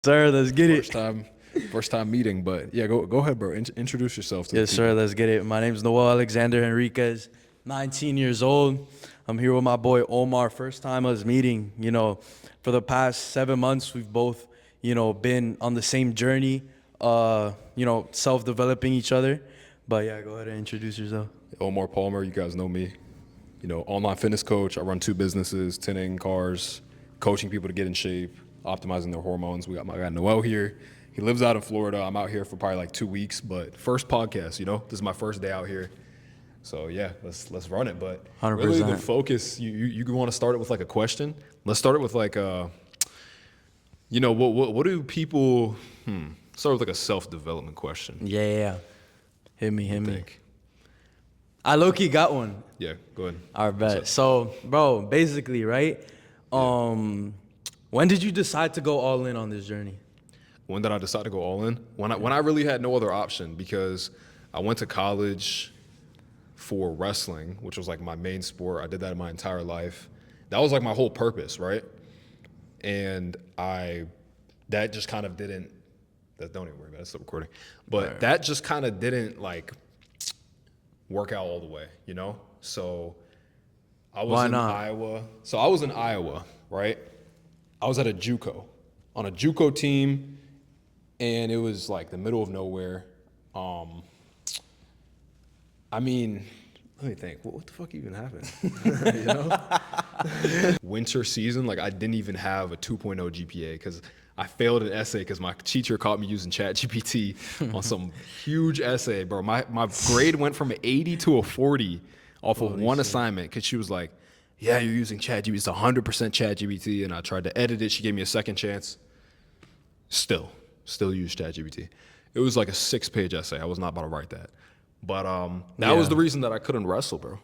Sir, let's get First it. time, first time meeting, but yeah, go ahead, bro. Introduce yourself to the Yes, people. sir, let's get it. My name's Noelquezz, 19 years old. I'm here with my boy Omar. First time us meeting. For the past 7 months, we've both, been on the same journey, self-developing each other. But yeah, go ahead and introduce yourself. Omar Palmer, you guys know me. Online fitness coach. I run two businesses: tinting cars, coaching people to get in shape, optimizing their hormones. We got my guy Noel here. He lives out in Florida. I'm out here for probably like 2 weeks, but first podcast. This is my first day out here. So yeah, let's run it. But really, the 100%. focus you want to start it with like a question. Let's start it with like what do people start with like a self-development question. Yeah. Hit me. Think. I low-key got one. Yeah, go ahead. All right, bet. What's up? So, bro, basically, right? When did you decide to go all in on this journey? When did I decide to go all in? When I really had no other option, because I went to college for wrestling, which was like my main sport. I did that my entire life. That was like my whole purpose, right? And that just kind of didn't. Don't even worry about it. It's still recording. But Right. that just kind of didn't like work out all the way, So I was Why in not? Iowa. So I was in Iowa, right? I was at a JUCO, on a JUCO team, and it was like the middle of nowhere. Let me think. What the fuck even happened? Winter season, like I didn't even have a 2.0 GPA because I failed an essay because my teacher caught me using ChatGPT on some huge essay, bro. My grade went from an 80 to a 40 off of one assignment because she was like, yeah, you're using ChatGPT. It's 100% ChatGPT. And I tried to edit it. She gave me a second chance. Still use ChatGPT. It was like a 6-page essay. I was not about to write that. But that was Yeah. the reason that I couldn't wrestle, bro.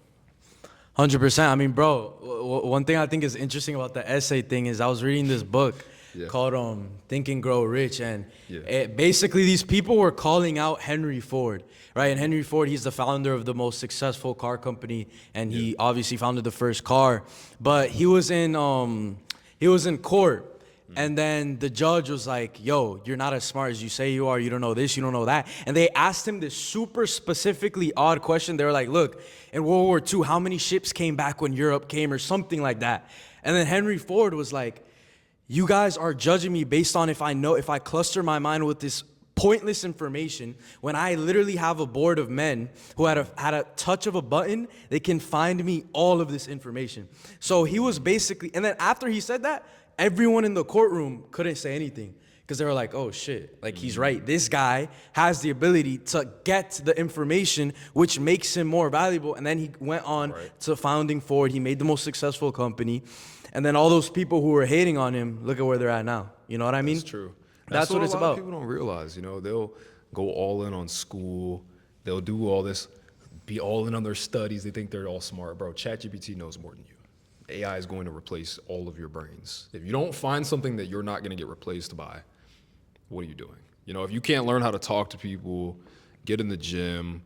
100%. I mean, bro, one thing I think is interesting about the essay thing is I was reading this book Yeah. called Think and Grow Rich, and Yeah. basically these people were calling out Henry Ford, right? And Henry Ford, he's the founder of the most successful car company, and he obviously founded the first car. But he was in court. And then the judge was like, yo, you're not as smart as you say you are. You don't know this, you don't know that. And they asked him this super specifically odd question. They were like, look, in World War II, how many ships came back when Europe came or something like that? And then Henry Ford was like, you guys are judging me based on if I cluster my mind with this pointless information when I literally have a board of men who had a touch of a button, they can find me all of this information. So he was basically, and then after he said that, everyone in the courtroom couldn't say anything because they were like, oh shit, like he's right. This guy has the ability to get the information, which makes him more valuable. And then he went on to founding Ford. He made the most successful company. And then all those people who were hating on him, look at where they're at now. You know what I mean? That's true. That's what a it's lot about. of people don't realize. They'll go all in on school. They'll do all this, be all in on their studies. They think they're all smart. Bro, ChatGPT knows more than you. AI is going to replace all of your brains. If you don't find something that you're not going to get replaced by, what are you doing? If you can't learn how to talk to people, get in the gym,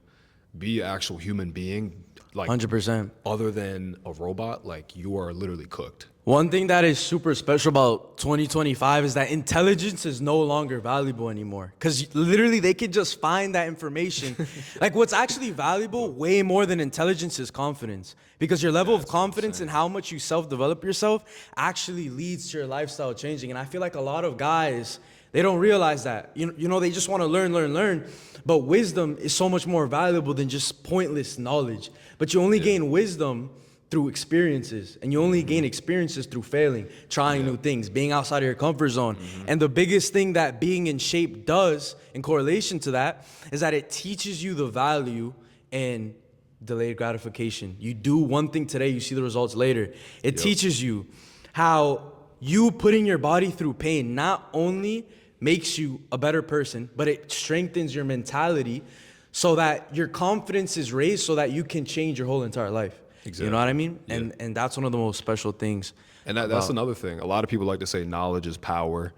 be an actual human being, like 100%. other than a robot, like you are literally cooked. One thing that is super special about 2025 is that intelligence is no longer valuable anymore. Because literally they could just find that information. Like what's actually valuable way more than intelligence is confidence. Because your level of confidence and how much you self-develop yourself actually leads to your lifestyle changing. And I feel like a lot of guys, they don't realize that. They just want to learn. But wisdom is so much more valuable than just pointless knowledge. But you only gain wisdom through experiences, and you only gain experiences through failing, trying new things, being outside of your comfort zone. And the biggest thing that being in shape does in correlation to that is that it teaches you the value in delayed gratification. You do one thing today, you see the results later. It teaches you how you putting your body through pain not only makes you a better person, but it strengthens your mentality so that your confidence is raised so that you can change your whole entire life. Exactly. You know what I mean? Yeah. And that's one of the most special things. And that's another thing. A lot of people like to say knowledge is power.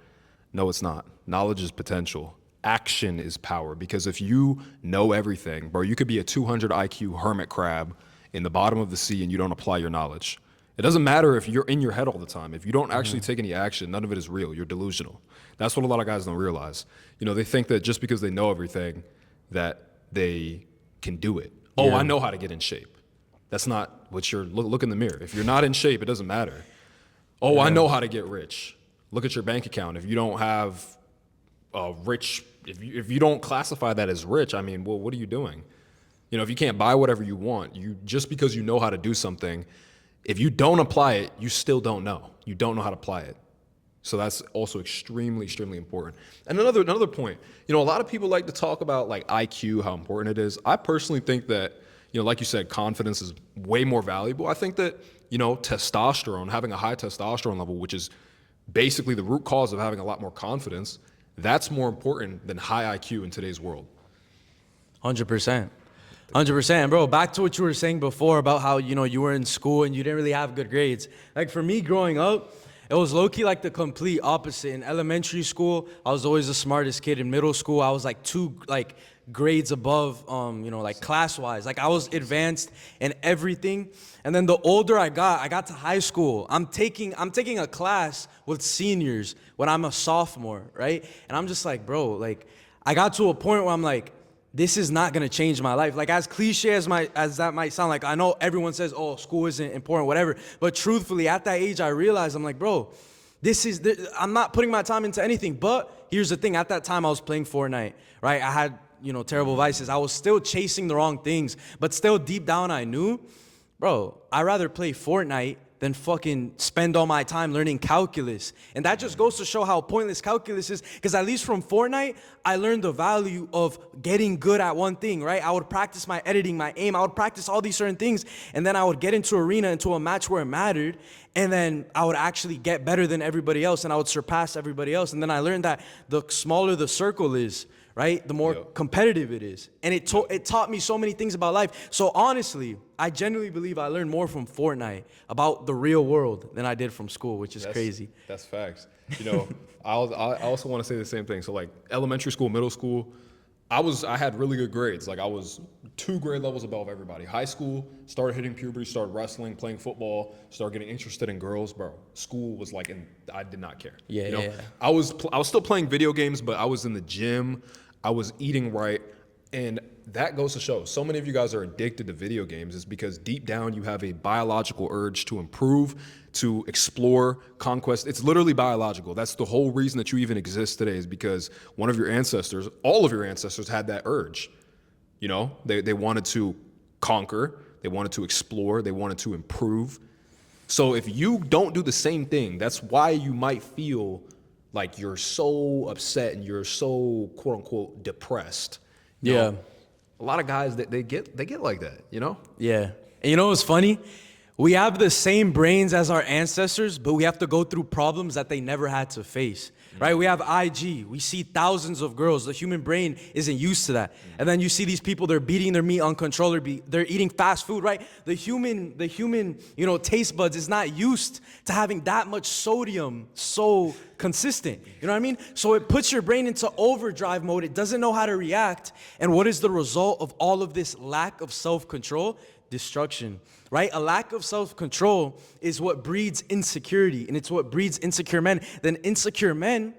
No, it's not. Knowledge is potential. Action is power. Because if you know everything, bro, you could be a 200 IQ hermit crab in the bottom of the sea and you don't apply your knowledge. It doesn't matter if you're in your head all the time. If you don't actually take any action, none of it is real. You're delusional. That's what a lot of guys don't realize. They think that just because they know everything, that they can do it. Oh, I know how to get in shape. That's not what you're, look in the mirror. If you're not in shape, it doesn't matter. Oh, I know how to get rich. Look at your bank account. If you don't have rich, if you don't classify that as rich, I mean, well, what are you doing? If you can't buy whatever you want, just because you know how to do something, if you don't apply it, you still don't know. You don't know how to apply it. So that's also extremely, extremely important. And another point, a lot of people like to talk about like IQ, how important it is. I personally think that, like you said, confidence is way more valuable. I think that, testosterone, having a high testosterone level, which is basically the root cause of having a lot more confidence, that's more important than high IQ in today's world. 100%. 100%, bro. Back to what you were saying before about how, you were in school and you didn't really have good grades. Like for me growing up, it was low-key like the complete opposite. In elementary school, I was always the smartest kid. In middle school, I was like 2 grades above, class-wise. Like I was advanced in everything. And then the older I got to high school. I'm taking a class with seniors when I'm a sophomore, right? And I'm just like, bro, like I got to a point where I'm like, this is not gonna change my life. Like as cliche as that might sound, like I know everyone says, oh, school isn't important, whatever. But truthfully, at that age, I realized, I'm like, bro, I'm not putting my time into anything. But here's the thing, at that time I was playing Fortnite, right? I had, terrible vices. I was still chasing the wrong things, but still deep down I knew, bro, I'd rather play Fortnite than fucking spend all my time learning calculus. And that just goes to show how pointless calculus is, because at least from Fortnite, I learned the value of getting good at one thing, right? I would practice my editing, my aim, I would practice all these certain things, and then I would get into a match where it mattered, and then I would actually get better than everybody else, and I would surpass everybody else. And then I learned that the smaller the circle is, right, the more competitive it is. And it taught me so many things about life. So honestly, I genuinely believe I learned more from Fortnite about the real world than I did from school, which is crazy. That's facts. I also want to say the same thing. So like elementary school, middle school, I had really good grades. Like I was 2 grade levels above everybody. High school, started hitting puberty, started wrestling, playing football, started getting interested in girls. Bro, school was like, I did not care. I was still playing video games, but I was in the gym. I was eating right. And that goes to show so many of you guys are addicted to video games is because deep down you have a biological urge to improve, to explore, conquest. It's literally biological. That's the whole reason that you even exist today, is because one of your ancestors, all of your ancestors had that urge. They wanted to conquer, they wanted to explore, they wanted to improve. So if you don't do the same thing, that's why you might feel like you're so upset and you're so quote unquote depressed. A lot of guys that they get like that, Yeah. And what's funny? We have the same brains as our ancestors, but we have to go through problems that they never had to face, right? We have IG. We see thousands of girls. The human brain isn't used to that. And then you see these people, they're beating their meat uncontrollably. They're eating fast food, right? The human, taste buds is not used to having that much sodium so consistent. You know what I mean? So it puts your brain into overdrive mode. It doesn't know how to react. And what is the result of all of this lack of self-control? Destruction, right? A lack of self-control is what breeds insecurity, and it's what breeds insecure men. Then insecure men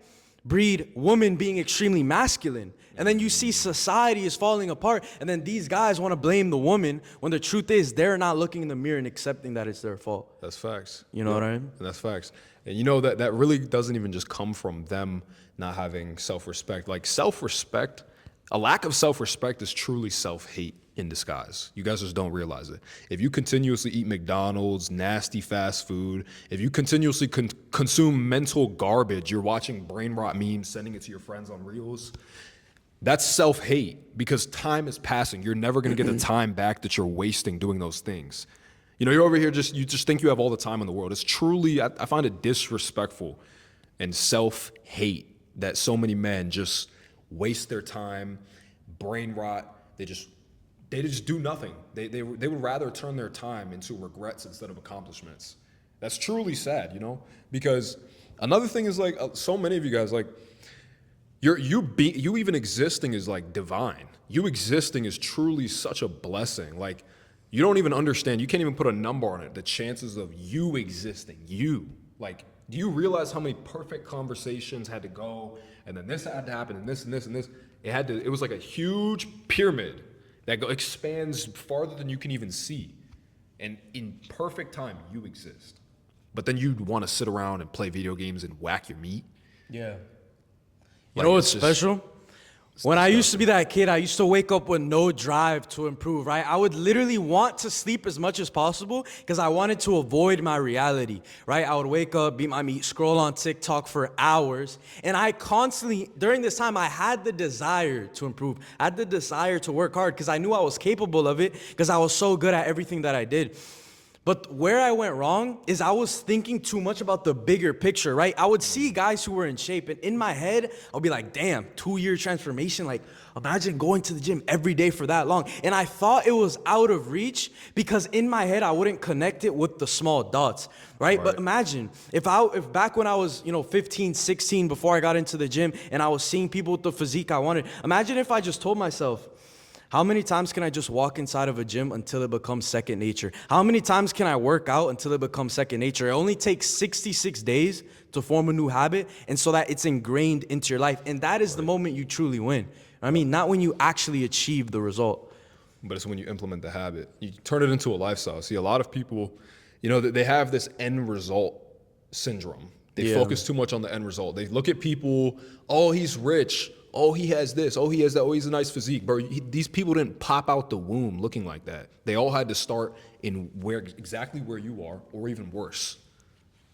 breed women being extremely masculine. And then you see society is falling apart, and then these guys want to blame the woman when the truth is they're not looking in the mirror and accepting that it's their fault. That's facts. You know what I mean? And that's facts. And that really doesn't even just come from them not having self-respect. Like self-respect, a lack of self-respect is truly self-hate in disguise. You guys just don't realize it. If you continuously eat McDonald's, nasty fast food, if you continuously consume mental garbage, you're watching brain rot memes, sending it to your friends on Reels, that's self-hate because time is passing. You're never going to get the time back that you're wasting doing those things. You're over here you just think you have all the time in the world. It's truly, I find it disrespectful and self-hate that so many men just waste their time, brain rot. They just do nothing. They would rather turn their time into regrets instead of accomplishments. That's truly sad, because another thing is like so many of you guys, like you even existing is like divine. You existing is truly such a blessing. Like, You don't even understand. You can't even put a number on it. The chances of you existing, you. Like, do you realize how many perfect conversations had to go, and then this had to happen, and this and this and this? It was like a huge pyramid that expands farther than you can even see. And in perfect time, you exist. But then you want to sit around and play video games and whack your meat. Yeah. You Like, know what's it's just- special? When I used to be that kid, I used to wake up with no drive to improve, right? I would literally want to sleep as much as possible because I wanted to avoid my reality, right? I would wake up, beat my meat, scroll on TikTok for hours. And I constantly, during this time, I had the desire to improve. I had the desire to work hard because I knew I was capable of it because I was so good at everything that I did. But where I went wrong is I was thinking too much about the bigger picture, right? I would see guys who were in shape, and in my head, I'll be like, damn, 2-year transformation. Like, imagine going to the gym every day for that long. And I thought it was out of reach because in my head, I wouldn't connect it with the small dots, right? But imagine if back when I was, 15, 16, before I got into the gym and I was seeing people with the physique I wanted, imagine if I just told myself, how many times can I just walk inside of a gym until it becomes second nature? How many times can I work out until it becomes second nature? It only takes 66 days to form a new habit, and so that it's ingrained into your life. And that is the moment you truly win. I mean, not when you actually achieve the result. But it's when you implement the habit. You turn it into a lifestyle. See, a lot of people, they have this end result syndrome. They focus too much on the end result. They look at people, oh, he's rich. Oh, he has this. Oh, he has that. Oh, he's a nice physique. Bro, these people didn't pop out the womb looking like that. They all had to start in exactly where you are, or even worse.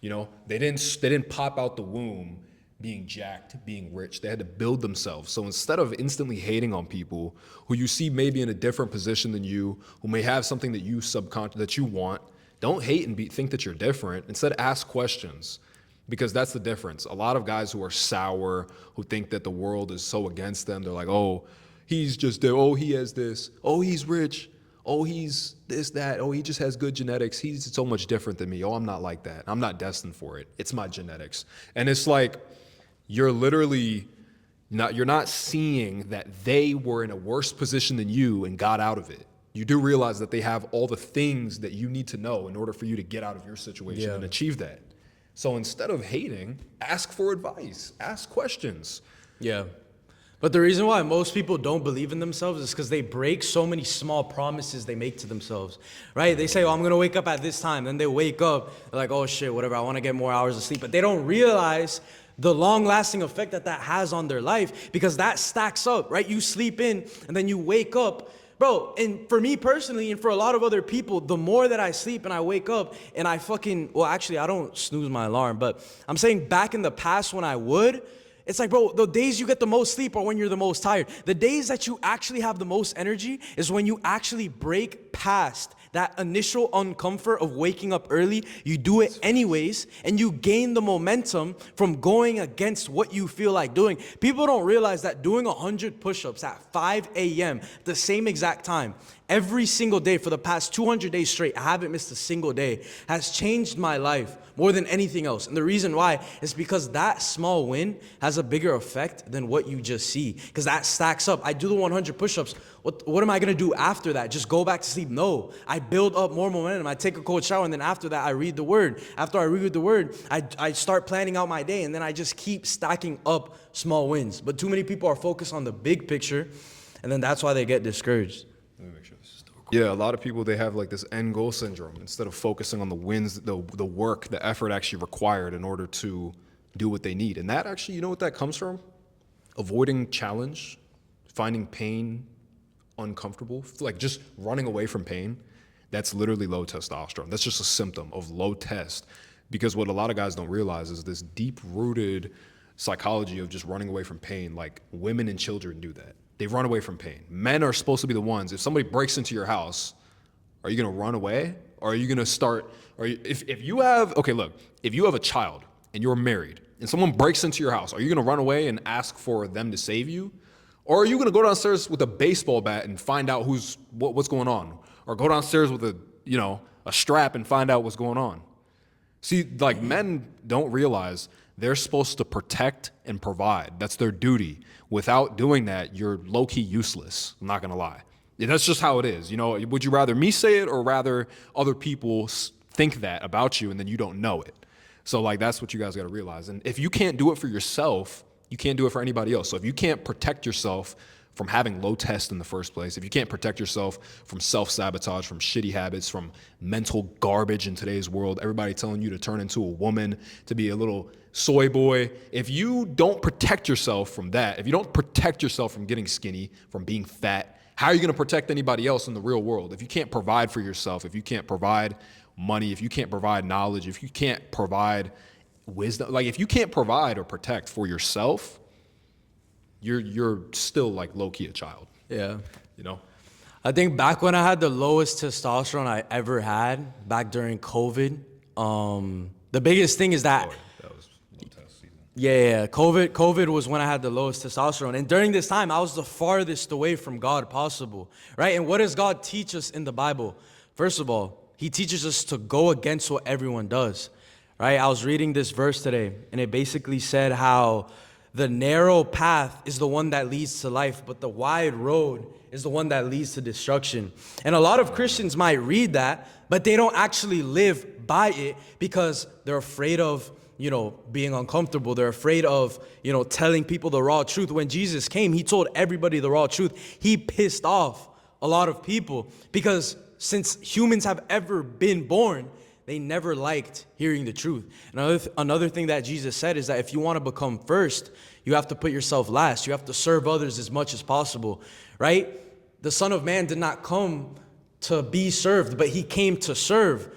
They didn't pop out the womb being jacked, being rich. They had to build themselves. So instead of instantly hating on people who you see maybe in a different position than you, who may have something that you want, don't hate and think that you're different. Instead, ask questions. Because that's the difference. A lot of guys who are sour, who think that the world is so against them, they're like, oh, he's just there. Oh, he has this. Oh, he's rich. Oh, he's this, that. Oh, he just has good genetics. He's so much different than me. Oh, I'm not like that. I'm not destined for it. It's my genetics. And it's like, you're not seeing that they were in a worse position than you and got out of it. You do realize that they have all the things that you need to know in order for you to get out of your situation and achieve that. So instead of hating, ask for advice, ask questions. Yeah. But the reason why most people don't believe in themselves is because they break so many small promises they make to themselves, right? They say, oh, I'm going to wake up at this time. Then they wake up, they're like, oh, shit, whatever, I want to get more hours of sleep. But they don't realize the long-lasting effect that has on their life because that stacks up, right? You sleep in and then you wake up. Bro, and for me personally, and for a lot of other people, the more that I sleep and I wake up and I I don't snooze my alarm, but I'm saying back in the past when I would, it's like, bro, the days you get the most sleep are when you're the most tired. The days that you actually have the most energy is when you actually break past that initial uncomfort of waking up early. You do it anyways, and you gain the momentum from going against what you feel like doing. People don't realize that doing 100 push-ups at 5 a.m. the same exact time, every single day for the past 200 days straight, I haven't missed a single day, has changed my life more than anything else. And the reason why is because that small win has a bigger effect than what you just see. Because that stacks up. I do the 100 push-ups. What am I going to do after that? Just go back to sleep? No. I build up more momentum. I take a cold shower, and then after that, I read the word. After I read the word, I start planning out my day, and then I just keep stacking up small wins. But too many people are focused on the big picture, and then that's why they get discouraged. Let me make sure this is still recording. Yeah, a lot of people, they have like this end goal syndrome. Instead of focusing on the wins, the work, the effort actually required in order to do what they need. And that actually, you know what that comes from? Avoiding challenge, finding pain uncomfortable, like just running away from pain. That's literally low testosterone. That's just a symptom of low test. Because what a lot of guys don't realize is this deep-rooted psychology of just running away from pain. Like women and children do that. They run away from pain. Men are supposed to be the ones. If somebody breaks into your house, are you going to run away? Or are you going to start, if you have a child and you're married and someone breaks into your house, are you going to run away and ask for them to save you? Or are you going to go downstairs with a baseball bat and find out what's going on? Or go downstairs with a strap and find out what's going on? See, like men don't realize they're supposed to protect and provide. That's their duty. Without doing that, you're low-key useless. I'm not going to lie. Yeah, that's just how it is. Would you rather me say it or rather other people think that about you and then you don't know it? So like that's what you guys got to realize. And if you can't do it for yourself, you can't do it for anybody else. So if you can't protect yourself from having low test in the first place, if you can't protect yourself from self-sabotage, from shitty habits, from mental garbage in today's world, everybody telling you to turn into a woman, to be a little soy boy, if you don't protect yourself from that, if you don't protect yourself from getting skinny, from being fat, how are you going to protect anybody else in the real world? If you can't provide for yourself, if you can't provide money, if you can't provide knowledge, if you can't provide wisdom, like if you can't provide or protect for yourself, you're still like low-key a child. Yeah. I think back when I had the lowest testosterone I ever had, back during COVID, the biggest thing is that that was low test season. Yeah. COVID was when I had the lowest testosterone. And during this time, I was the farthest away from God possible, right? And what does God teach us in the Bible? First of all, he teaches us to go against what everyone does, right? I was reading this verse today, and it basically said how the narrow path is the one that leads to life, but the wide road is the one that leads to destruction. And a lot of Christians might read that, but they don't actually live by it because they're afraid of, being uncomfortable. They're afraid of, telling people the raw truth. When Jesus came, he told everybody the raw truth. He pissed off a lot of people because since humans have ever been born, they never liked hearing the truth. Another thing that Jesus said is that if you want to become first, you have to put yourself last. You have to serve others as much as possible, right? The Son of Man did not come to be served, but he came to serve.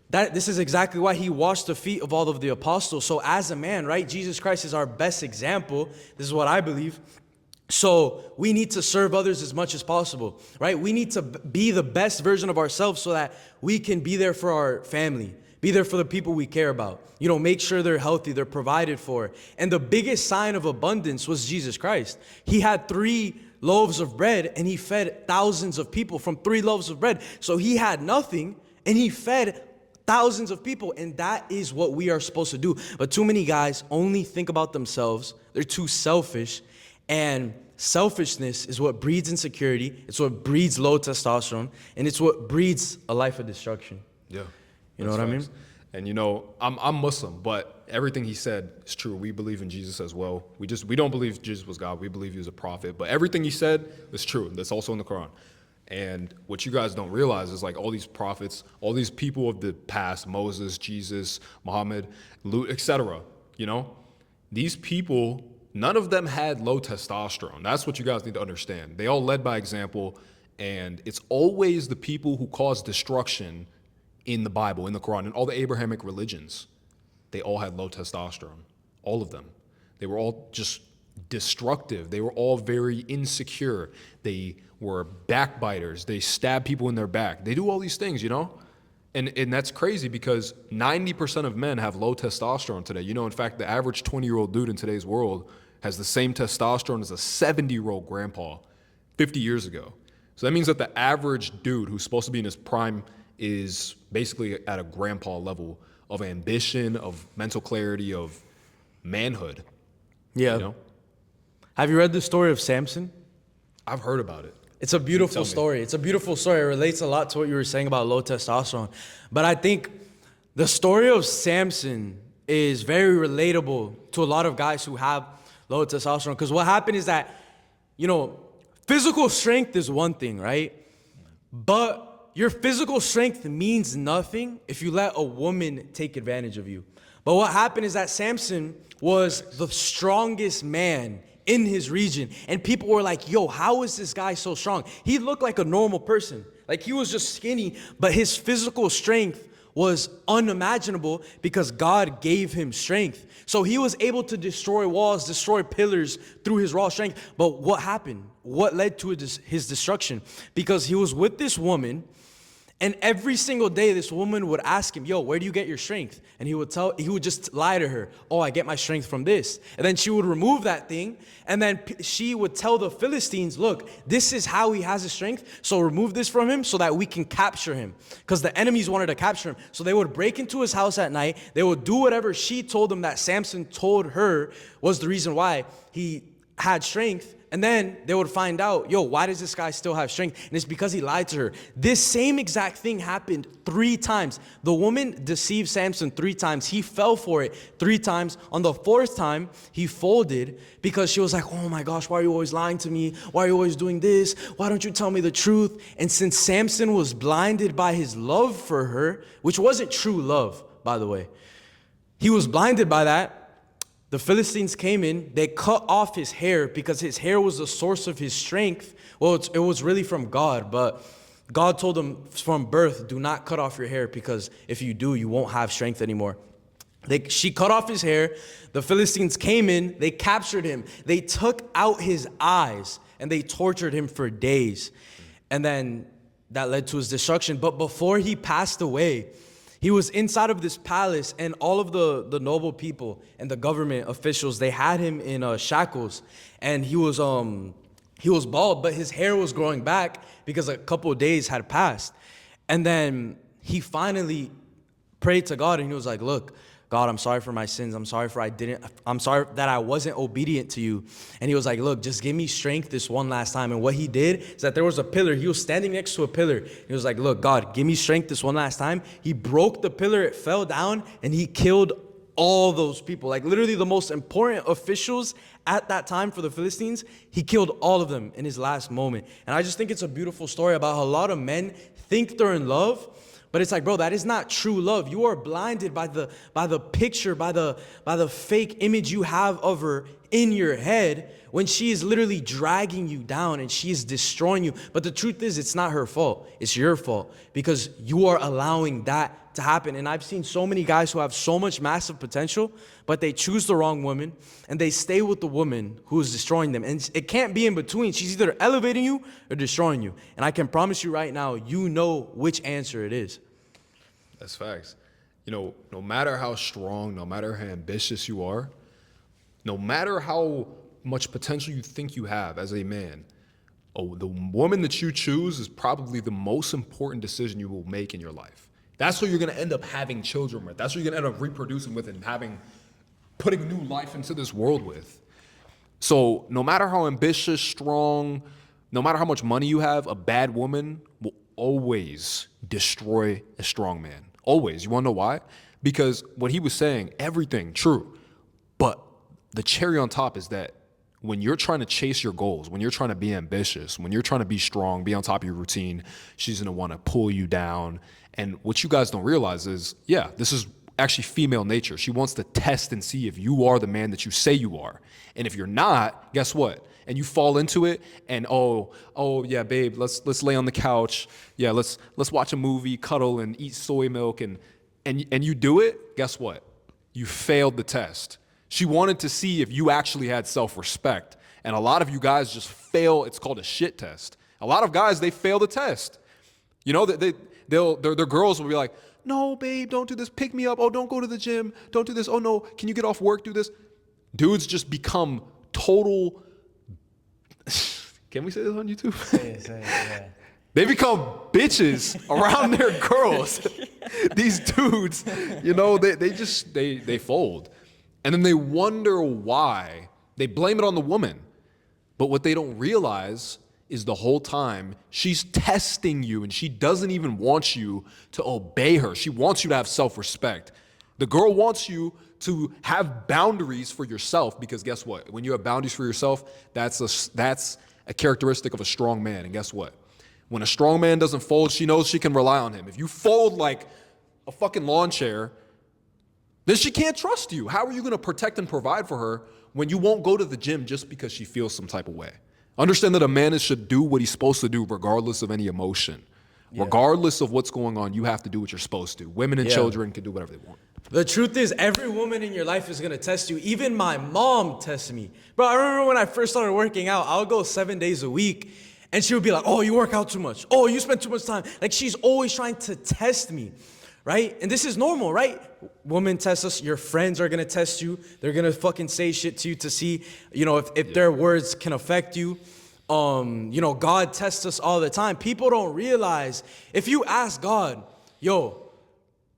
This is exactly why he washed the feet of all of the apostles. So as a man, right, Jesus Christ is our best example. This is what I believe. So we need to serve others as much as possible, right? We need to be the best version of ourselves so that we can be there for our family, be there for the people we care about, make sure they're healthy, they're provided for. And the biggest sign of abundance was Jesus Christ. He had 3 loaves of bread and he fed thousands of people from 3 loaves of bread. So he had nothing and he fed thousands of people. And that is what we are supposed to do. But too many guys only think about themselves. They're too selfish. And selfishness is what breeds insecurity. It's what breeds low testosterone. And it's what breeds a life of destruction. Yeah. You know what I mean? And I'm Muslim, but everything he said is true. We believe in Jesus as well. We don't believe Jesus was God. We believe he was a prophet. But everything he said is true. That's also in the Quran. And what you guys don't realize is like all these prophets, all these people of the past, Moses, Jesus, Muhammad, etc. These people, none of them had low testosterone. That's what you guys need to understand. They all led by example, and it's always the people who cause destruction in the Bible, in the Quran, in all the Abrahamic religions. They all had low testosterone, all of them. They were all just destructive. They were all very insecure. They were backbiters. They stab people in their back. They do all these things, And that's crazy because 90% of men have low testosterone today. In fact, the average 20-year-old dude in today's world has the same testosterone as a 70-year-old grandpa 50 years ago. So that means that the average dude who's supposed to be in his prime is basically at a grandpa level of ambition, of mental clarity, of manhood. Yeah. Have you read the story of Samson? I've heard about it. It's a beautiful story. It's a beautiful story. It relates a lot to what you were saying about low testosterone. But I think the story of Samson is very relatable to a lot of guys who have low testosterone. Because what happened is that, physical strength is one thing, right? But your physical strength means nothing if you let a woman take advantage of you. But what happened is that Samson was the strongest man in his region. And people were like, yo, how is this guy so strong? He looked like a normal person. Like he was just skinny, but his physical strength was unimaginable because God gave him strength. So he was able to destroy walls, destroy pillars through his raw strength. But what happened? What led to his destruction? Because he was with this woman, and every single day this woman would ask him, yo, where do you get your strength? And he would just lie to her, oh, I get my strength from this. And then she would remove that thing, and then she would tell the Philistines, look, this is how he has his strength, so remove this from him so that we can capture him. Because the enemies wanted to capture him. So they would break into his house at night, they would do whatever she told them that Samson told her was the reason why he had strength, and then they would find out, yo, why does this guy still have strength? And it's because he lied to her. This same exact thing happened 3 times. The woman deceived Samson 3 times. He fell for it 3 times. On the 4th time, he folded because she was like, oh my gosh, why are you always lying to me? Why are you always doing this? Why don't you tell me the truth? And since Samson was blinded by his love for her, which wasn't true love, by the way, he was blinded by that. The Philistines came in, they cut off his hair because his hair was the source of his strength. Well, it was really from God, but God told him from birth, do not cut off your hair because if you do, you won't have strength anymore. She cut off his hair. The Philistines came in, they captured him. They took out his eyes and they tortured him for days. And then that led to his destruction. But before he passed away, he was inside of this palace, and all of the noble people and the government officials, they had him in shackles, and he was bald, but his hair was growing back because a couple of days had passed. And then he finally prayed to God, and he was like, look, God, I'm sorry for my sins. I'm sorry that I wasn't obedient to you. And he was like, look, just give me strength this one last time. And what he did is that there was a pillar. He was standing next to a pillar. He was like, look, God, give me strength this one last time. He broke the pillar. It fell down and he killed all those people. Like literally the most important officials at that time for the Philistines, he killed all of them in his last moment. And I just think it's a beautiful story about how a lot of men think they're in love, but it's like, bro, that is not true love. You are blinded by the picture, by the fake image you have of her in your head when she is literally dragging you down and she is destroying you. But the truth is, it's not her fault. It's your fault because you are allowing that to happen. And I've seen so many guys who have so much massive potential, but they choose the wrong woman and they stay with the woman who is destroying them. And it can't be in between. She's either elevating you or destroying you. And I can promise you right now, you know which answer it is. That's facts. You know, no matter how strong, no matter how ambitious you are, no matter how much potential you think you have as a man, the woman that you choose is probably the most important decision you will make in your life. That's who you're going to end up having children with. That's who you're going to end up reproducing with and putting new life into this world with. So no matter how ambitious, strong, no matter how much money you have, a bad woman will always destroy a strong man. Always. You want to know why? Because what he was saying, everything true. But the cherry on top is that when you're trying to chase your goals, when you're trying to be ambitious, when you're trying to be strong, be on top of your routine, she's going to want to pull you down. And what you guys don't realize is, yeah, this is actually female nature. She wants to test and see if you are the man that you say you are. And if you're not, guess what? And you fall into it and oh yeah, babe, let's lay on the couch. Yeah, let's watch a movie, cuddle and eat soy milk and you do it, guess what? You failed the test. She wanted to see if you actually had self-respect. And a lot of you guys just fail. It's called a shit test. A lot of guys, they fail the test. You know, their girls will be like, no, babe, don't do this. Pick me up. Oh, don't go to the gym. Don't do this. Oh, no, can you get off work? Do this. Dudes just become total... Can we say this on YouTube? Say it, yeah. They become bitches around their girls. These dudes, you know, they fold. And then they wonder why. They blame it on the woman. But what they don't realize is the whole time she's testing you and she doesn't even want you to obey her. She wants you to have self-respect. The girl wants you to have boundaries for yourself because guess what? When you have boundaries for yourself, that's a characteristic of a strong man. And guess what? When a strong man doesn't fold, she knows she can rely on him. If you fold like a fucking lawn chair, then she can't trust you. How are you going to protect and provide for her when you won't go to the gym just because she feels some type of way? Understand that a man should do what he's supposed to do regardless of any emotion. Yeah. Regardless of what's going on, you have to do what you're supposed to. Women and children can do whatever they want. The truth is, every woman in your life is going to test you. Even my mom tests me. Bro, I remember when I first started working out, I would go 7 days a week, and she would be like, oh, you work out too much. Oh, you spend too much time. Like, she's always trying to test me, right? And this is normal, right? Women test us. Your friends are going to test you. They're going to fucking say shit to you to see, you know, if their words can affect you. You know, God tests us all the time. People don't realize, if you ask God, yo,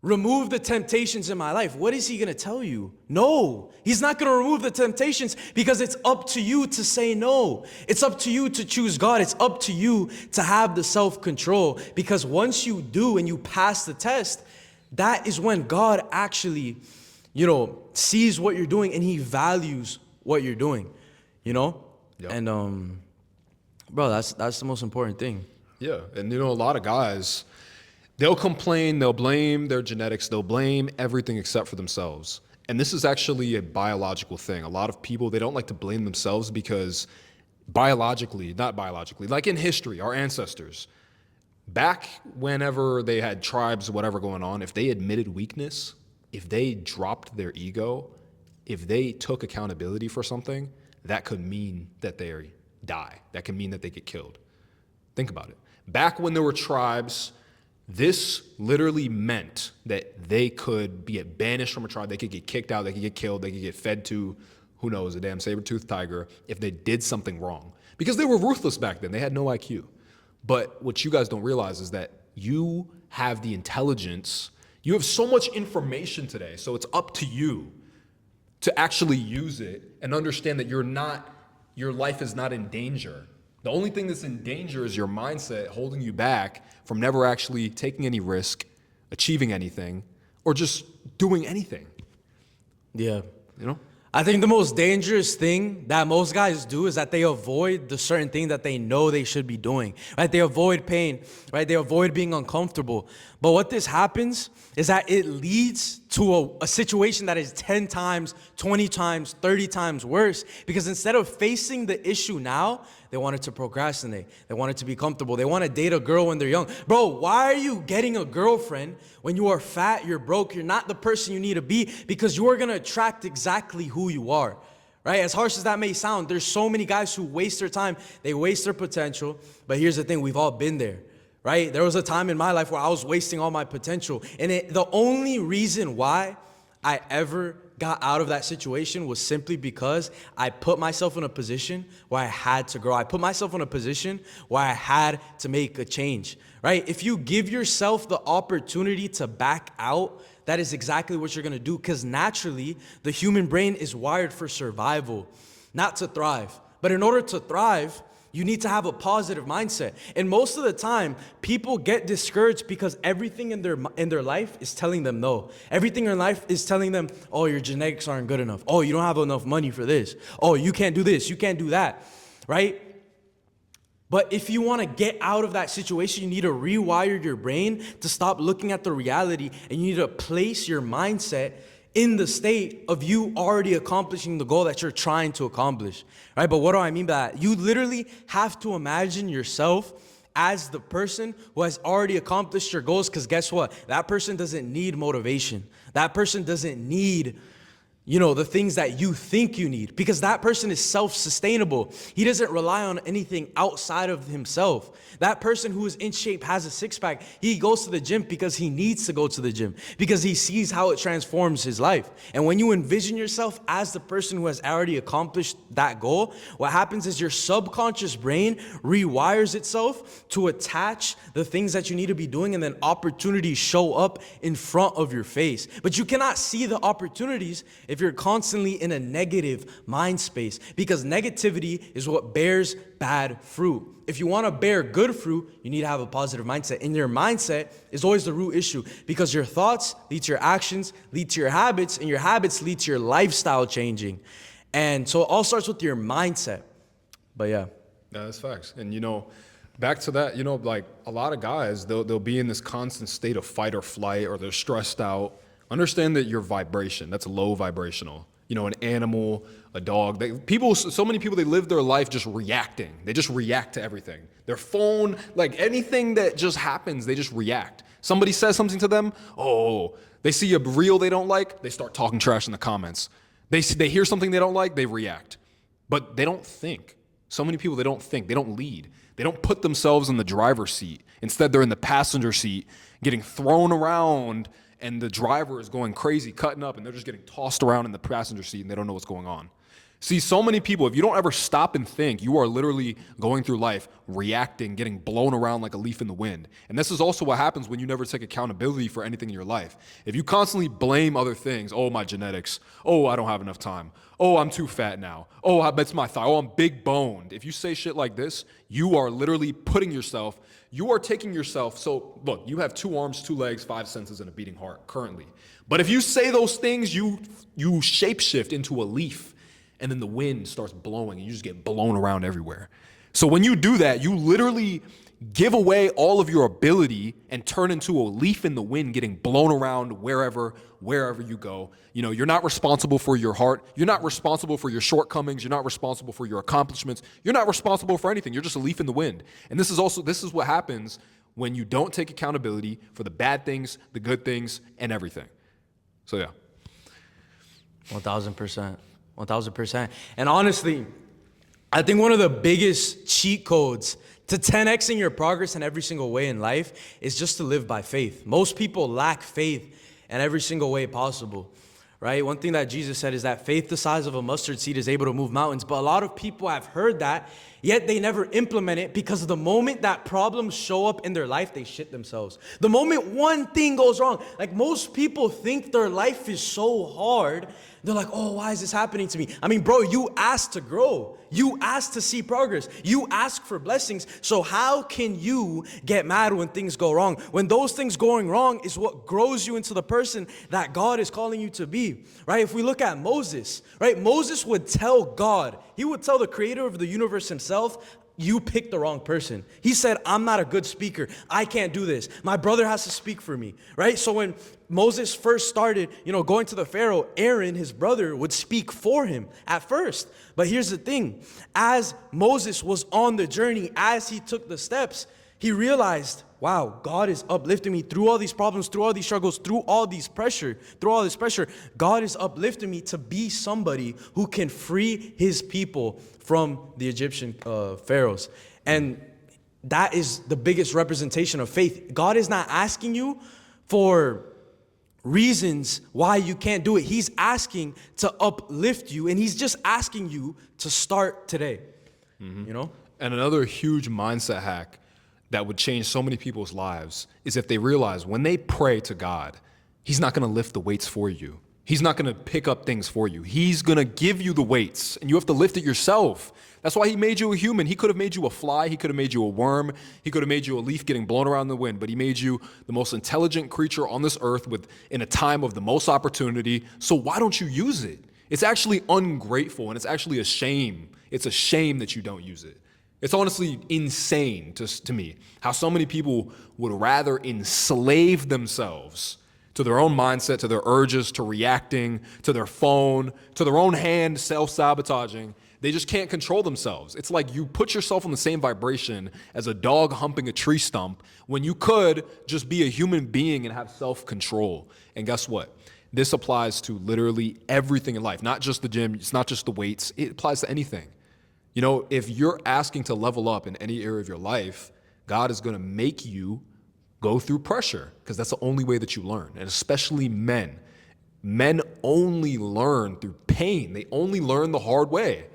remove the temptations in my life, what is he going to tell you? No, he's not going to remove the temptations because it's up to you to say no. It's up to you to choose God. It's up to you to have the self-control, because once you do and you pass the test, that is when God actually, sees what you're doing and he values what you're doing, Yep. And, bro, that's the most important thing. Yeah. And, a lot of guys, they'll complain, they'll blame their genetics, they'll blame everything except for themselves. And this is actually a biological thing. A lot of people, they don't like to blame themselves because not biologically, like in history, our ancestors, back whenever they had tribes, whatever going on, if they admitted weakness, if they dropped their ego, if they took accountability for something, that could mean that they die. That could mean that they get killed. Think about it. Back when there were tribes, this literally meant that they could be banished from a tribe. They could get kicked out. They could get killed. They could get fed to, who knows, a damn saber-toothed tiger if they did something wrong. Because they were ruthless back then. They had no IQ. But what you guys don't realize is that you have the intelligence. You have so much information today. So it's up to you to actually use it and understand that your life is not in danger. The only thing that's in danger is your mindset holding you back from never actually taking any risk, achieving anything, or just doing anything. Yeah. I think the most dangerous thing that most guys do is that they avoid the certain thing that they know they should be doing, right? They avoid pain, right? They avoid being uncomfortable. But what this happens is that it leads to a situation that is 10 times, 20 times, 30 times worse, because instead of facing the issue now, they wanted to procrastinate. They wanted to be comfortable. They want to date a girl when they're young. Bro, why are you getting a girlfriend when you are fat, you're broke, you're not the person you need to be? Because you are going to attract exactly who you are, right? As harsh as that may sound, there's so many guys who waste their time. They waste their potential. But here's the thing, we've all been there, right? There was a time in my life where I was wasting all my potential. And the only reason why I ever got out of that situation was simply because I put myself in a position where I had to grow. I put myself in a position where I had to make a change, right? If you give yourself the opportunity to back out, that is exactly what you're gonna do, because naturally, the human brain is wired for survival, not to thrive. But in order to thrive, you need to have a positive mindset. And most of the time, people get discouraged because everything in their life is telling them no. Everything in life is telling them, oh, your genetics aren't good enough. Oh, you don't have enough money for this. Oh, you can't do this. You can't do that, right? But if you want to get out of that situation, you need to rewire your brain to stop looking at the reality, and you need to place your mindset in the state of you already accomplishing the goal that you're trying to accomplish, right? But what do I mean by that? You literally have to imagine yourself as the person who has already accomplished your goals, because guess what? That person doesn't need motivation. That person doesn't need, the things that you think you need, because that person is self-sustainable. He doesn't rely on anything outside of himself. That person who is in shape, has a six-pack, he goes to the gym because he needs to go to the gym, because he sees how it transforms his life. And when you envision yourself as the person who has already accomplished that goal, what happens is your subconscious brain rewires itself to attach the things that you need to be doing, and then opportunities show up in front of your face. But you cannot see the opportunities if you're constantly in a negative mind space, because negativity is what bears bad fruit. If you want to bear good fruit, you need to have a positive mindset. And your mindset is always the root issue, because your thoughts lead to your actions, lead to your habits, and your habits lead to your lifestyle changing. And so it all starts with your mindset. But yeah. That's facts. And back to that, like a lot of guys, they'll be in this constant state of fight or flight, or they're stressed out. Understand that your vibration, that's low vibrational. An animal, a dog, so many people, they live their life just reacting. They just react to everything. Their phone, like anything that just happens, they just react. Somebody says something to them, they see a reel they don't like, they start talking trash in the comments. They hear something they don't like, they react. But they don't think. So many people, they don't think, they don't lead. They don't put themselves in the driver's seat. Instead, they're in the passenger seat, getting thrown around, and the driver is going crazy, cutting up, and they're just getting tossed around in the passenger seat, and they don't know what's going on. See, so many people, if you don't ever stop and think, you are literally going through life reacting, getting blown around like a leaf in the wind. And this is also what happens when you never take accountability for anything in your life. If you constantly blame other things, oh, my genetics, oh, I don't have enough time, oh, I'm too fat now, oh, that's my thigh, oh, I'm big boned. If you say shit like this, you are literally you are taking yourself, so look, you have 2 arms, 2 legs, 5 senses, and a beating heart currently. But if you say those things, you shapeshift into a leaf. And then the wind starts blowing and you just get blown around everywhere. So when you do that, you literally give away all of your ability and turn into a leaf in the wind getting blown around wherever you go. You know, you're not responsible for your heart. You're not responsible for your shortcomings. You're not responsible for your accomplishments. You're not responsible for anything. You're just a leaf in the wind. And this is what happens when you don't take accountability for the bad things, the good things, and everything. So yeah. 1,000%. 1,000%. And honestly, I think one of the biggest cheat codes to 10xing your progress in every single way in life is just to live by faith. Most people lack faith in every single way possible, right? One thing that Jesus said is that faith the size of a mustard seed is able to move mountains. But a lot of people have heard that, yet they never implement it because the moment that problems show up in their life, they shit themselves. The moment one thing goes wrong, like most people think their life is so hard, they're like, oh, why is this happening to me? I mean, bro, you asked to grow. You asked to see progress. You asked for blessings. So how can you get mad when things go wrong? When those things going wrong is what grows you into the person that God is calling you to be, right? If we look at Moses, right? Moses would tell God, he would tell the creator of the universe himself, you picked the wrong person. He said, I'm not a good speaker. I can't do this. My brother has to speak for me, right? So when Moses first started, going to the Pharaoh, Aaron, his brother, would speak for him at first. But here's the thing. As Moses was on the journey, as he took the steps, he realized, wow, God is uplifting me through all these problems, through all these struggles, through all this pressure. God is uplifting me to be somebody who can free his people from the Egyptian pharaohs. And that is the biggest representation of faith. God is not asking you for reasons why you can't do it. He's asking to uplift you, and he's just asking you to start today. And another huge mindset hack that would change so many people's lives is if they realize when they pray to God, he's not going to lift the weights for you. He's not going to pick up things for you. He's going to give you the weights, and you have to lift it yourself. That's why he made you a human. He could have made you a fly. He could have made you a worm. He could have made you a leaf getting blown around in the wind, but he made you the most intelligent creature on this earth in a time of the most opportunity. So why don't you use it? It's actually ungrateful, and it's actually a shame. It's a shame that you don't use it. It's honestly insane to me how so many people would rather enslave themselves to their own mindset, to their urges, to reacting, to their phone, to their own hand, self-sabotaging. They just can't control themselves. It's like you put yourself on the same vibration as a dog humping a tree stump when you could just be a human being and have self-control. And guess what? This applies to literally everything in life, not just the gym, it's not just the weights, it applies to anything. If you're asking to level up in any area of your life, God is going to make you go through pressure because that's the only way that you learn. And especially men. Men only learn through pain. They only learn the hard way.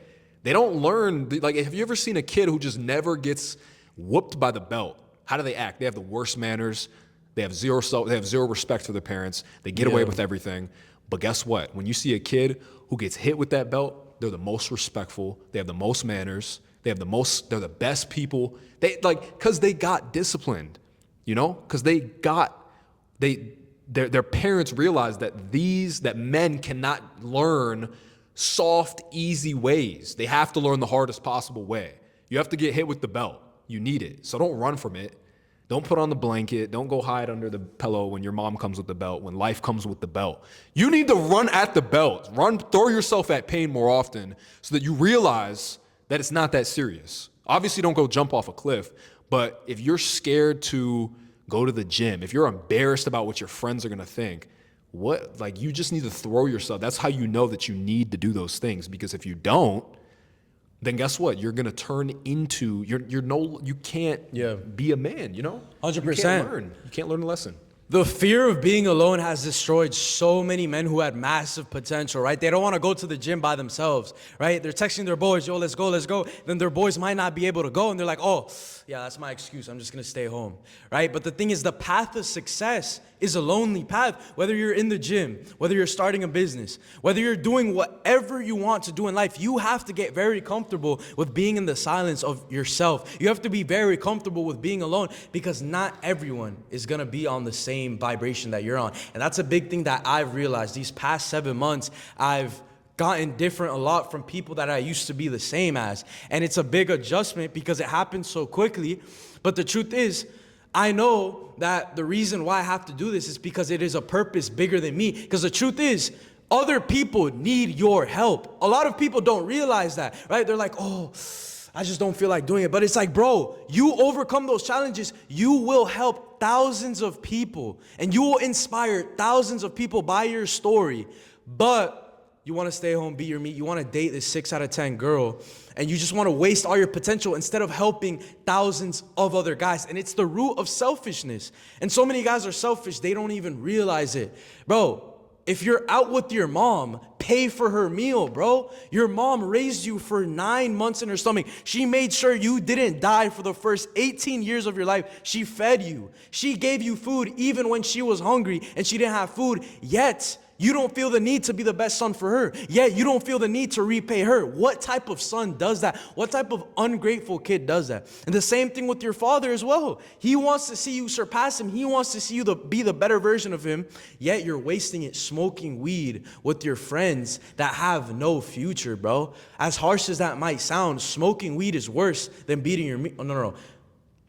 They don't learn, have you ever seen a kid who just never gets whooped by the belt? How do they act? They have the worst manners. They have zero respect for their parents. They get away with everything. But guess what? When you see a kid who gets hit with that belt, they're the most respectful. They have the most manners. They're the best people. Because they got disciplined, because their parents realized that men cannot learn soft, easy ways. They have to learn the hardest possible way. You have to get hit with the belt. You need it. So don't run from it. Don't put on the blanket. Don't go hide under the pillow when your mom comes with the belt, when life comes with the belt. You need to run at the belt. Throw yourself at pain more often so that you realize that it's not that serious. Obviously, don't go jump off a cliff, but if you're scared to go to the gym, if you're embarrassed about what your friends are going to think, you just need to throw yourself. That's how you know that you need to do those things, because if you don't, then guess what? You're gonna turn into you can't be a man, 100%. You can't learn a lesson. The fear of being alone has destroyed so many men who had massive potential, right? They don't want to go to the gym by themselves, right? They're texting their boys, yo, let's go, let's go. Then their boys might not be able to go, and they're like, oh, yeah, that's my excuse. I'm just going to stay home, right? But the thing is, the path of success is a lonely path. Whether you're in the gym, whether you're starting a business, whether you're doing whatever you want to do in life, you have to get very comfortable with being in the silence of yourself. You have to be very comfortable with being alone, because not everyone is going to be on the same vibration that you're on. And that's a big thing that I've realized. These past 7 months, I've gotten different a lot from people that I used to be the same as. And it's a big adjustment because it happens so quickly. But the truth is, I know that the reason why I have to do this is because it is a purpose bigger than me. Because the truth is, other people need your help. A lot of people don't realize that, right? They're like, oh, I just don't feel like doing it. But it's like, bro, you overcome those challenges, you will help thousands of people, and you will inspire thousands of people by your story. But you want to stay home, beat your meat, you want to date this 6 out of 10 girl, and you just want to waste all your potential instead of helping thousands of other guys. And it's the root of selfishness. And so many guys are selfish, they don't even realize it. Bro, if you're out with your mom, pay for her meal, bro. Your mom raised you for 9 months in her stomach. She made sure you didn't die for the first 18 years of your life. She fed you. She gave you food even when she was hungry and she didn't have food. Yet, you don't feel the need to be the best son for her. Yet, you don't feel the need to repay her. What type of son does that? What type of ungrateful kid does that? And the same thing with your father as well. He wants to see you surpass him. He wants to see you be the better version of him. Yet, you're wasting it smoking weed with your friends that have no future, bro. As harsh as that might sound, smoking weed is worse than beating your meat. Oh, no.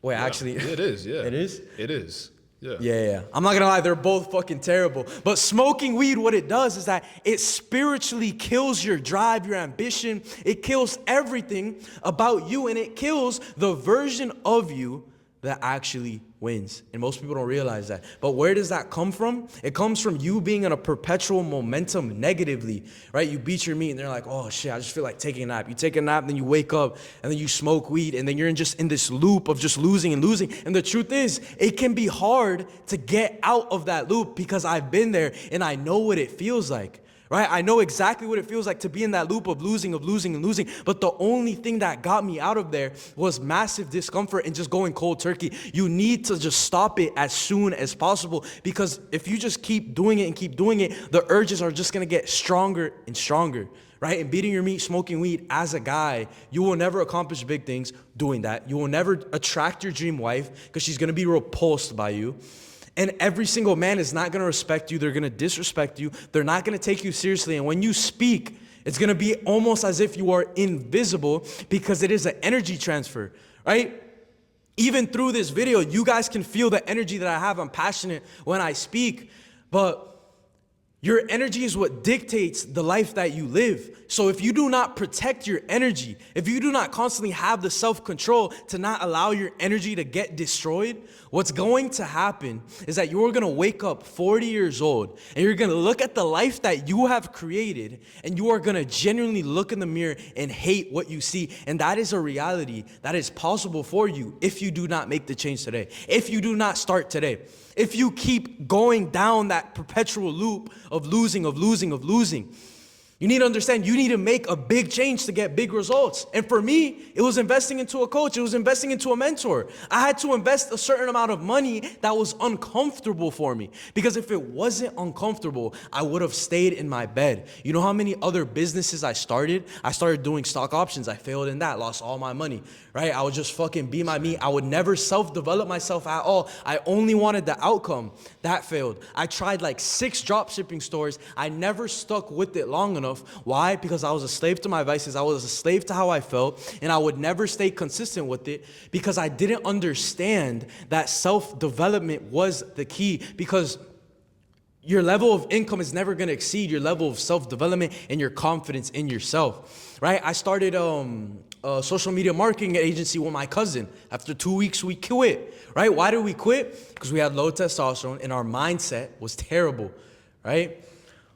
Wait, Yeah, actually. it is, yeah. It is? It is. Yeah. Yeah. I'm not gonna lie, they're both fucking terrible. But smoking weed, what it does is that it spiritually kills your drive, your ambition. It kills everything about you, and it kills the version of you that actually wins. And most people don't realize that. But where does that come from? It comes from you being in a perpetual momentum negatively, right? You beat your meat and they're like, oh shit, I just feel like taking a nap. You take a nap, then you wake up and then you smoke weed, and then you're just in this loop of just losing and losing. And the truth is, it can be hard to get out of that loop, because I've been there and I know what it feels like. Right? I know exactly what it feels like to be in that loop of losing and losing. But the only thing that got me out of there was massive discomfort and just going cold turkey. You need to just stop it as soon as possible, because if you just keep doing it, the urges are just going to get stronger and stronger. Right? And beating your meat, smoking weed, as a guy, you will never accomplish big things doing that. You will never attract your dream wife, because she's going to be repulsed by you. And every single man is not going to respect you. They're going to disrespect you. They're not going to take you seriously. And when you speak, it's going to be almost as if you are invisible, because it is an energy transfer, right? Even through this video, you guys can feel the energy that I have. I'm passionate when I speak, but your energy is what dictates the life that you live. So if you do not protect your energy, if you do not constantly have the self-control to not allow your energy to get destroyed, what's going to happen is that you're going to wake up 40 years old and you're going to look at the life that you have created, and you are going to genuinely look in the mirror and hate what you see. And that is a reality that is possible for you if you do not make the change today, if you do not start today. If you keep going down that perpetual loop of losing, you need to understand, you need to make a big change to get big results. And for me, it was investing into a coach. It was investing into a mentor. I had to invest a certain amount of money that was uncomfortable for me. Because if it wasn't uncomfortable, I would have stayed in my bed. You know how many other businesses I started? I started doing stock options. I failed in that, lost all my money, right? I would just fucking beat my meat. I would never self-develop myself at all. I only wanted the outcome. That failed. I tried like 6 drop shipping stores. I never stuck with it long enough. Why? Because I was a slave to my vices. I was a slave to how I felt, and I would never stay consistent with it, because I didn't understand that self-development was the key. Because your level of income is never going to exceed your level of self-development and your confidence in yourself, right? I started a social media marketing agency with my cousin. After 2 weeks, we quit, right? Why did we quit? Because we had low testosterone and our mindset was terrible, right?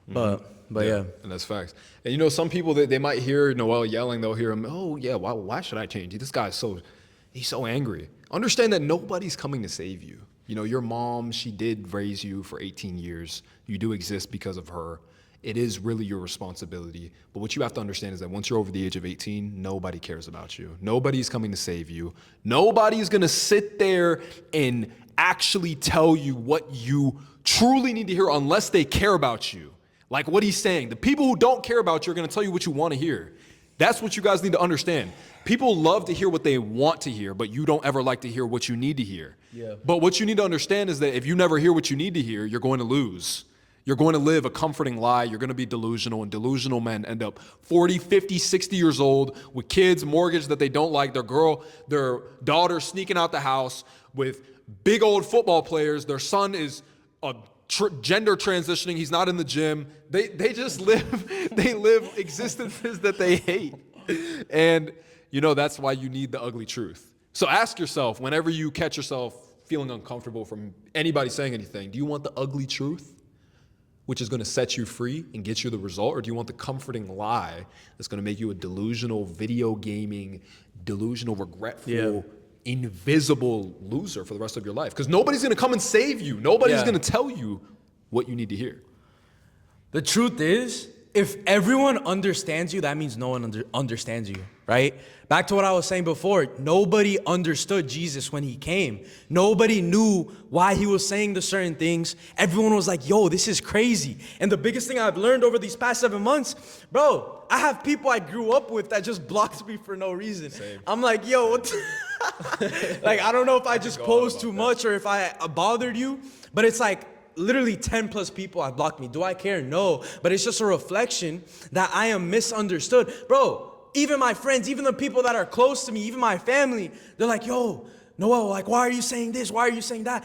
But yeah. And that's facts. And you know, some people, they might hear Noel yelling, they'll hear him, oh yeah, why should I change? This guy's he's so angry. Understand that nobody's coming to save you. You know, your mom, she did raise you for 18 years. You do exist because of her. It is really your responsibility. But what you have to understand is that once you're over the age of 18, nobody cares about you. Nobody's coming to save you. Nobody's going to sit there and actually tell you what you truly need to hear unless they care about you. Like what he's saying, the people who don't care about you are going to tell you what you want to hear. That's what you guys need to understand. People love to hear what they want to hear, but you don't ever like to hear what you need to hear. Yeah. But what you need to understand is that if you never hear what you need to hear, you're going to lose. You're going to live a comforting lie. You're going to be delusional, and delusional men end up 40, 50, 60 years old with kids, mortgage that they don't like, their daughter sneaking out the house with big old football players. Their son is a gender transitioning. He's not in the gym. They just live existences that they hate. And, you know, that's why you need the ugly truth. So ask yourself, whenever you catch yourself feeling uncomfortable from anybody saying anything, do you want the ugly truth, which is going to set you free and get you the result? Or do you want the comforting lie that's going to make you a delusional, video gaming, delusional, regretful, invisible loser for the rest of your life? Because nobody's going to come and save you. Nobody's going to tell you what you need to hear. The truth is, if everyone understands you, that means no one understands you, right? Back to what I was saying before, nobody understood Jesus when he came. Nobody knew why he was saying the certain things. Everyone was like, yo, this is crazy. And the biggest thing I've learned over these past 7 months, bro, I have people I grew up with that just blocked me for no reason. Same. I'm like, yo, what like, I don't know if I just posed too much or if I bothered you, but it's like, literally 10 plus people have blocked me. Do I care? No. But it's just a reflection that I am misunderstood. Bro, even my friends, even the people that are close to me, even my family, they're like, yo, Noel, like, why are you saying this? Why are you saying that?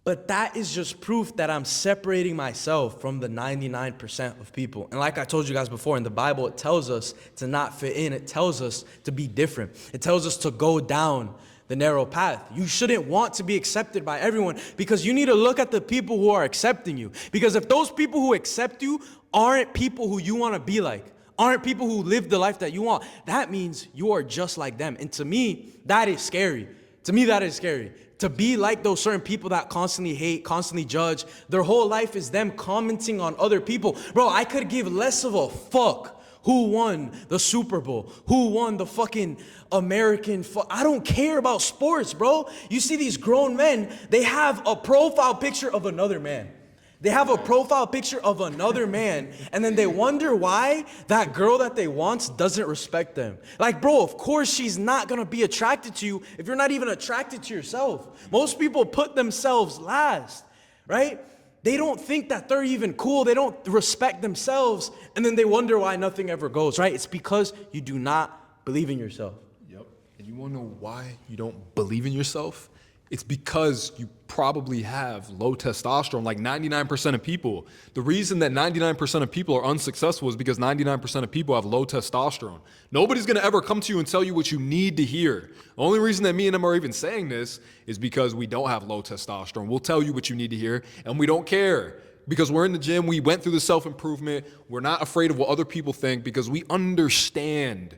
But that is just proof that I'm separating myself from the 99% of people. And like I told you guys before, in the Bible, it tells us to not fit in. It tells us to be different. It tells us to go down the narrow path. You shouldn't want to be accepted by everyone because you need to look at the people who are accepting you. Because if those people who accept you aren't people who you want to be like, aren't people who live the life that you want, that means you are just like them. And to me, that is scary. To me, that is scary. To be like those certain people that constantly hate, constantly judge, their whole life is them commenting on other people. Bro, I could give less of a fuck who won the Super Bowl, who won the fucking American, I don't care about sports, bro. You see these grown men, they have a profile picture of another man. They have a profile picture of another man, and then they wonder why that girl that they want doesn't respect them. Like, bro, of course she's not gonna be attracted to you if you're not even attracted to yourself. Most people put themselves last, right? They don't think that they're even cool. They don't respect themselves, and then they wonder why nothing ever goes, right? It's because you do not believe in yourself. Yep. And you wanna know why you don't believe in yourself? It's because you probably have low testosterone, like 99% of people. The reason that 99% of people are unsuccessful is because 99% of people have low testosterone. Nobody's gonna ever come to you and tell you what you need to hear. The only reason that me and them are even saying this is because we don't have low testosterone. We'll tell you what you need to hear, and we don't care. Because we're in the gym, we went through the self-improvement. We're not afraid of what other people think because we understand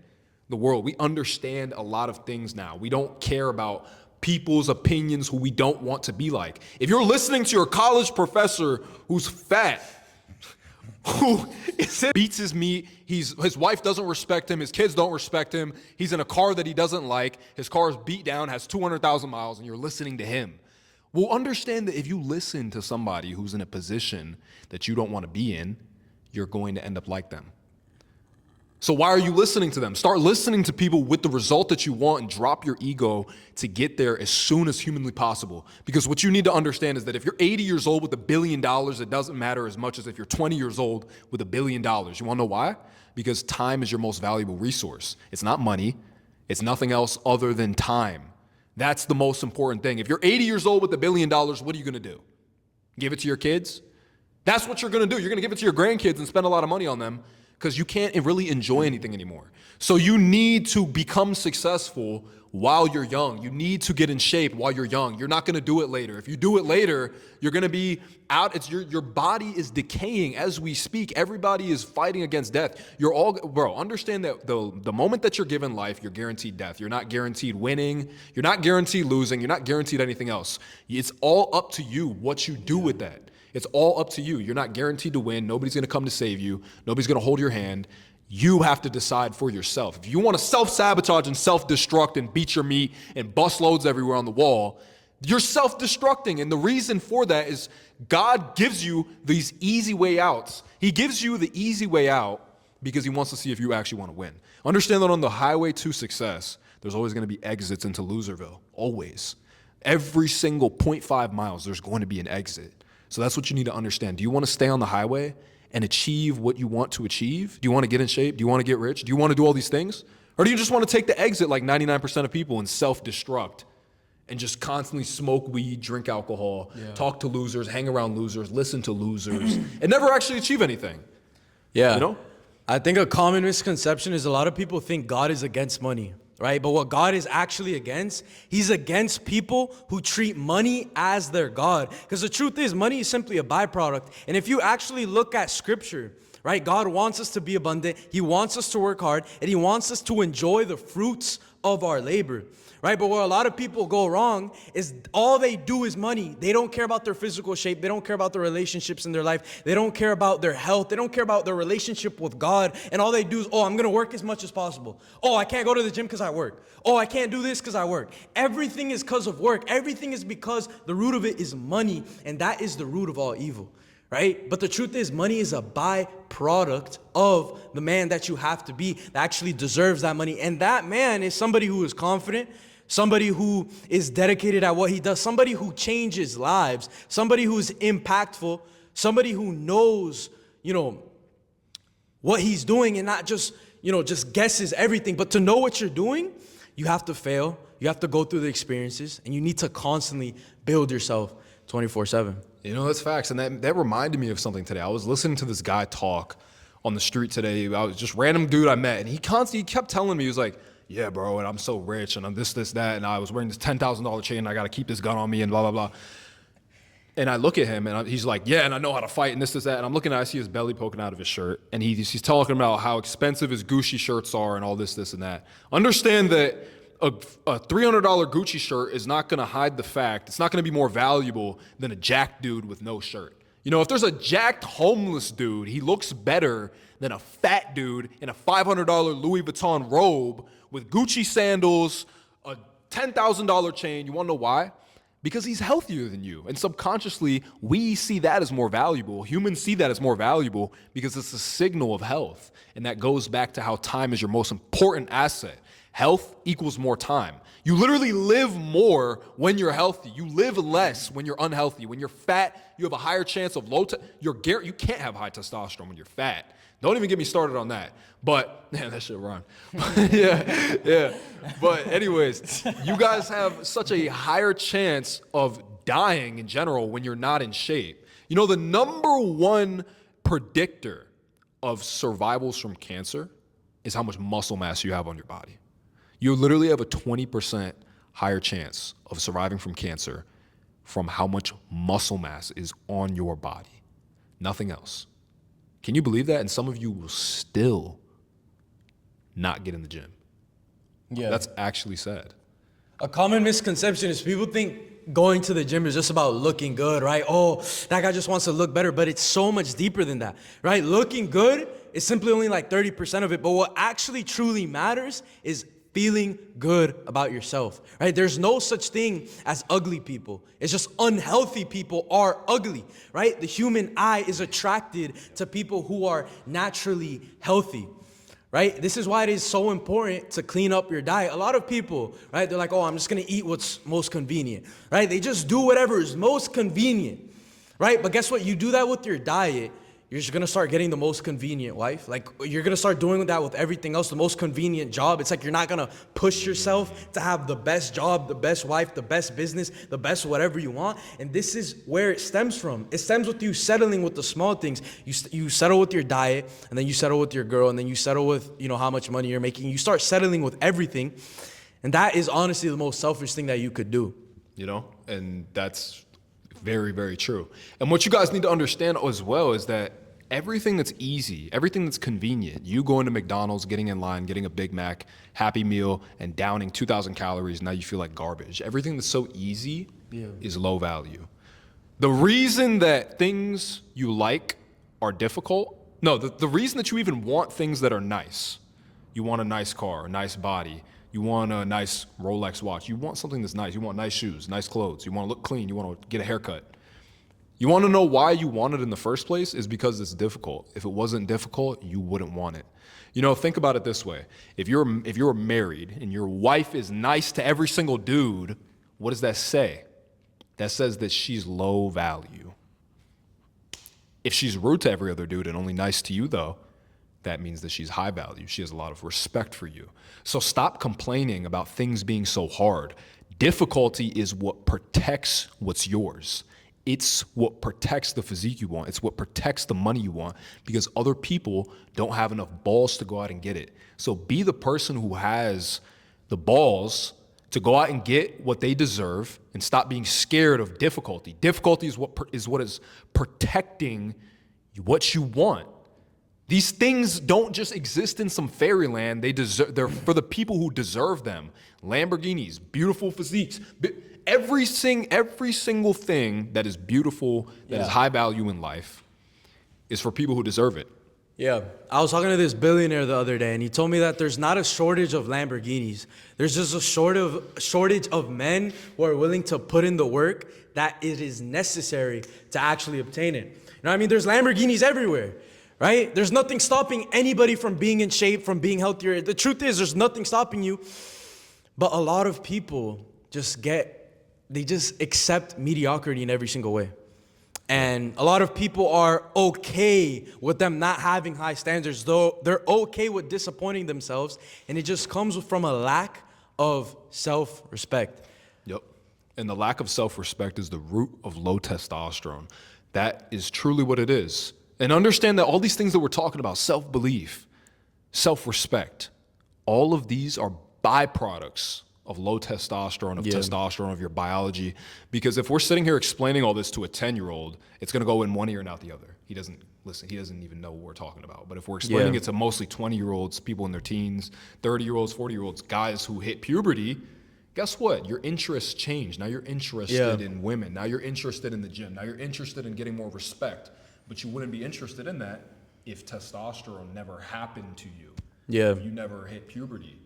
the world. We understand a lot of things now. We don't care about people's opinions who we don't want to be like. If you're listening to your college professor who's fat, who beats his meat, his wife doesn't respect him, his kids don't respect him, he's in a car that he doesn't like, his car is beat down, has 200,000 miles, and you're listening to him, well, understand that if you listen to somebody who's in a position that you don't want to be in, you're going to end up like them. So why are you listening to them? Start listening to people with the result that you want and drop your ego to get there as soon as humanly possible. Because what you need to understand is that if you're 80 years old with $1 billion, it doesn't matter as much as if you're 20 years old with $1 billion. You want to know why? Because time is your most valuable resource. It's not money. It's nothing else other than time. That's the most important thing. If you're 80 years old with $1 billion, what are you going to do? Give it to your kids? That's what you're going to do. You're going to give it to your grandkids and spend a lot of money on them. because you can't really enjoy anything anymore. So you need to become successful while you're young. You need to get in shape while you're young. You're not going to do it later. If you do it later, you're going to be out. It's your body is decaying as we speak. Everybody is fighting against death. You're all, bro, understand that the moment that you're given life, you're guaranteed death. You're not guaranteed winning. You're not guaranteed losing. You're not guaranteed anything else. It's all up to you what you do with that. It's all up to you. You're not guaranteed to win. Nobody's going to come to save you. Nobody's going to hold your hand. You have to decide for yourself. If you want to self-sabotage and self-destruct and beat your meat and bust loads everywhere on the wall, you're self-destructing. And the reason for that is God gives you these easy way outs. He gives you the easy way out because he wants to see if you actually want to win. Understand that on the highway to success, there's always going to be exits into Loserville. Always. Every single 0.5 miles, there's going to be an exit. So that's what you need to understand. Do you want to stay on the highway and achieve what you want to achieve? Do you want to get in shape? Do you want to get rich? Do you want to do all these things? Or do you just want to take the exit like 99% of people and self-destruct and just constantly smoke weed, drink alcohol, talk to losers, hang around losers, listen to losers, and never actually achieve anything? Yeah. You know? I think a common misconception is a lot of people think God is against money, right? But what God is actually against, he's against people who treat money as their God. Because the truth is, money is simply a byproduct. And if you actually look at scripture, right, God wants us to be abundant. He wants us to work hard, and he wants us to enjoy the fruits of our labor, right? But where a lot of people go wrong is all they do is money. They don't care about their physical shape. They don't care about the relationships in their life. They don't care about their health. They don't care about their relationship with God. And all they do is, oh, I'm going to work as much as possible. Oh, I can't go to the gym because I work. Oh, I can't do this because I work. Everything is because of work. Everything is because the root of it is money. And that is the root of all evil, right? But the truth is, money is a byproduct of the man that you have to be that actually deserves that money. And that man is somebody who is confident, somebody who is dedicated at what he does, somebody who changes lives, somebody who is impactful, somebody who knows, what he's doing and not just, just guesses everything. But to know what you're doing, you have to fail, you have to go through the experiences, and you need to constantly build yourself 24/7. That's facts. And that reminded me of something today. I was listening to this guy talk on the street today. I was just random dude I met, and he kept telling me, he was like, yeah, bro, and I'm so rich, and I'm this, that, and I was wearing this $10,000 chain, and I got to keep this gun on me, and blah, blah, blah. And I look at him, and he's like, yeah, and I know how to fight, and this, that, and I'm looking at, I see his belly poking out of his shirt, and he's talking about how expensive his Gucci shirts are and all this, and that. Understand that a $300 Gucci shirt is not going to hide the fact, it's not going to be more valuable than a jacked dude with no shirt. If there's a jacked homeless dude, he looks better than a fat dude in a $500 Louis Vuitton robe with Gucci sandals, a $10,000 chain. You want to know why? Because he's healthier than you. And subconsciously, we see that as more valuable. Humans see that as more valuable because it's a signal of health. And that goes back to how time is your most important asset. Health equals more time. You literally live more when you're healthy. You live less when you're unhealthy. When you're fat, you have a higher chance of you can't have high testosterone when you're fat. Don't even get me started on that. But, man, that shit rhymed. yeah. But anyways, you guys have such a higher chance of dying in general when you're not in shape. The number one predictor of survivals from cancer is how much muscle mass you have on your body. You literally have a 20% higher chance of surviving from cancer from how much muscle mass is on your body. Nothing else. Can you believe that? And some of you will still not get in the gym. Yeah. That's actually sad. A common misconception is people think going to the gym is just about looking good, right? Oh, that guy just wants to look better, but it's so much deeper than that, right? Looking good is simply only like 30% of it, but what actually truly matters is feeling good about yourself, right? There's no such thing as ugly people. It's just unhealthy people are ugly, right? The human eye is attracted to people who are naturally healthy, right? This is why it is so important to clean up your diet. A lot of people, right, they're like, oh, I'm just gonna eat what's most convenient, right? They just do whatever is most convenient, right? But guess what? You do that with your diet, you're just gonna start getting the most convenient wife. Like, you're gonna start doing that with everything else, the most convenient job. It's like you're not gonna push yourself to have the best job, the best wife, the best business, the best whatever you want. And this is where it stems from. It stems with you settling with the small things. You settle with your diet, and then you settle with your girl, and then you settle with, you know, how much money you're making. You start settling with everything. And that is honestly the most selfish thing that you could do. You know, and that's very, very true. And what you guys need to understand as well is that everything that's easy, everything that's convenient, you going to McDonald's, getting in line, getting a Big Mac, Happy Meal, and downing 2,000 calories, now you feel like garbage. Everything that's so easy is low value. The reason that things you like are difficult, the reason that you even want things that are nice, you want a nice car, a nice body, you want a nice Rolex watch. You want something that's nice. You want nice shoes, nice clothes. You want to look clean. You want to get a haircut. You want to know why you want it in the first place is because it's difficult. If it wasn't difficult, you wouldn't want it. You know, think about it this way. If you're married and your wife is nice to every single dude, what does that say? That says that she's low value. If she's rude to every other dude and only nice to you, though, that means that she's high value. She has a lot of respect for you. So stop complaining about things being so hard. Difficulty is what protects what's yours. It's what protects the physique you want. It's what protects the money you want, because other people don't have enough balls to go out and get it. So be the person who has the balls to go out and get what they deserve, and stop being scared of difficulty. Difficulty is what is protecting what you want. These things don't just exist in some fairyland. They're for the people who deserve them. Lamborghinis, beautiful physiques. Every single thing that is beautiful, that is high value in life, is for people who deserve it. Yeah, I was talking to this billionaire the other day, and he told me that there's not a shortage of Lamborghinis. There's just a shortage of men who are willing to put in the work that it is necessary to actually obtain it. You know what I mean? There's Lamborghinis everywhere. Right? There's nothing stopping anybody from being in shape, from being healthier. The truth is, there's nothing stopping you. But a lot of people they just accept mediocrity in every single way. And a lot of people are okay with them not having high standards, though they're okay with disappointing themselves. And it just comes from a lack of self-respect. Yep. And the lack of self-respect is the root of low testosterone. That is truly what it is. And understand that all these things that we're talking about, self-belief, self-respect, all of these are byproducts of low testosterone, testosterone, of your biology. Because if we're sitting here explaining all this to a 10-year-old, it's going to go in one ear and out the other. He doesn't listen. He doesn't even know what we're talking about. But if we're explaining it to mostly 20-year-olds, people in their teens, 30-year-olds, 40-year-olds, guys who hit puberty, guess what? Your interests change. Now you're interested in women. Now you're interested in the gym. Now you're interested in getting more respect. But you wouldn't be interested in that if testosterone never happened to you. Yeah. If you never hit puberty.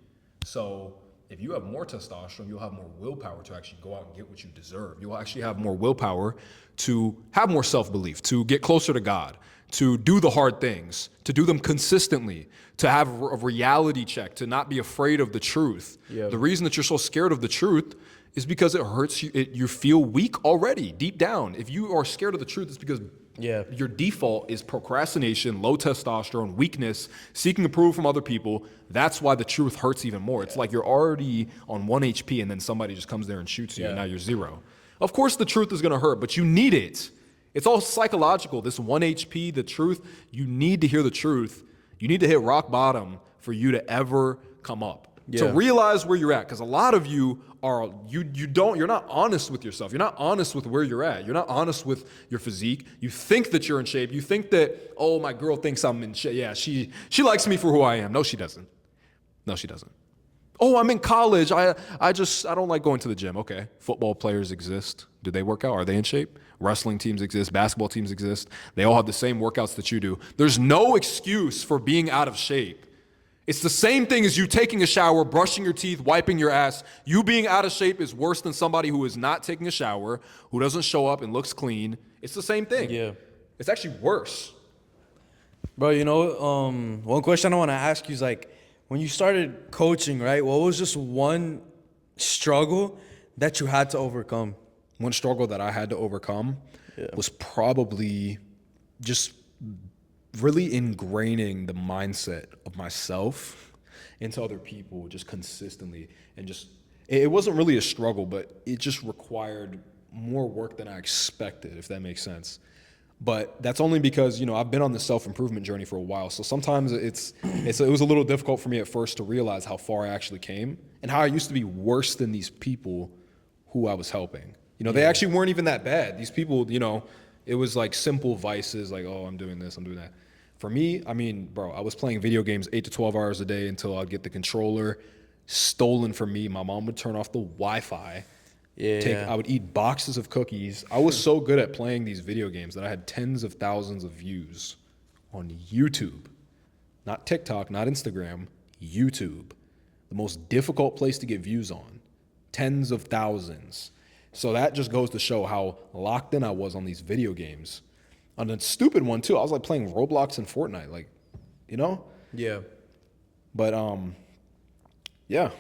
So if you have more testosterone, you'll have more willpower to actually go out and get what you deserve. You'll actually have more willpower to have more self-belief, to get closer to God, to do the hard things, to do them consistently, to have a reality check, to not be afraid of the truth. The reason that you're so scared of the truth is because it hurts you. You feel weak already, deep down. If you are scared of the truth, it's because your default is procrastination, low testosterone, weakness, seeking approval from other people. That's why the truth hurts even more. It's like you're already on 1 HP and then somebody just comes there and shoots you and now you're 0. Of course the truth is going to hurt, but you need it. It's all psychological. This 1 HP, the truth, you need to hear the truth. You need to hit rock bottom for you to ever come up. To realize where you're at, because a lot of you are you're not honest with yourself. You're not honest with where you're at. You're not honest with your physique. You think that you're in shape. You think that, oh, my girl thinks I'm in shape. Yeah, she likes me for who I am. No, she doesn't. No, she doesn't. Oh, I'm in college. I don't like going to the gym. Okay. Football players exist. Do they work out? Are they in shape? Wrestling teams exist. Basketball teams exist. They all have the same workouts that you do. There's no excuse for being out of shape. It's the same thing as you taking a shower, brushing your teeth, wiping your ass. You being out of shape is worse than somebody who is not taking a shower, who doesn't show up and looks clean. It's the same thing. Yeah. It's actually worse. Bro, you know, one question I want to ask you is, like, when you started coaching, right, what was just one struggle that you had to overcome? One struggle that I had to overcome was probably just really ingraining the mindset of myself into other people just consistently. And just, it wasn't really a struggle, but it just required more work than I expected, if that makes sense. But that's only because, I've been on the self-improvement journey for a while. So sometimes it was a little difficult for me at first to realize how far I actually came and how I used to be worse than these people who I was helping. They actually weren't even that bad. These people, it was like simple vices, like, oh, I'm doing this, I'm doing that. For me, I mean, bro, I was playing video games 8 to 12 hours a day until I'd get the controller stolen from me. My mom would turn off the Wi-Fi. I would eat boxes of cookies. I was so good at playing these video games that I had tens of thousands of views on YouTube. Not TikTok, not Instagram, YouTube. The most difficult place to get views on. Tens of thousands. So that just goes to show how locked in I was on these video games. On a stupid one too, I was like playing Roblox and Fortnite, like, Yeah. But yeah.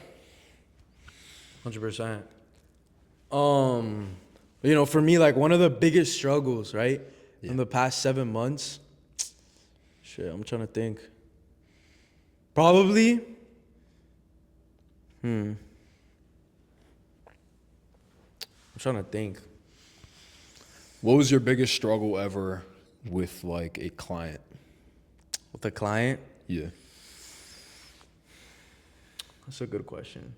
100%. For me, like one of the biggest struggles, right, in the past 7 months, I'm trying to think. Probably, I'm trying to think. What was your biggest struggle ever with like a client? With a client? Yeah. That's a good question.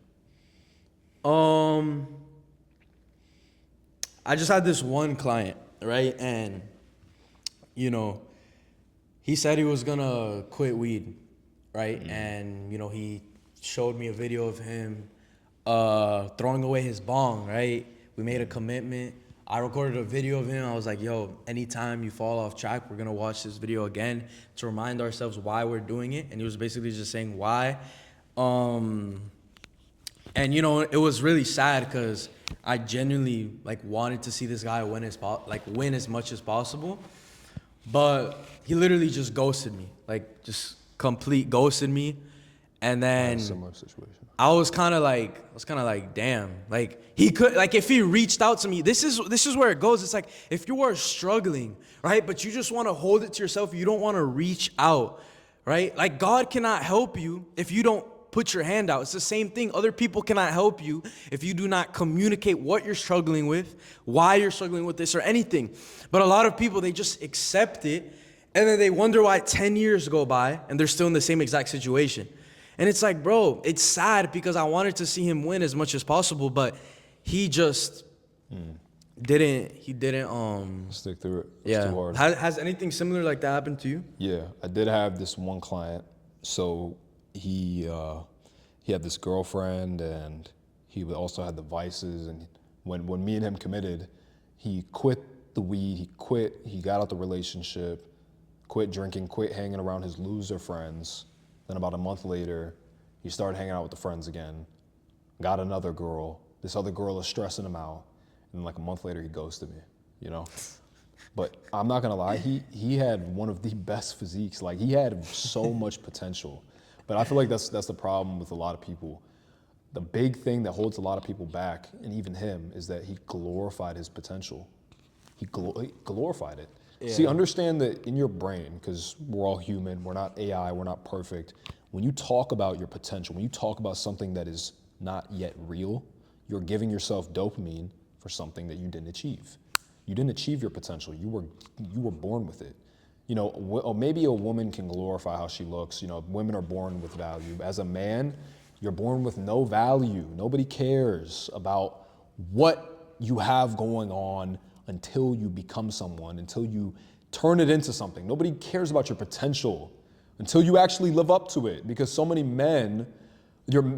I just had this one client, right? And, he said he was gonna quit weed, right? Mm-hmm. And, he showed me a video of him throwing away his bong, right? We made a commitment. I recorded a video of him. I was like, yo, anytime you fall off track, we're gonna watch this video again to remind ourselves why we're doing it. And he was basically just saying why. And, it was really sad because I genuinely wanted to see this guy win as much as possible, but he literally just ghosted me, just complete ghosted me, and then similar situation. I was kind of like, damn, he could, if he reached out to me, this is where it goes. It's like if you are struggling, right, but you just want to hold it to yourself, you don't want to reach out, right? Like God cannot help you if you don't put your hand out. It's the same thing. Other people cannot help you if you do not communicate what you're struggling with, why you're struggling with this or anything. But a lot of people, they just accept it and then they wonder why 10 years go by and they're still in the same exact situation. And it's like, bro, it's sad because I wanted to see him win as much as possible, but he just didn't stick through it. Yeah. Too hard. Has anything similar like that happened to you? Yeah, I did have this one client. So he had this girlfriend and he also had the vices. And when me and him committed, he quit the weed, he got out the relationship, quit drinking, quit hanging around his loser friends. Then about a month later, he started hanging out with the friends again, got another girl. This other girl is stressing him out. And like a month later, he ghosted me, But I'm not gonna lie, he had one of the best physiques. Like he had so much potential. But I feel like that's the problem with a lot of people. The big thing that holds a lot of people back, and even him, is that he glorified his potential. He glorified it. Yeah. See, understand that in your brain, because we're all human, we're not AI, we're not perfect. When you talk about your potential, when you talk about something that is not yet real, you're giving yourself dopamine for something that you didn't achieve. You didn't achieve your potential. You were born with it. Maybe a woman can glorify how she looks. Women are born with value. As a man, you're born with no value. Nobody cares about what you have going on until you become someone, until you turn it into something. Nobody cares about your potential until you actually live up to it. Because so many men,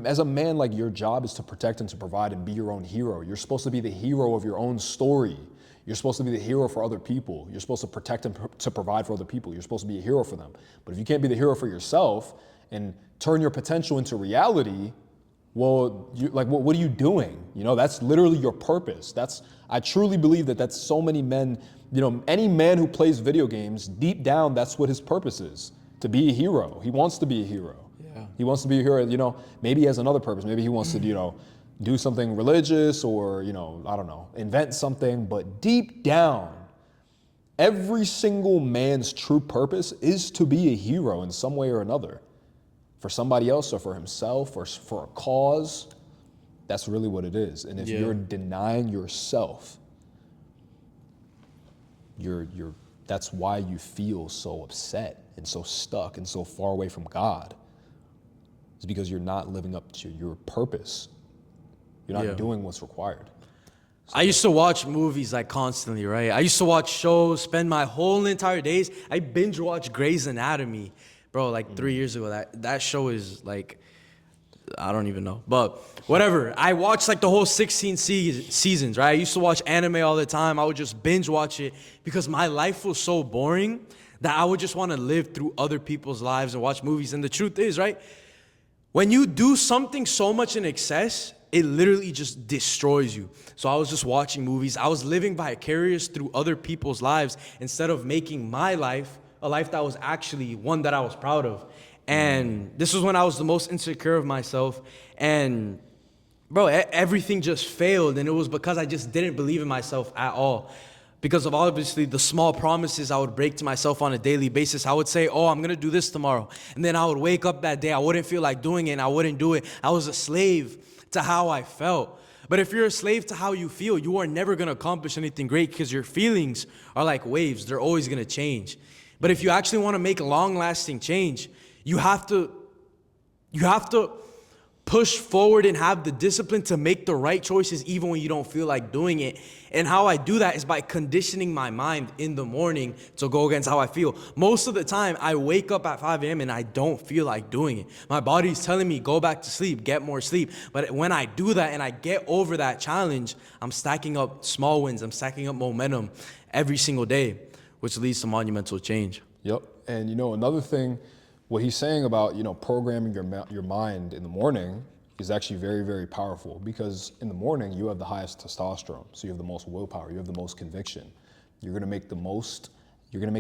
as a man, your job is to protect and to provide and be your own hero. You're supposed to be the hero of your own story. You're supposed to be the hero for other people. You're supposed to protect and to provide for other people. You're supposed to be a hero for them. But if you can't be the hero for yourself and turn your potential into reality, well, what are you doing? That's literally your purpose. I truly believe that's so many men, any man who plays video games, deep down, that's what his purpose is, to be a hero. He wants to be a hero. Yeah. He wants to be a hero, maybe he has another purpose. Maybe he wants to, do something religious or, I don't know, invent something. But deep down, Every single man's true purpose is to be a hero in some way or another. For somebody else or for himself or for a cause, that's really what it is. And if you're denying yourself, that's why you feel so upset and so stuck and so far away from God. It's because you're not living up to your purpose. You're not doing what's required. I used to watch movies like constantly, right? I used to watch shows, spend my whole entire days. I binge watched Grey's Anatomy, bro, like 3 years ago. That show is like, I don't even know, but whatever. I watched like the whole 16 seasons, right? I used to watch anime all the time. I would just binge watch it because my life was so boring that I would just want to live through other people's lives and watch movies. And the truth is, right? When you do something so much in excess, it literally just destroys you. So I was just watching movies. I was living vicarious through other people's lives instead of making my life a life that was actually one that I was proud of. And this was when I was the most insecure of myself. And bro, everything just failed. And it was because I just didn't believe in myself at all. Because of obviously the small promises I would break to myself on a daily basis. I would say, oh, I'm going to do this tomorrow. And then I would wake up that day. I wouldn't feel like doing it and I wouldn't do it. I was a slave to how I felt. But if you're a slave to how you feel, you are never going to accomplish anything great because your feelings are like waves. They're always going to change. But if you actually want to make long-lasting change, you have to push forward and have the discipline to make the right choices even when you don't feel like doing it. And how I do that is by conditioning my mind in the morning to go against how I feel. Most of the time, I wake up at 5 a.m. and I don't feel like doing it. My body's telling me, go back to sleep, get more sleep. But when I do that and I get over that challenge, I'm stacking up small wins. I'm stacking up momentum every single day, which leads to monumental change. Yep. And another thing, what he's saying about, programming your mind in the morning is actually very, very powerful because in the morning you have the highest testosterone. So you have the most willpower, you have the most conviction. You're going to make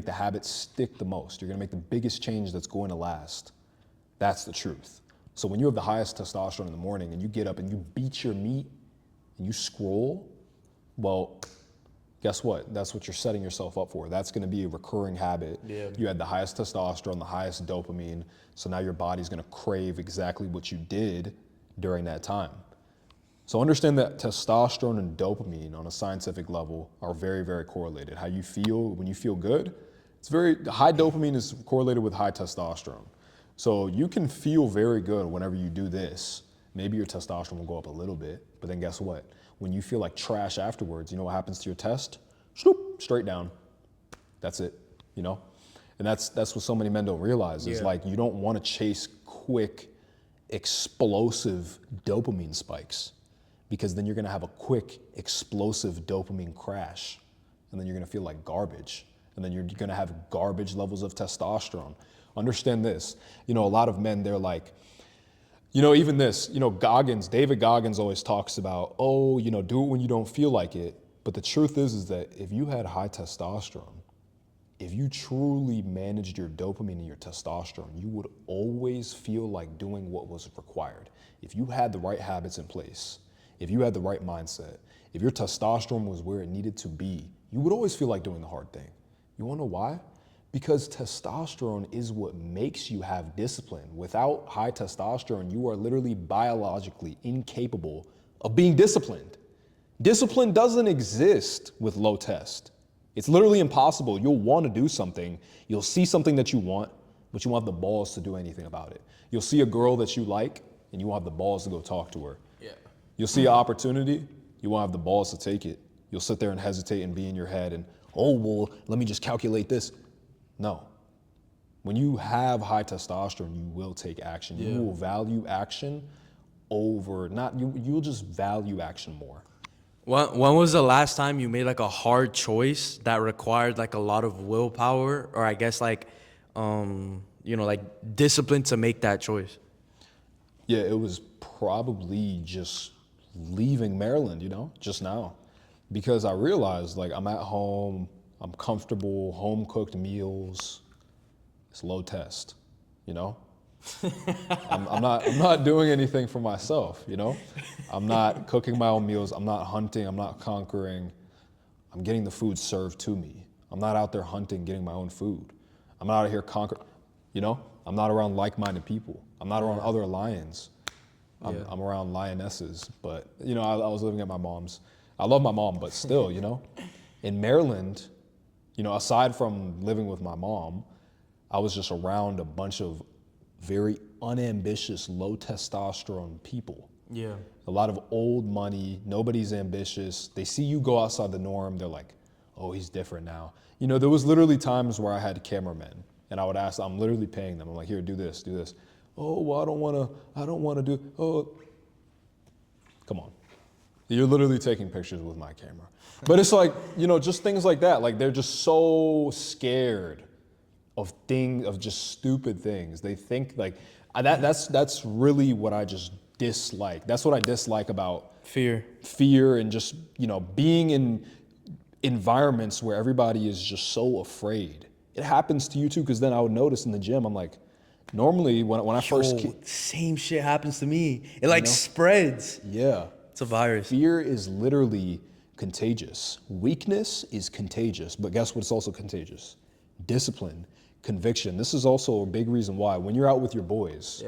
the habit stick the most. You're going to make the biggest change that's going to last. That's the truth. So when you have the highest testosterone in the morning and you get up and you beat your meat and you scroll, well, guess what? That's what you're setting yourself up for. That's going to be a recurring habit. Yeah. You had the highest testosterone, the highest dopamine. So now your body's going to crave exactly what you did during that time. So understand that testosterone and dopamine on a scientific level are very, very correlated. How you feel when you feel good, high dopamine is correlated with high testosterone. So you can feel very good whenever you do this. Maybe your testosterone will go up a little bit, but then guess what? When you feel like trash afterwards, you know what happens to your test? Straight down. That's it, And that's what so many men don't realize is like you don't want to chase quick, explosive dopamine spikes because then you're going to have a quick, explosive dopamine crash and then you're going to feel like garbage and then you're going to have garbage levels of testosterone. Understand this. A lot of men, they're like, even this, David Goggins always talks about, do it when you don't feel like it. But the truth is that if you had high testosterone, if you truly managed your dopamine and your testosterone, you would always feel like doing what was required. If you had the right habits in place, if you had the right mindset, if your testosterone was where it needed to be, you would always feel like doing the hard thing. You wanna know why? Because testosterone is what makes you have discipline. Without high testosterone, you are literally biologically incapable of being disciplined. Discipline doesn't exist with low test. It's literally impossible. You'll want to do something. You'll see something that you want, but you won't have the balls to do anything about it. You'll see a girl that you like, and you won't have the balls to go talk to her. Yeah. You'll see an opportunity, you won't have the balls to take it. You'll sit there and hesitate and be in your head and, let me just calculate this. No. When you have high testosterone, you will take action. You will value action you'll just value action more. When was the last time you made like a hard choice that required like a lot of willpower or I guess like, like discipline to make that choice? Yeah, it was probably just leaving Maryland, just now. Because I realized like I'm at home, I'm comfortable, home cooked meals, it's low test, I'm not doing anything for myself, I'm not cooking my own meals, I'm not hunting, I'm not conquering, I'm getting the food served to me. I'm not out there hunting, getting my own food. I'm not out here I'm not around like-minded people. I'm not around other lions. I'm around lionesses. But, I was living at my mom's. I love my mom, but still, in Maryland, aside from living with my mom, I was just around a bunch of very unambitious, low testosterone people. Yeah. A lot of old money, nobody's ambitious. They see you go outside the norm, they're like, oh, he's different now. There was literally times where I had cameramen and I would ask, I'm literally paying them. I'm like, here, do this, do this. Oh, well, I don't wanna do, come on. You're literally taking pictures with my camera. But it's like, just things like that. Like they're just so scared of just stupid things. They think like, that's really what I just dislike. That's what I dislike about Fear and just, being in environments where everybody is just so afraid. It happens to you too, because then I would notice in the gym, I'm like, normally when I first... same shit happens to me. It spreads. Yeah. It's a virus. Fear is literally contagious. Weakness is contagious, but guess what? It's also contagious. Discipline, conviction. This is also a big reason why when you're out with your boys,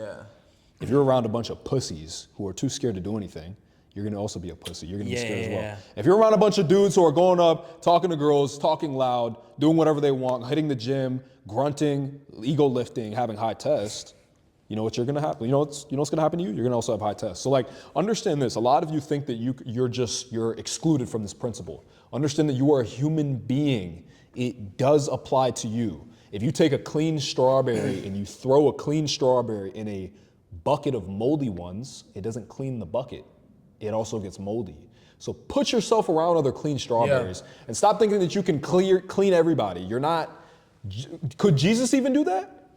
if you're around a bunch of pussies who are too scared to do anything, you're gonna also be a pussy. You're gonna be scared as well. If you're around a bunch of dudes who are going up, talking to girls, talking loud, doing whatever they want, hitting the gym, grunting, ego lifting, having high test, you know what you're gonna happen? You know what's gonna happen to you? You're gonna also have high tests. So understand this. A lot of you think that you're excluded from this principle. Understand that you are a human being. It does apply to you. If you take a clean strawberry and you throw a clean strawberry in a bucket of moldy ones, it doesn't clean the bucket. It also gets moldy. So put yourself around other clean strawberries and stop thinking that you can clean everybody. You're not. Could Jesus even do that?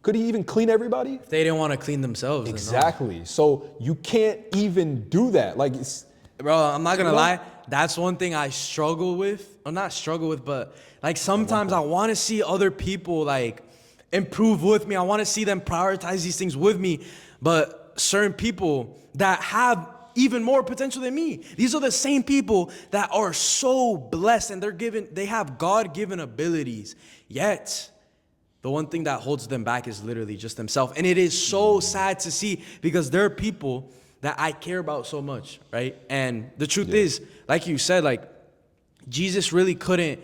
Could he even clean everybody? If they didn't want to clean themselves. Exactly. So you can't even do that. Bro, I'm not gonna lie. That's one thing I struggle with. Or not struggle with, but sometimes I want to see other people improve with me. I want to see them prioritize these things with me. But certain people that have even more potential than me, these are the same people that are so blessed and they have God-given abilities. Yet, the one thing that holds them back is literally just themselves. And it is so sad to see because there are people that I care about so much, right? And the truth is, like you said, Jesus really couldn't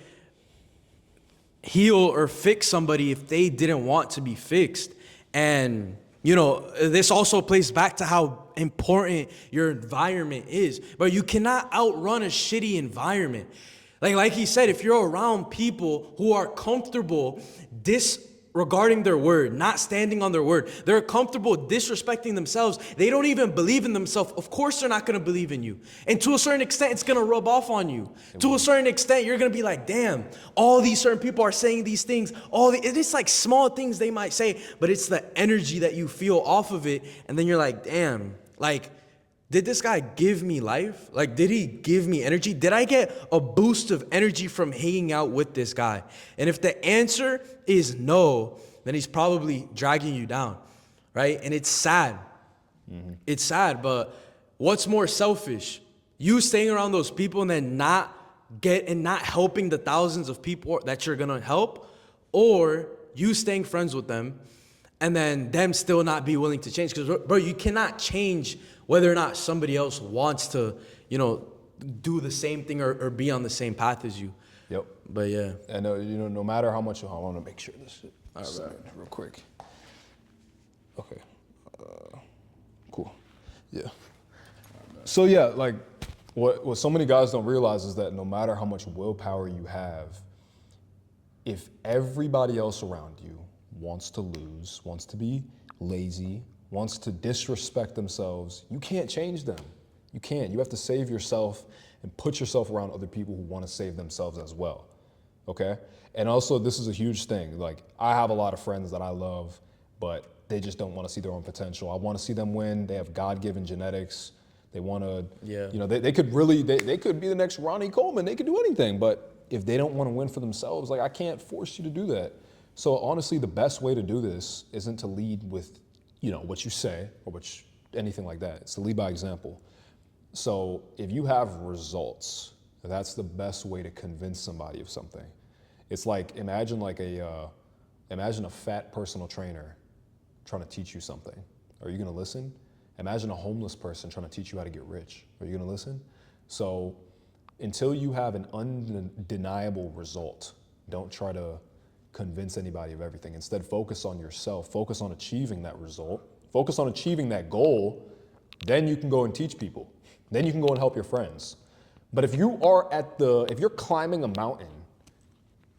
heal or fix somebody if they didn't want to be fixed. And, this also plays back to how important your environment is. But you cannot outrun a shitty environment. Like he said, if you're around people who are comfortable disregarding their word, not standing on their word, they're comfortable disrespecting themselves, they don't even believe in themselves, of course they're not going to believe in you. And to a certain extent, it's going to rub off on you. To a certain extent, you're going to be like, damn, all these certain people are saying these things. It's like small things they might say, but it's the energy that you feel off of it. And then you're like, damn, did this guy give me life? Did he give me energy? Did I get a boost of energy from hanging out with this guy? And if the answer is no, then he's probably dragging you down, right? And it's sad. Mm-hmm. It's sad, but what's more selfish? You staying around those people and then not helping the thousands of people that you're gonna help, or you staying friends with them and then them still not be willing to change? Because, bro, you cannot change whether or not somebody else wants to, do the same thing or be on the same path as you. Yep. But yeah. And no matter how much I want to make sure this shit. All right, real quick. Okay. Cool. Yeah. So yeah, what so many guys don't realize is that no matter how much willpower you have, if everybody else around you wants to lose, wants to be lazy, wants to disrespect themselves, you can't change them. You can't. You have to save yourself and put yourself around other people who want to save themselves as well. Okay? And also, this is a huge thing. I have a lot of friends that I love, but they just don't want to see their own potential. I want to see them win. They have God-given genetics. They want to, they could really, they could be the next Ronnie Coleman. They could do anything. But if they don't want to win for themselves, I can't force you to do that. So honestly, the best way to do this isn't to lead with what you say or anything like that. It's to lead by example. So if you have results, that's the best way to convince somebody of something. It's like imagine a fat personal trainer trying to teach you something. Are you going to listen? Imagine a homeless person trying to teach you how to get rich. Are you going to listen? So until you have an undeniable result, don't try to convince anybody of everything. Instead, focus on yourself. Focus on achieving that result. Focus on achieving that goal. Then you can go and teach people. Then you can go and help your friends. But if you're climbing a mountain,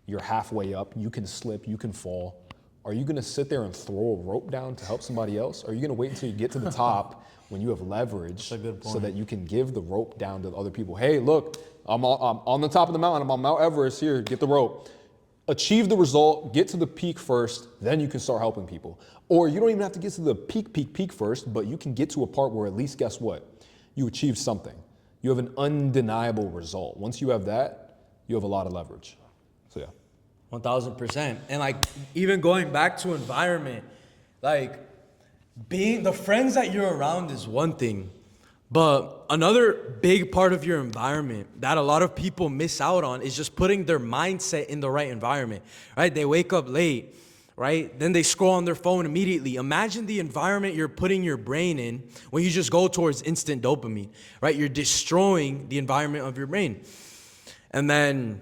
you're halfway up, you can slip, you can fall. Are you gonna sit there and throw a rope down to help somebody else? Or are you gonna wait until you get to the top when you have leverage so that you can give the rope down to other people? Hey, look, I'm on the top of the mountain, I'm on Mount Everest, here, get the rope. Achieve the result, get to the peak first, then you can start helping people. Or you don't even have to get to the peak first, but you can get to a part where at least, guess what? You achieved something. You have an undeniable result. Once you have that, you have a lot of leverage. So yeah. 1000%. And like, even going back to environment, like being the friends that you're around is one thing, but another big part of your environment that a lot of people miss out on is just putting their mindset in the right environment, right? They wake up late, right? Then they scroll on their phone immediately. Imagine the environment you're putting your brain in when you just go towards instant dopamine, right? You're destroying the environment of your brain. And then,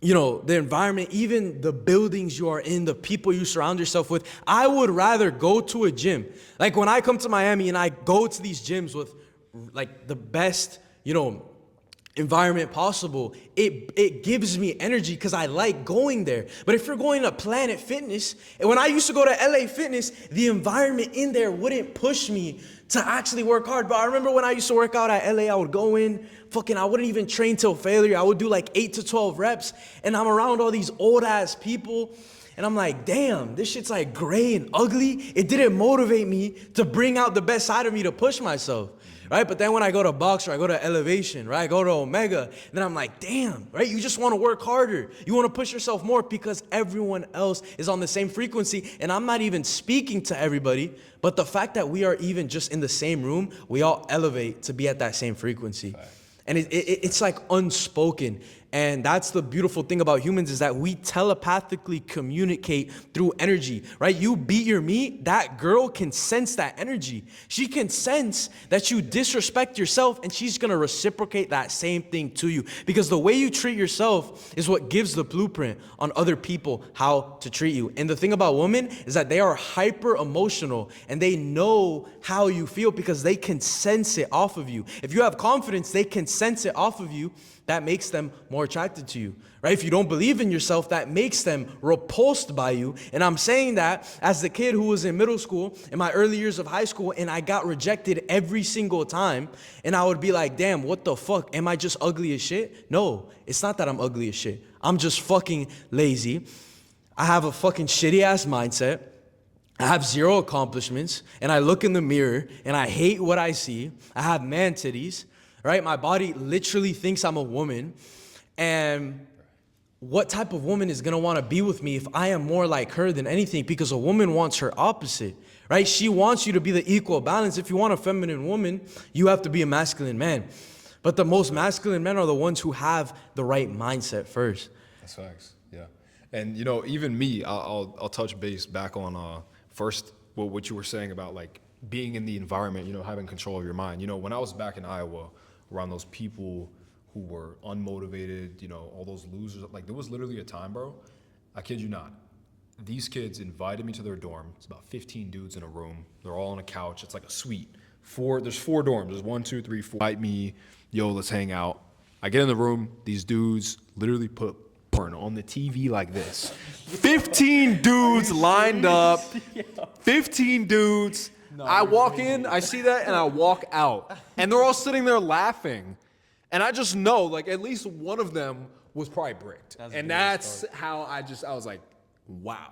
you know, the environment, even the buildings you are in, the people you surround yourself with. I would rather go to a gym. Like when I come to Miami and I go to these gyms with like the best, you know, environment possible, it gives me energy because I like going there. But if you're going to Planet Fitness, and when I used to go to LA Fitness, the environment in there wouldn't push me to actually work hard. But I remember when I used to work out at LA, I would go in, I wouldn't even train till failure. I would do like 8 to 12 reps, and I'm around all these old ass people, and I'm like, damn, this shit's like gray and ugly. It didn't motivate me to bring out the best side of me to push myself. Right? But then when I go to Box or I go to Elevation, right? I go to Omega, then I'm like, damn, right? You just want to work harder. You want to push yourself more because everyone else is on the same frequency. And I'm not even speaking to everybody, but the fact that we are even just in the same room, we all elevate to be at that same frequency. Right. And it's like unspoken. And that's the beautiful thing about humans is that we telepathically communicate through energy, right? You beat your meat, that girl can sense that energy. She can sense that you disrespect yourself, and she's gonna reciprocate that same thing to you. Because the way you treat yourself is what gives the blueprint on other people how to treat you. And the thing about women is that they are hyper emotional, and they know how you feel because they can sense it off of you. If you have confidence, they can sense it off of you. That makes them more attracted to you, right? If you don't believe in yourself, that makes them repulsed by you. And I'm saying that as the kid who was in middle school, in my early years of high school, and I got rejected every single time. And I would be like, damn, what the fuck? Am I just ugly as shit? No, it's not that I'm ugly as shit. I'm just fucking lazy. I have a fucking shitty ass mindset. I have zero accomplishments. And I look in the mirror and I hate what I see. I have man titties. Right? My body literally thinks I'm a woman. And what type of woman is going to want to be with me if I am more like her than anything? Because a woman wants her opposite, right? She wants you to be the equal balance. If you want a feminine woman, you have to be a masculine man. But the most masculine men are the ones who have the right mindset first. That's facts. Yeah. And, you know, even me, I'll touch base back on first what you were saying about like being in the environment, you know, having control of your mind. You know, when I was back in Iowa, around those people who were unmotivated, you know, all those losers. Like there was literally a time, bro, I kid you not. These kids invited me to their dorm. It's about 15 dudes in a room. They're all on a couch. It's like a suite. There's 4 dorms. There's 1, 2, 3, 4. Invite me, yo, let's hang out. I get in the room. These dudes literally put porn on the TV like this. 15 dudes lined up. 15 dudes. No, I walk in, I see that, and I walk out. And they're all sitting there laughing. And I just know, like, at least one of them was probably bricked. That's how I was like, wow.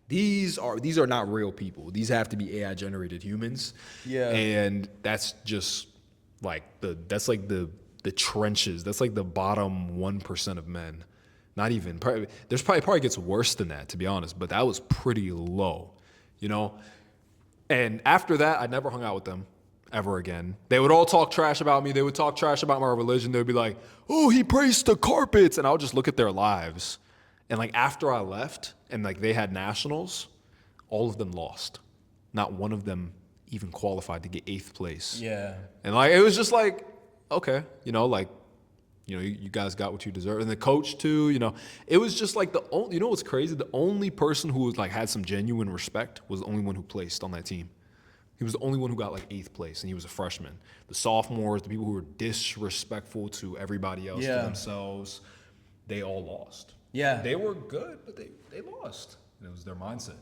These are not real people. These have to be AI-generated humans. Yeah. And that's just, like, that's like the trenches. That's like the bottom 1% of men. Not even. There's probably gets worse than that, to be honest. But that was pretty low, you know? And after that, I never hung out with them ever again. They would all talk trash about me. They would talk trash about my religion. They would be like, oh, he prays to carpets. And I would just look at their lives And like after I left and like they had nationals, all of them lost. Not one of them even qualified to get 8th place. Yeah. And like it was just like, okay, like, you guys got what you deserve. And the coach too, it was just like the only, what's crazy? The only person who was like had some genuine respect was the only one who placed on that team. He was the only one who got like 8th place, and he was a freshman. The sophomores, the people who were disrespectful to everybody else, to themselves, they all lost. Yeah. They were good, but they lost. And it was their mindset.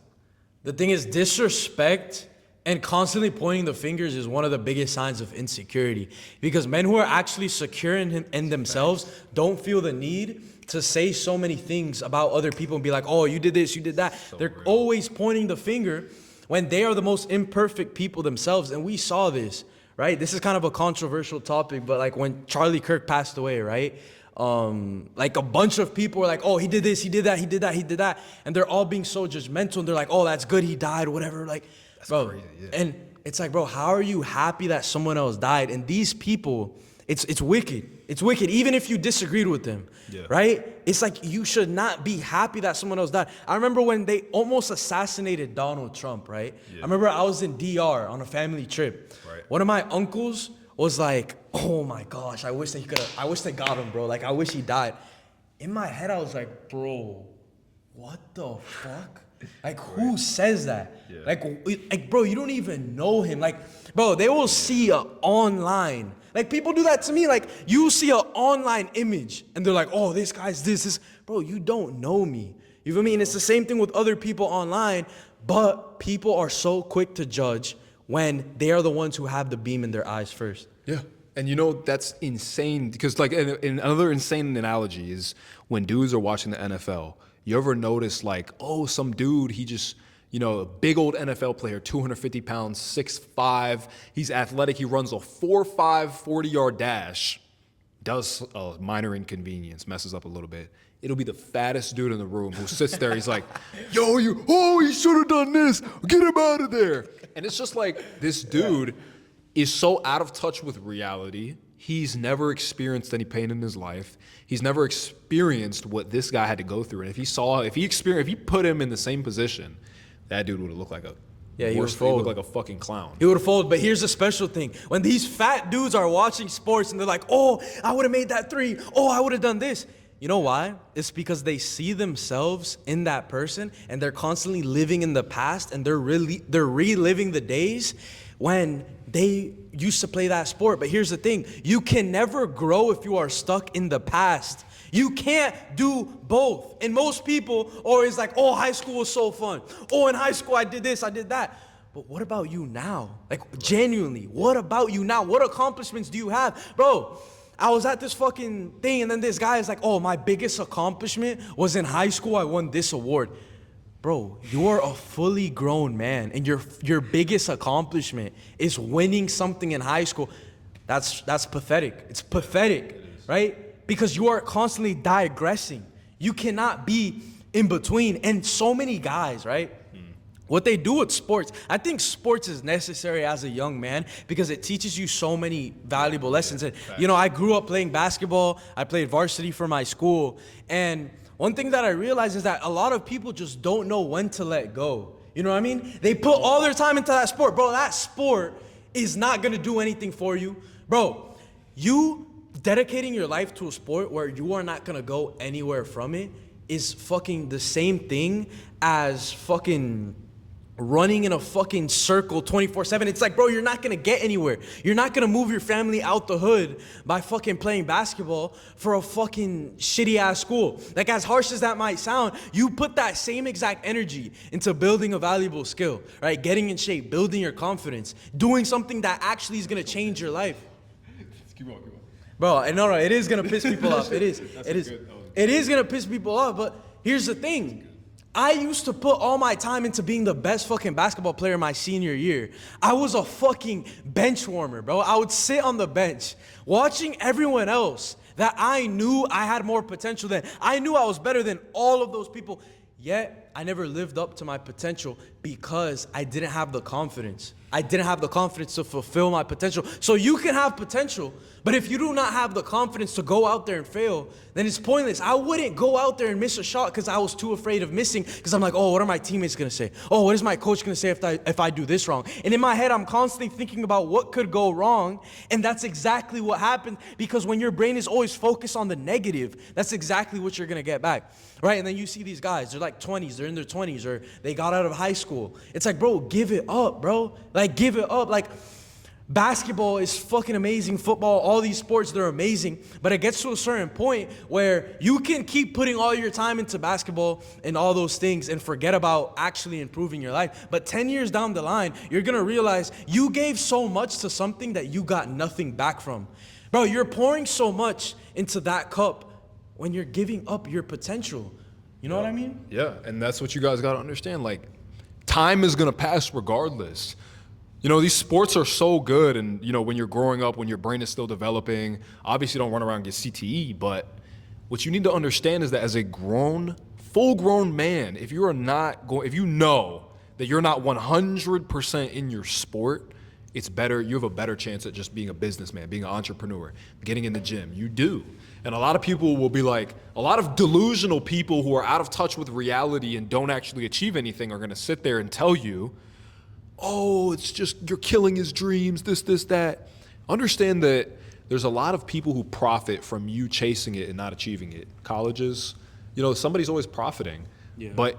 The thing is, disrespect and constantly pointing the fingers is one of the biggest signs of insecurity, because men who are actually secure in themselves don't feel the need to say so many things about other people and be like, oh, you did this, you did that. They're always pointing the finger when they are the most imperfect people themselves. And we saw this, right? This is kind of a controversial topic, but like when Charlie Kirk passed away, right? Like a bunch of people were like, oh, he did this, he did that, he did that, he did that. And they're all being so judgmental, and they're like, oh, that's good, he died, whatever. Like, that's bro, crazy, yeah. And it's like, bro, how are you happy that someone else died? And these people, it's wicked. It's wicked, even if you disagreed with them, right? It's like you should not be happy that someone else died. I remember when they almost assassinated Donald Trump, right? Yeah. I remember I was in DR on a family trip. Right. One of my uncles was like, oh my gosh, I wish they got him, bro. Like, I wish he died. In my head, I was like, bro, what the fuck? Like, who says that? Yeah. Like, bro, you don't even know him. Like, bro, they will see online. Like, people do that to me. Like, you see an online image, and they're like, oh, this guy's this. Bro, you don't know me. You feel me? And it's the same thing with other people online, but people are so quick to judge when they are the ones who have the beam in their eyes first. Yeah. And that's insane, because like another insane analogy is when dudes are watching the NFL, you ever notice like, oh, some dude, he just, a big old NFL player, 250 pounds, 6'5", he's athletic, he runs a 4.5 40-yard dash, does a minor inconvenience, messes up a little bit. It'll be the fattest dude in the room who sits there, he's like, yo, he should have done this, get him out of there. And it's just like, this dude is so out of touch with reality. He's never experienced any pain in his life. He's never experienced what this guy had to go through. And if he put him in the same position, that dude would have looked like he would look like a fucking clown. He would have folded. But here's the special thing. When these fat dudes are watching sports and they're like, oh, I would have made that 3. Oh, I would have done this. You know why? It's because they see themselves in that person, and they're constantly living in the past, and they're reliving the days when they used to play that sport. But here's the thing. You can never grow if you are stuck in the past. You can't do both. And most people are always like, oh, high school was so fun. Oh, in high school I did this, I did that. But what about you now? Like, genuinely, what about you now? What accomplishments do you have? Bro, I was at this fucking thing, and then this guy is like, oh, my biggest accomplishment was in high school, I won this award. Bro, you're a fully grown man, and your biggest accomplishment is winning something in high school. That's pathetic. It's pathetic, right? Because you are constantly digressing. You cannot be in between. And so many guys, right? What they do with sports, I think sports is necessary as a young man because it teaches you so many valuable lessons. And, I grew up playing basketball. I played varsity for my school. And one thing that I realized is that a lot of people just don't know when to let go. You know what I mean? They put all their time into that sport. Bro, that sport is not going to do anything for you. Bro, you dedicating your life to a sport where you are not going to go anywhere from it is fucking the same thing as fucking running in a fucking circle 24/7. It's like, bro, you're not gonna get anywhere. You're not gonna move your family out the hood by fucking playing basketball for a fucking shitty ass school. Like, as harsh as that might sound, you put that same exact energy into building a valuable skill, right? Getting in shape, building your confidence, doing something that actually is gonna change your life. Keep on. Bro, no, it is gonna piss people off. It is gonna piss people off, but here's the thing. I used to put all my time into being the best fucking basketball player my senior year. I was a fucking bench warmer, bro. I would sit on the bench watching everyone else that I knew I had more potential than. I knew I was better than all of those people. Yet I never lived up to my potential because I didn't have the confidence. I didn't have the confidence to fulfill my potential. So you can have potential, but if you do not have the confidence to go out there and fail, then it's pointless. I wouldn't go out there and miss a shot because I was too afraid of missing, because I'm like, oh, what are my teammates going to say? Oh, what is my coach going to say if I do this wrong? And in my head, I'm constantly thinking about what could go wrong, and that's exactly what happened, because when your brain is always focused on the negative, that's exactly what you're going to get back, right? And then you see these guys, they're like 20s, they're in their 20s, or they got out of high school. It's like, bro, give it up, bro. Like, give it up. Like, basketball is fucking amazing. Football, all these sports, they're amazing. But it gets to a certain point where you can keep putting all your time into basketball and all those things and forget about actually improving your life. But 10 years down the line, you're going to realize you gave so much to something that you got nothing back from. Bro, you're pouring so much into that cup when you're giving up your potential. You know what I mean? Yeah, and that's what you guys got to understand. Like, time is going to pass regardless. You know, these sports are so good, and, you know, when you're growing up, when your brain is still developing, obviously don't run around and get CTE, but what you need to understand is that as a full-grown man, if you know that you're not 100% in your sport, it's better, you have a better chance at just being a businessman, being an entrepreneur, getting in the gym. You do. And a lot of people will be like, a lot of delusional people who are out of touch with reality and don't actually achieve anything are going to sit there and tell you, oh, it's just, you're killing his dreams, this, that. Understand that there's a lot of people who profit from you chasing it and not achieving it. Colleges, you know, somebody's always profiting. Yeah. But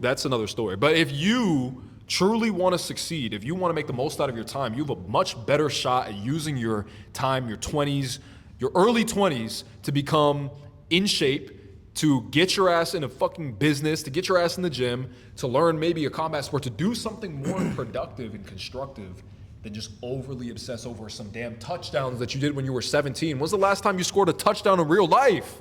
that's another story. But if you truly want to succeed, if you want to make the most out of your time, you have a much better shot at using your time, your 20s, your early 20s to become in shape, to get your ass in a fucking business, to get your ass in the gym, to learn maybe a combat sport, to do something more productive and constructive than just overly obsess over some damn touchdowns that you did when you were 17. When's the last time you scored a touchdown in real life?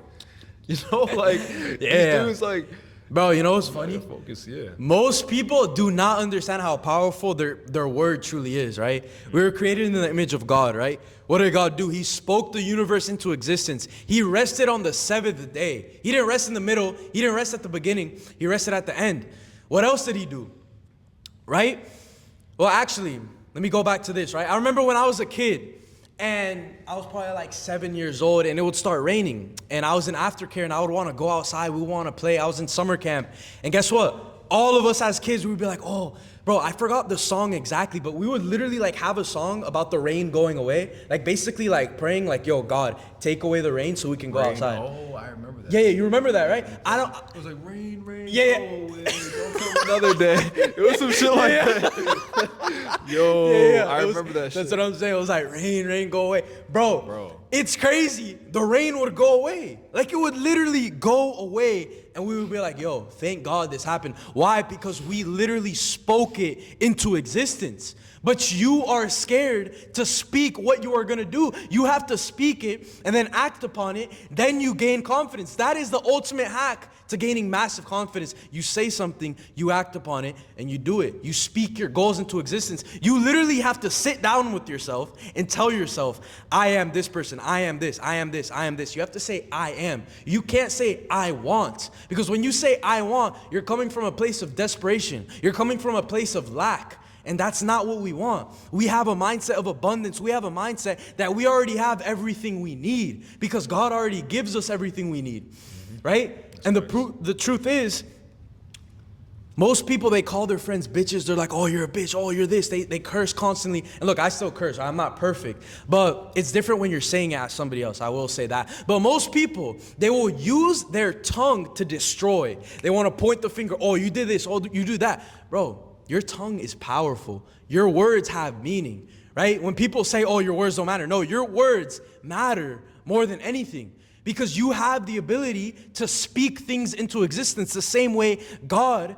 You know, like, yeah. These dudes, like, bro, you know what's funny? Focus, yeah. Most people do not understand how powerful their word truly is, right? We were created in the image of God, right? What did God do? He spoke the universe into existence. He rested on the seventh day. He didn't rest in the middle. He didn't rest at the beginning. He rested at the end. What else did he do? Right? Well, actually, let me go back to this, right? I remember when I was a kid, and I was probably like 7 years old, and it would start raining, and I was in aftercare, and I would want to go outside. We would want to play. I was in summer camp, and guess what? All of us as kids, we would be like, oh, bro, I forgot the song exactly, but we would literally like have a song about the rain going away, like basically like praying like, yo, God, take away the rain so we can go outside. Oh, I remember that. Yeah, you remember that, right? It was like, rain, go away, don't come another day. It was some shit like that. Yo, I remember that shit. That's what I'm saying. It was like, rain, go away. Bro, it's crazy. The rain would go away. Like, it would literally go away, and we would be like, yo, thank God this happened. Why? Because we literally spoke it into existence. But you are scared to speak what you are going to do. You have to speak it and then act upon it. Then you gain confidence. That is the ultimate hack to gaining massive confidence. You say something, you act upon it, and you do it. You speak your goals into existence. You literally have to sit down with yourself and tell yourself, I am this person. I am this. I am this. I am this. You have to say, I am. You can't say, I want. Because when you say, I want, you're coming from a place of desperation. You're coming from a place of lack. And that's not what we want. We have a mindset of abundance. We have a mindset that we already have everything we need because God already gives us everything we need, right? That's and the truth is, most people, they call their friends bitches. They're like, oh, you're a bitch. Oh, you're this. They curse constantly. And look, I still curse. I'm not perfect. But it's different when you're saying it at somebody else. I will say that. But most people, they will use their tongue to destroy. They want to point the finger. Oh, you did this. Oh, you do that. Bro, your tongue is powerful. Your words have meaning, right? When people say, oh, your words don't matter. No, your words matter more than anything because you have the ability to speak things into existence the same way God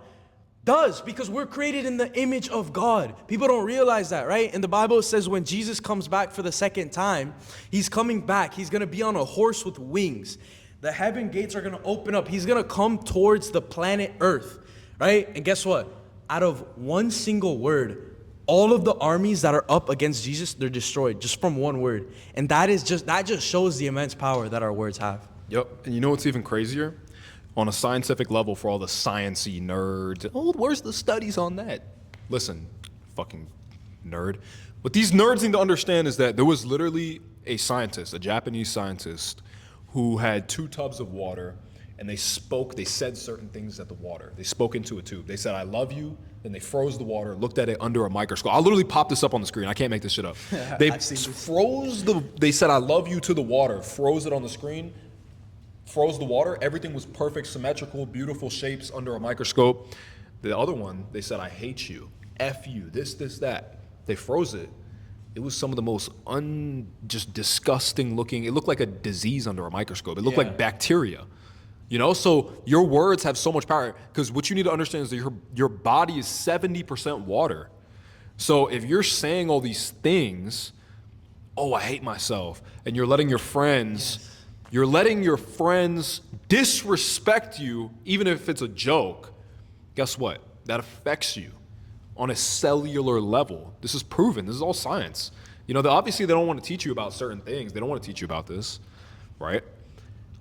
does because we're created in the image of God. People don't realize that, right? In the Bible, it says when Jesus comes back for the second time, he's coming back. He's going to be on a horse with wings. The heaven gates are going to open up. He's going to come towards the planet Earth, right? And guess what? Out of one single word, all of the armies that are up against Jesus, they're destroyed just from one word. And that just shows the immense power that our words have. Yep. And you know what's even crazier? on a scientific level for all the sciencey nerds. Oh, where's the studies on that? Listen, fucking nerd. What these nerds need to understand is that there was literally a scientist, a Japanese scientist, who had 2 tubs of water, and they said certain things at the water. They spoke into a tube. They said, I love you. Then they froze the water, looked at it under a microscope. I'll literally pop this up on the screen. I can't make this shit up. They they said, I love you to the water, froze it on the screen, froze the water. Everything was perfect, symmetrical, beautiful shapes under a microscope. The other one, they said, I hate you, F you, this, that. They froze it. It was some of the most just disgusting looking. It looked like a disease under a microscope. It looked like bacteria. You know, so your words have so much power, because what you need to understand is that your body is 70% water. So if you're saying all these things, oh, I hate myself, and you're letting your friends disrespect you, even if it's a joke, guess what? That affects you on a cellular level. This is proven. This is all science. You know, obviously they don't want to teach you about certain things. They don't want to teach you about this, right?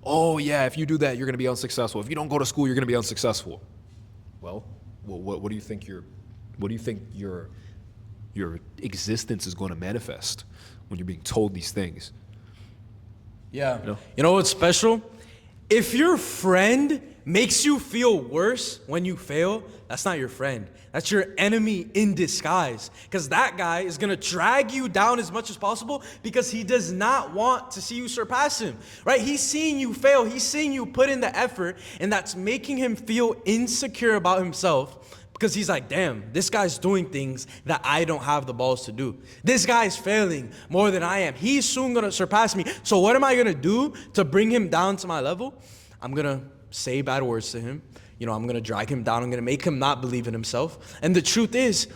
Oh yeah, if you do that, you're going to be unsuccessful. If you don't go to school, you're going to be unsuccessful. Well, what do you think your existence is going to manifest when you're being told these things? Yeah. You know what's special? If your friend makes you feel worse when you fail, that's not your friend. That's your enemy in disguise. Because that guy is going to drag you down as much as possible because he does not want to see you surpass him, right? He's seeing you fail. He's seeing you put in the effort, and that's making him feel insecure about himself because he's like, damn, this guy's doing things that I don't have the balls to do. This guy's failing more than I am. He's soon going to surpass me. So what am I going to do to bring him down to my level? I'm going to say bad words to him. You know, I'm going to drag him down. I'm going to make him not believe in himself. And the truth is,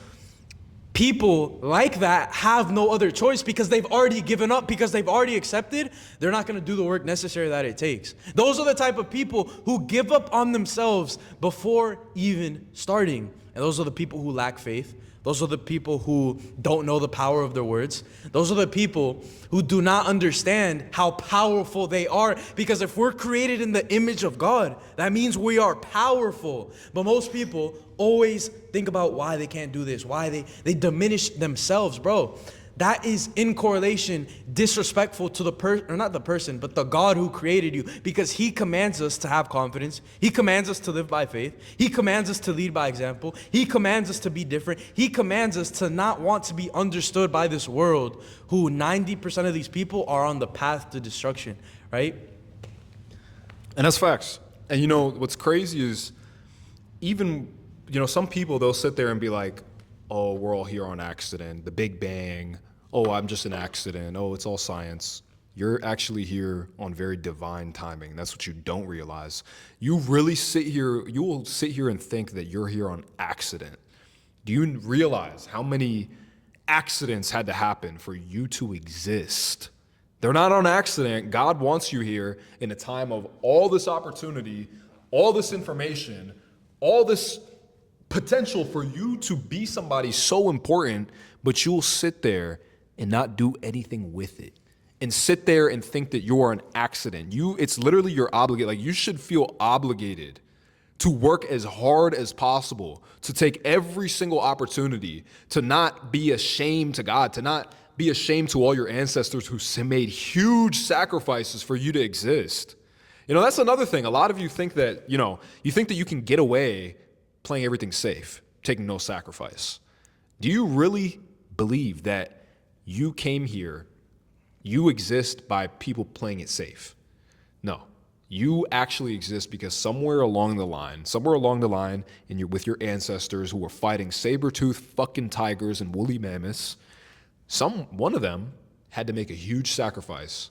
people like that have no other choice because they've already given up, because they've already accepted. They're not going to do the work necessary that it takes. Those are the type of people who give up on themselves before even starting. And those are the people who lack faith. Those are the people who don't know the power of their words. Those are the people who do not understand how powerful they are. Because if we're created in the image of God, that means we are powerful. But most people always think about why they can't do this, why they diminish themselves, bro. That is in correlation disrespectful to the person, or not the person, but the God who created you, because he commands us to have confidence. He commands us to live by faith. He commands us to lead by example. He commands us to be different. He commands us to not want to be understood by this world, who 90% of these people are on the path to destruction, right? And that's facts. And you know, what's crazy is even, you know, some people, they'll sit there and be like, oh, we're all here on accident, the Big Bang, oh, I'm just an accident, oh, it's all science. You're actually here on very divine timing. That's what you don't realize. You will sit here and think that you're here on accident. Do you realize how many accidents had to happen for you to exist? They're not on accident. God wants you here in a time of all this opportunity, all this information, all this potential for you to be somebody so important, but you'll sit there and not do anything with it, and sit there and think that you are an accident. It's literally your obligate. Like, you should feel obligated to work as hard as possible, to take every single opportunity, to not be ashamed to God, to not be ashamed to all your ancestors who made huge sacrifices for you to exist. You know, that's another thing. A lot of you think that, you think that you can get away playing everything safe, taking no sacrifice. Do you really believe that you came here, you exist by people playing it safe? No. You actually exist because somewhere along the line, and with your ancestors who were fighting saber-toothed fucking tigers and woolly mammoths, one of them had to make a huge sacrifice.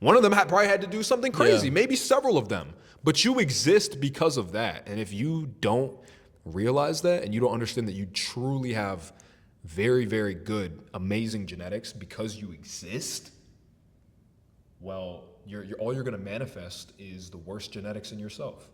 One of them probably had to do something crazy, maybe several of them. But you exist because of that. And if you don't realize that, and you don't understand that you truly have very, very good, amazing genetics because you exist, well, all you're going to manifest is the worst genetics in yourself.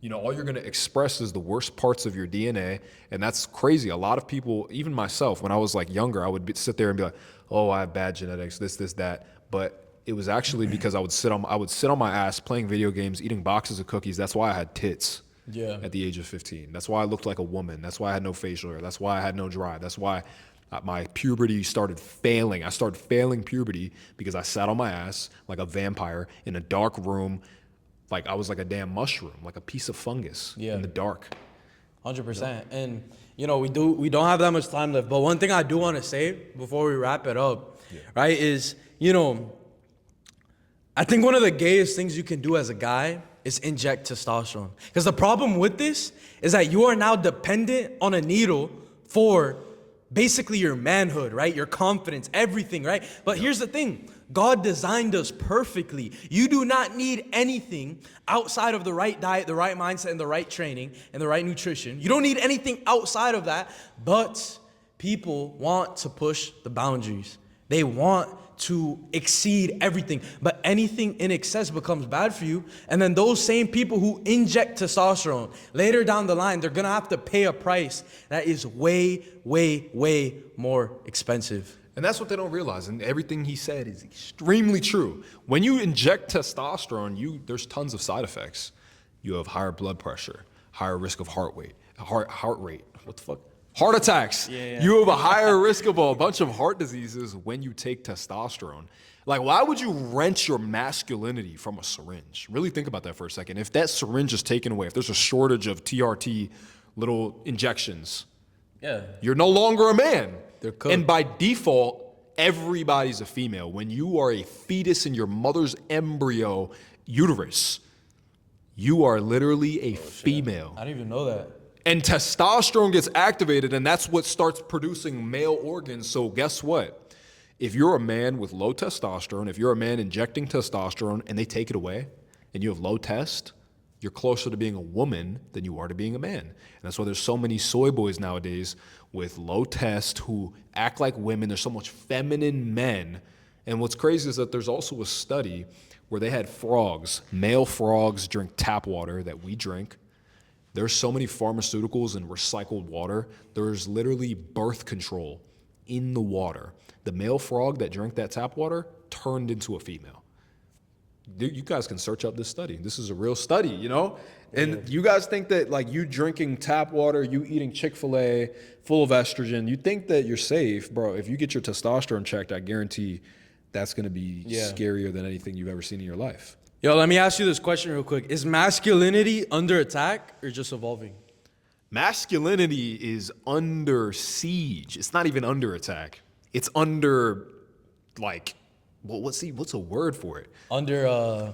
You know, all you're going to express is the worst parts of your DNA, and that's crazy. A lot of people, even myself, when I was like younger, I would sit there and be like, oh, I have bad genetics, this, that. But it was actually because I would sit on my ass playing video games, eating boxes of cookies. That's why I had tits. Yeah. At the age of 15. That's why I looked like a woman. That's why I had no facial hair. That's why I had no drive. That's why my puberty started failing. I started failing puberty because I sat on my ass like a vampire in a dark room, like I was like a damn mushroom, like a piece of fungus in the dark. 100%. And we don't have that much time left. But one thing I do want to say before we wrap it up, right, is I think one of the gayest things you can do as a guy is inject testosterone. Because the problem with this is that you are now dependent on a needle for basically your manhood, right? Your confidence, everything, right? But here's the thing. God designed us perfectly. You do not need anything outside of the right diet, the right mindset, and the right training, and the right nutrition. You don't need anything outside of that, but people want to push the boundaries. They want to exceed everything, but anything in excess becomes bad for you. And then those same people who inject testosterone, later down the line, they're gonna have to pay a price that is way, way, way more expensive. And that's what they don't realize. And everything he said is extremely true. When you inject testosterone, there's tons of side effects. You have higher blood pressure, higher risk of heart rate. What the fuck? Heart attacks. Yeah. You have a higher risk of a bunch of heart diseases when you take testosterone. Like, why would you wrench your masculinity from a syringe? Really think about that for a second. If that syringe is taken away, if there's a shortage of TRT little injections, you're no longer a man. They're cooked. And by default, everybody's a female. When you are a fetus in your mother's embryo uterus, you are literally a female. I didn't even know that. And testosterone gets activated, and that's what starts producing male organs. So guess what? If you're a man with low testosterone, if you're a man injecting testosterone and they take it away and you have low test, you're closer to being a woman than you are to being a man. And that's why there's so many soy boys nowadays with low test who act like women. There's so much feminine men. And what's crazy is that there's also a study where they had frogs, male frogs, drink tap water that we drink. There's so many pharmaceuticals and recycled water. There's literally birth control in the water. The male frog that drank that tap water turned into a female. You guys can search up this study. This is a real study, And you guys think that, like, you drinking tap water, you eating Chick-fil-A full of estrogen, you think that you're safe, bro. If you get your testosterone checked, I guarantee that's going to be scarier than anything you've ever seen in your life. Yo, let me ask you this question real quick. Is masculinity under attack or just evolving? Masculinity is under siege. It's not even under attack. It's under, like, what's a word for it? Under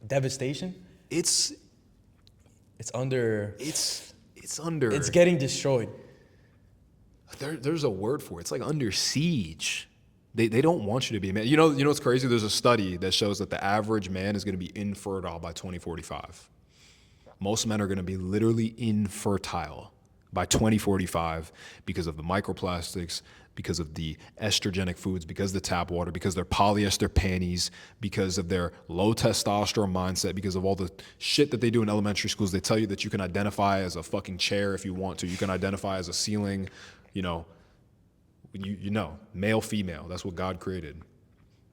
devastation? It's under. It's under. It's getting destroyed. There's a word for it. It's like under siege. They don't want you to be a man. You know what's crazy? There's a study that shows that the average man is going to be infertile by 2045. Most men are going to be literally infertile by 2045 because of the microplastics, because of the estrogenic foods, because of the tap water, because of their polyester panties, because of their low testosterone mindset, because of all the shit that they do in elementary schools. They tell you that you can identify as a fucking chair if you want to. You can identify as a ceiling, male, female. That's what God created.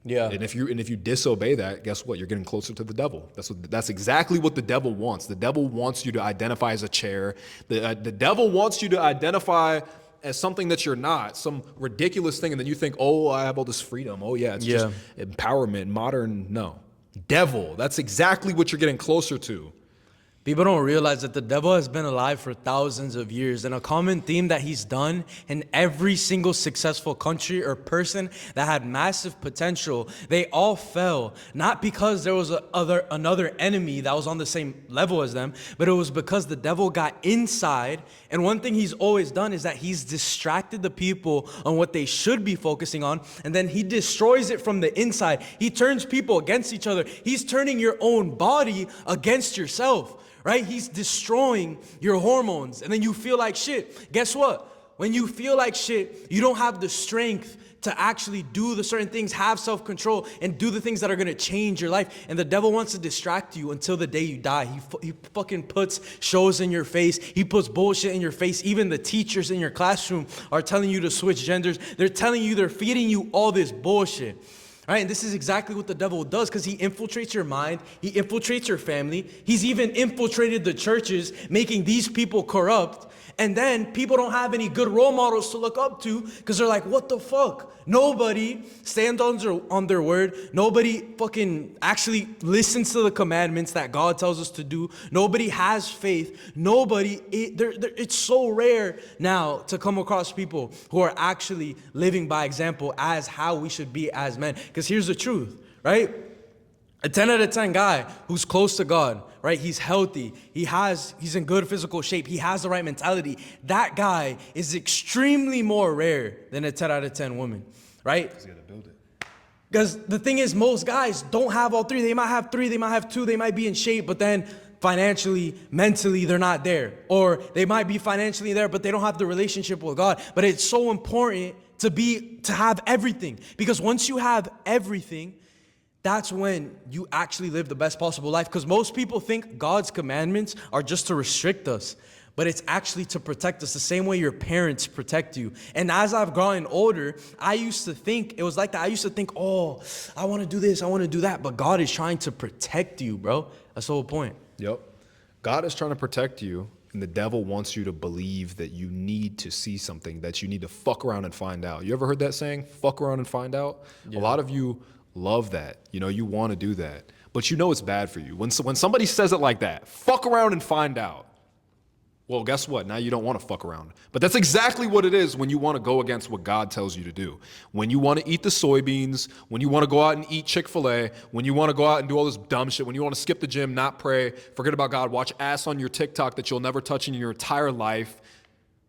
Yeah. And if you disobey that, guess what? You're getting closer to the devil. That's exactly what the devil wants. The devil wants you to identify as a chair. The devil wants you to identify as something that you're not, some ridiculous thing, and then you think, oh, I have all this freedom. Oh yeah, it's just empowerment, modern. No. Devil. That's exactly what you're getting closer to. People don't realize that the devil has been alive for thousands of years, and a common theme that he's done in every single successful country or person that had massive potential, they all fell, not because there was another enemy that was on the same level as them, but it was because the devil got inside. And one thing he's always done is that he's distracted the people on what they should be focusing on, and then he destroys it from the inside. He turns people against each other. He's turning your own body against yourself. Right? He's destroying your hormones, and then you feel like shit. Guess what? When you feel like shit, you don't have the strength to actually do the certain things, have self-control, and do the things that are going to change your life. And the devil wants to distract you until the day you die. He fucking puts shows in your face. He puts bullshit in your face. Even the teachers in your classroom are telling you to switch genders. They're telling you, they're feeding you all this bullshit. Right? And this is exactly what the devil does, because he infiltrates your mind, he infiltrates your family, he's even infiltrated the churches, making these people corrupt. And then people don't have any good role models to look up to, because they're like, what the fuck? Nobody stands on their word. Nobody fucking actually listens to the commandments that God tells us to do. Nobody has faith. It's so rare now to come across people who are actually living by example as how we should be as men. Because here's the truth, right? A 10 out of 10 guy who's close to God, right? He's healthy. He's in good physical shape. He has the right mentality. That guy is extremely more rare than a 10 out of 10 woman, right? Because you gotta build it. Because the thing is, most guys don't have all three. They might have three, they might have two, they might be in shape, but then financially, mentally, they're not there. Or they might be financially there, but they don't have the relationship with God. But it's so important to have everything. Because once you have everything, that's when you actually live the best possible life. Because most people think God's commandments are just to restrict us, but it's actually to protect us the same way your parents protect you. And as I've gotten older, I used to think, it was like that. I used to think, oh, I want to do this, I want to do that. But God is trying to protect you, bro. That's the whole point. Yep. God is trying to protect you, and the devil wants you to believe that you need to see something, that you need to fuck around and find out. You ever heard that saying, fuck around and find out? Yeah. A lot of you love that. You know, you want to do that, but you know it's bad for you. When somebody says it like that, fuck around and find out. Well, guess what? Now you don't want to fuck around. But that's exactly what it is when you want to go against what God tells you to do. When you want to eat the soybeans, when you want to go out and eat Chick-fil-A, when you want to go out and do all this dumb shit, when you want to skip the gym, not pray, forget about God, watch ass on your TikTok that you'll never touch in your entire life.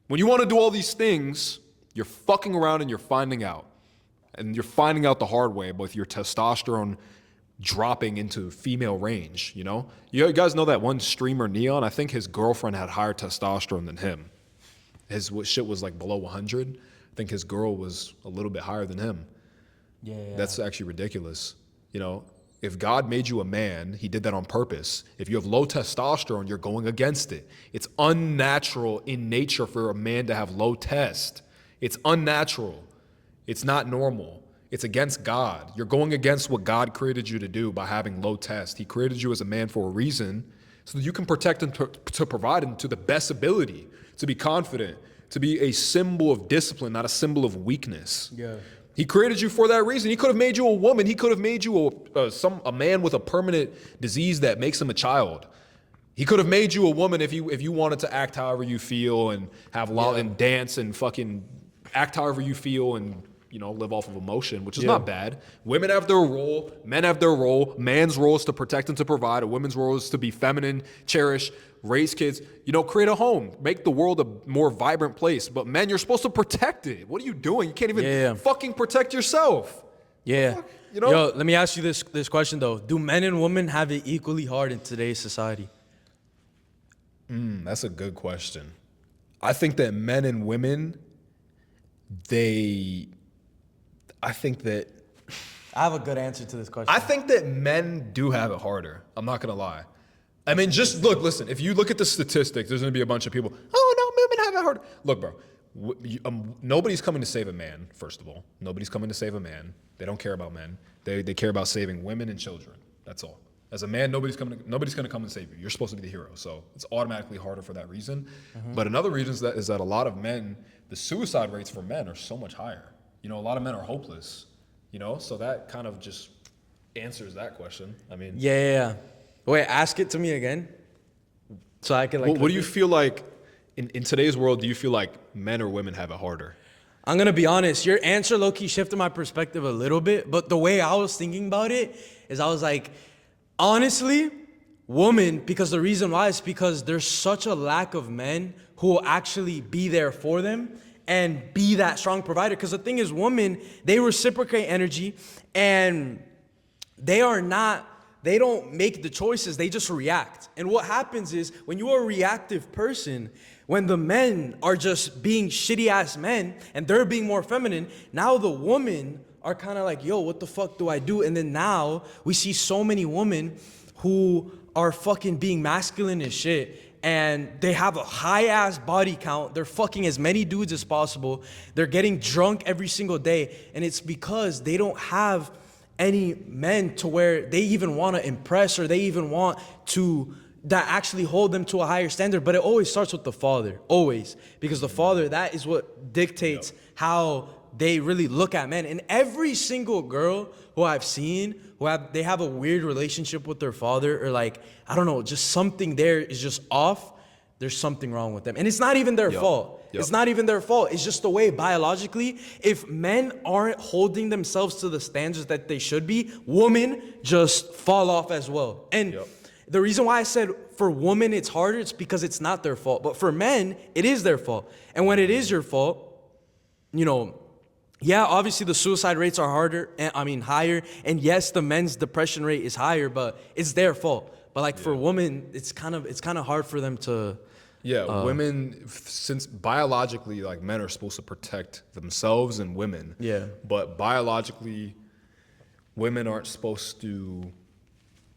When you want to do all these things, you're fucking around and you're finding out. And you're finding out the hard way with your testosterone dropping into female range, you know? You guys know that one streamer, Neon? I think his girlfriend had higher testosterone than him. His shit was like below 100. I think his girl was a little bit higher than him. Yeah. That's actually ridiculous. You know, if God made you a man, he did that on purpose. If you have low testosterone, you're going against it. It's unnatural in nature for a man to have low test. It's unnatural. It's not normal. It's against God. You're going against what God created you to do by having low test. He created you as a man for a reason so that you can protect and to provide him to the best ability, to be confident, to be a symbol of discipline, not a symbol of weakness. Yeah. He created you for that reason. He could have made you a woman. He could have made you a man with a permanent disease that makes him a child. He could have made you a woman if you wanted to act however you feel and have and dance and fucking act however you feel and, you know, live off of emotion, which is not bad. Women have their role, men have their role. Man's role is to protect and to provide. A woman's role is to be feminine, cherish, raise kids, you know, create a home, make the world a more vibrant place. But men, you're supposed to protect it. What are you doing? You can't even fucking protect yourself. Yeah. You know? Yo, let me ask you this question though. Do men and women have it equally hard in today's society? That's a good question. I think that men and women, I have a good answer to this question. I think that men do have it harder. I'm not going to lie. I mean, just listen, if you look at the statistics, there's going to be a bunch of people, oh, no, women have it harder. Look, bro, nobody's coming to save a man, first of all. Nobody's coming to save a man. They don't care about men. They care about saving women and children. That's all. As a man, nobody's going to come and save you. You're supposed to be the hero. So it's automatically harder for that reason. Mm-hmm. But another reason is that a lot of men, the suicide rates for men are so much higher. You know, a lot of men are hopeless, you know, so that kind of just answers that question. I mean, yeah. Wait, ask it to me again, so I can like. What do you feel like in today's world? Do you feel like men or women have it harder? I'm gonna be honest. Your answer low-key shifted my perspective a little bit, but the way I was thinking about it is, I was like, honestly, woman, because the reason why is because there's such a lack of men who will actually be there for them and be that strong provider. Because the thing is, women, they reciprocate energy, and they don't make the choices, they just react. And what happens is, when you're a reactive person, when the men are just being shitty ass men and they're being more feminine, now the women are kind of like, yo, what the fuck do I do? And then now we see so many women who are fucking being masculine as shit, and they have a high ass body count. They're fucking as many dudes as possible. They're getting drunk every single day. And it's because they don't have any men to where they even want to impress or they even want to that actually hold them to a higher standard. But it always starts with the father, always, because the father, that is what dictates how they really look at men. And every single girl who I've seen they have a weird relationship with their father, or like, I don't know, just something there is just off. There's something wrong with them. And it's not even their fault. It's not even their fault. It's just the way biologically, if men aren't holding themselves to the standards that they should be, women just fall off as well. And the reason why I said for women it's harder, it's because it's not their fault. But for men, it is their fault. And when it is your fault, yeah, obviously the suicide rates are higher. And yes, the men's depression rate is higher, but it's their fault. But like for women, it's kind of hard for them to. Yeah, women, since biologically, like, men are supposed to protect themselves and women. Yeah. But biologically, women aren't supposed to.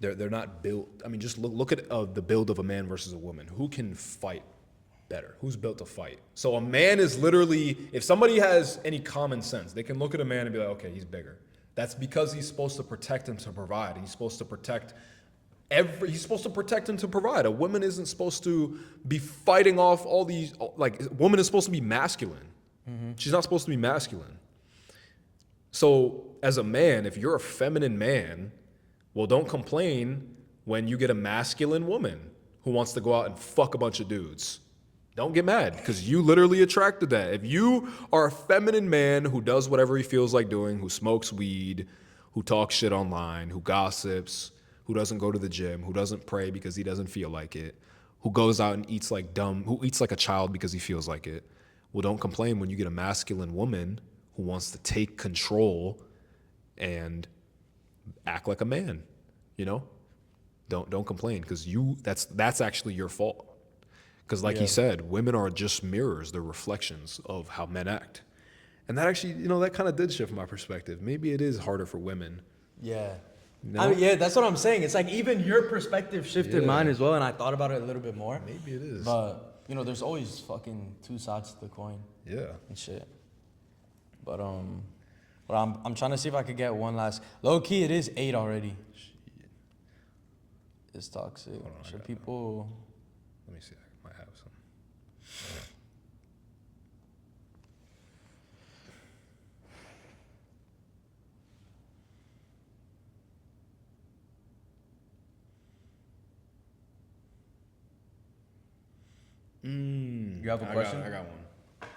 They're not built. I mean, just look at the build of a man versus a woman. Who can fight better? Who's built to fight? So a man is literally, if somebody has any common sense, they can look at a man and be like, okay, he's bigger. That's because he's supposed to protect him to provide. He's supposed to protect he's supposed to protect him to provide. A woman isn't supposed to be fighting off all these, like, a woman is supposed to be masculine. She's not supposed to be masculine. So as a man, if you're a feminine man, well, don't complain when you get a masculine woman who wants to go out and fuck a bunch of dudes. Don't get mad, because you literally attracted that. If you are a feminine man who does whatever he feels like doing, who smokes weed, who talks shit online, who gossips, who doesn't go to the gym, who doesn't pray because he doesn't feel like it, who goes out and eats like who eats like a child because he feels like it, well, don't complain when you get a masculine woman who wants to take control and act like a man, Don't complain, because that's actually your fault. Because like he said, women are just mirrors, they're reflections of how men act. And that actually, that kind of did shift my perspective. Maybe it is harder for women. Yeah. No? That's what I'm saying. It's like even your perspective shifted mine as well, and I thought about it a little bit more. Maybe it is. But, there's always fucking two sides to the coin. Yeah. And shit. But I'm trying to see if I could get one last. Low key, it is 8 already. Shit. It's toxic. Let me see. I might have some. You have a question? I got one.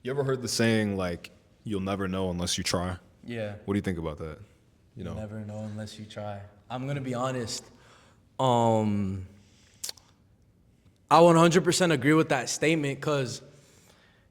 You ever heard the saying, like, you'll never know unless you try? Yeah. What do you think about that? You never know unless you try. I'm going to be honest. I 100% agree with that statement, because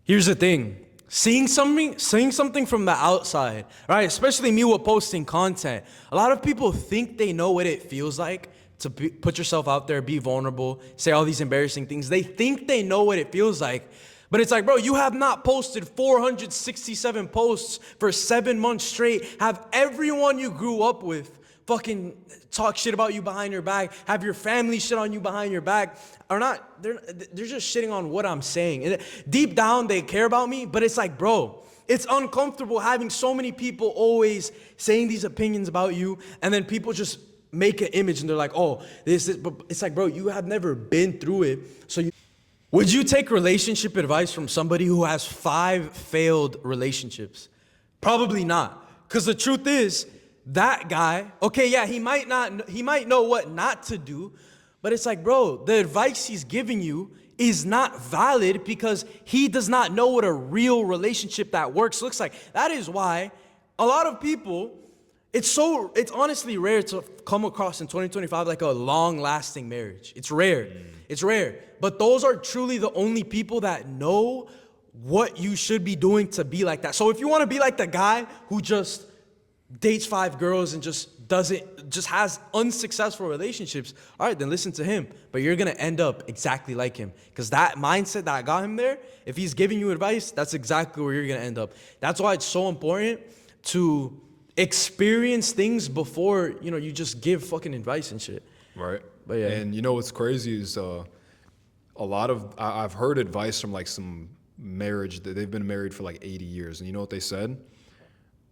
here's the thing. Seeing something from the outside, right? Especially me with posting content. A lot of people think they know what it feels like to put yourself out there, be vulnerable, say all these embarrassing things. They think they know what it feels like. But it's like, bro, you have not posted 467 posts for 7 months straight. Have everyone you grew up with fucking talk shit about you behind your back. Have your family shit on you behind your back. They're just shitting on what I'm saying. And deep down, they care about me, but it's like, bro, it's uncomfortable having so many people always saying these opinions about you, and then people just make an image and they're like, oh, this is, but it's like, bro, you have never been through it. Would you take relationship advice from somebody who has 5 failed relationships? Probably not. Because the truth is, that guy, okay, yeah, he might know what not to do, but it's like, bro, the advice he's giving you is not valid because he does not know what a real relationship that works looks like. That is why a lot of people, it's honestly rare to come across in 2025 like a long-lasting marriage. It's rare. It's rare. But those are truly the only people that know what you should be doing to be like that. So if you want to be like the guy who just dates 5 girls and just has unsuccessful relationships, all right, then listen to him. But you're going to end up exactly like him. Because that mindset that got him there, if he's giving you advice, that's exactly where you're going to end up. That's why it's so important to experience things before, you just give fucking advice and shit. Right. But yeah. And what's crazy is a lot of, I've heard advice from like some marriage that they've been married for like 80 years. And you know what they said?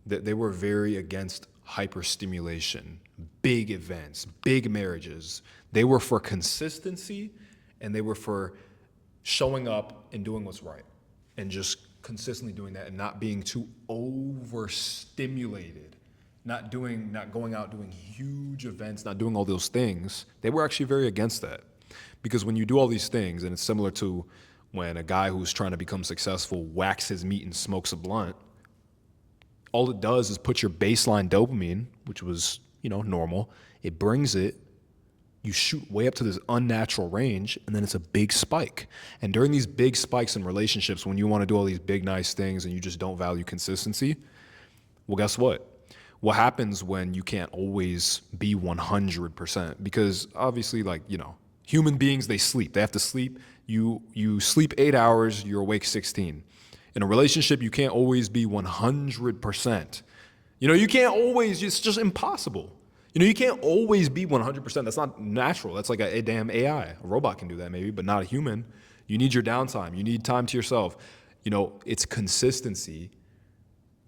That they were very against hyperstimulation, big events, big marriages. They were for consistency, and they were for showing up and doing what's right, and just consistently doing that, and not being too overstimulated, not going out doing huge events, not doing all those things. They were actually very against that, because when you do all these things, and it's similar to when a guy who's trying to become successful whacks his meat and smokes a blunt, all it does is put your baseline dopamine, which was, normal, it brings it, you shoot way up to this unnatural range, and then it's a big spike. And during these big spikes in relationships, when you want to do all these big, nice things and you just don't value consistency, well, guess what? What happens when you can't always be 100%? Because obviously, human beings, they sleep. They have to sleep. You sleep 8 hours, you're awake 16. In a relationship, you can't always be 100%. You can't always, it's just impossible. You can't always be 100%. That's not natural. That's like a damn AI. A robot can do that maybe, but not a human. You need your downtime. You need time to yourself. It's consistency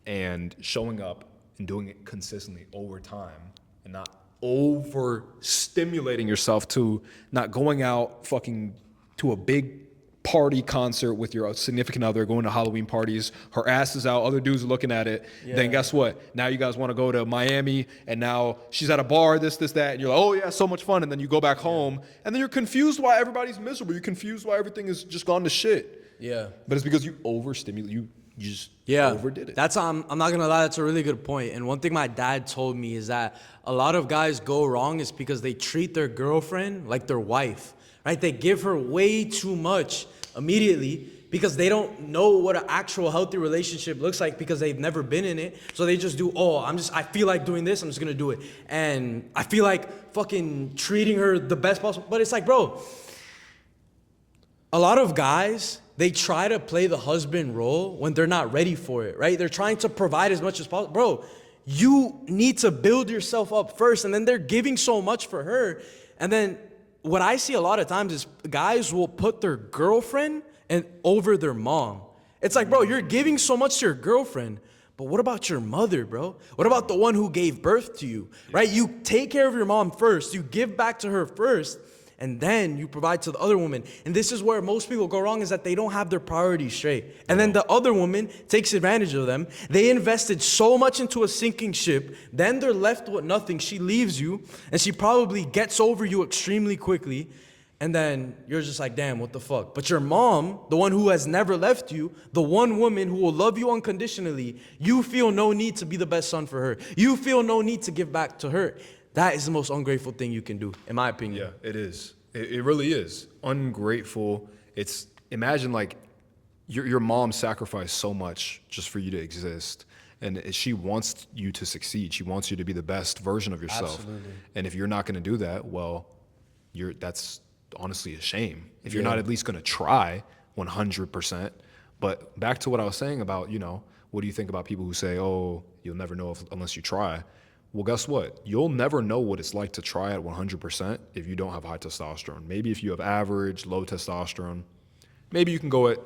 and showing up and doing it consistently over time, and not overstimulating yourself to not going out fucking to a big party concert with your significant other, going to Halloween parties, her ass is out, other dudes are looking at it. Yeah. Then guess what? Now you guys want to go to Miami, and now she's at a bar, this, that, and you're like, oh yeah, so much fun. And then you go back home, and then you're confused why everybody's miserable. You're confused why everything is just gone to shit. Yeah. But it's because you overstimulate, you just overdid it. That's I'm not gonna lie, that's a really good point. And one thing my dad told me is that a lot of guys go wrong is because they treat their girlfriend like their wife, right? They give her way too much immediately because they don't know what an actual healthy relationship looks like, because they've never been in it. So they just do, I feel like doing this, I'm just gonna do it. And I feel like fucking treating her the best possible. But it's like, bro, a lot of guys, they try to play the husband role when they're not ready for it, right? They're trying to provide as much as possible. Bro, you need to build yourself up first, and then they're giving so much for her. And then what I see a lot of times is guys will put their girlfriend over their mom. It's like, bro, you're giving so much to your girlfriend, but what about your mother, bro? What about the one who gave birth to you, right? You take care of your mom first, you give back to her first, and then you provide to the other woman. And this is where most people go wrong, is that they don't have their priorities straight. And then the other woman takes advantage of them. They invested so much into a sinking ship. Then they're left with nothing. She leaves you, and she probably gets over you extremely quickly. And then you're just like, damn, what the fuck? But your mom, the one who has never left you, the one woman who will love you unconditionally, you feel no need to be the best son for her. You feel no need to give back to her. That is the most ungrateful thing you can do, in my opinion. Yeah, it is. It really is. Ungrateful. Imagine your mom sacrificed so much just for you to exist. And she wants you to succeed. She wants you to be the best version of yourself. Absolutely. And if you're not going to do that, well, that's honestly a shame. If you're not at least going to try 100%. But back to what I was saying about, what do you think about people who say, oh, you'll never know unless you try? Well, guess what? You'll never know what it's like to try at 100% if you don't have high testosterone. Maybe if you have average, low testosterone, maybe you can go at,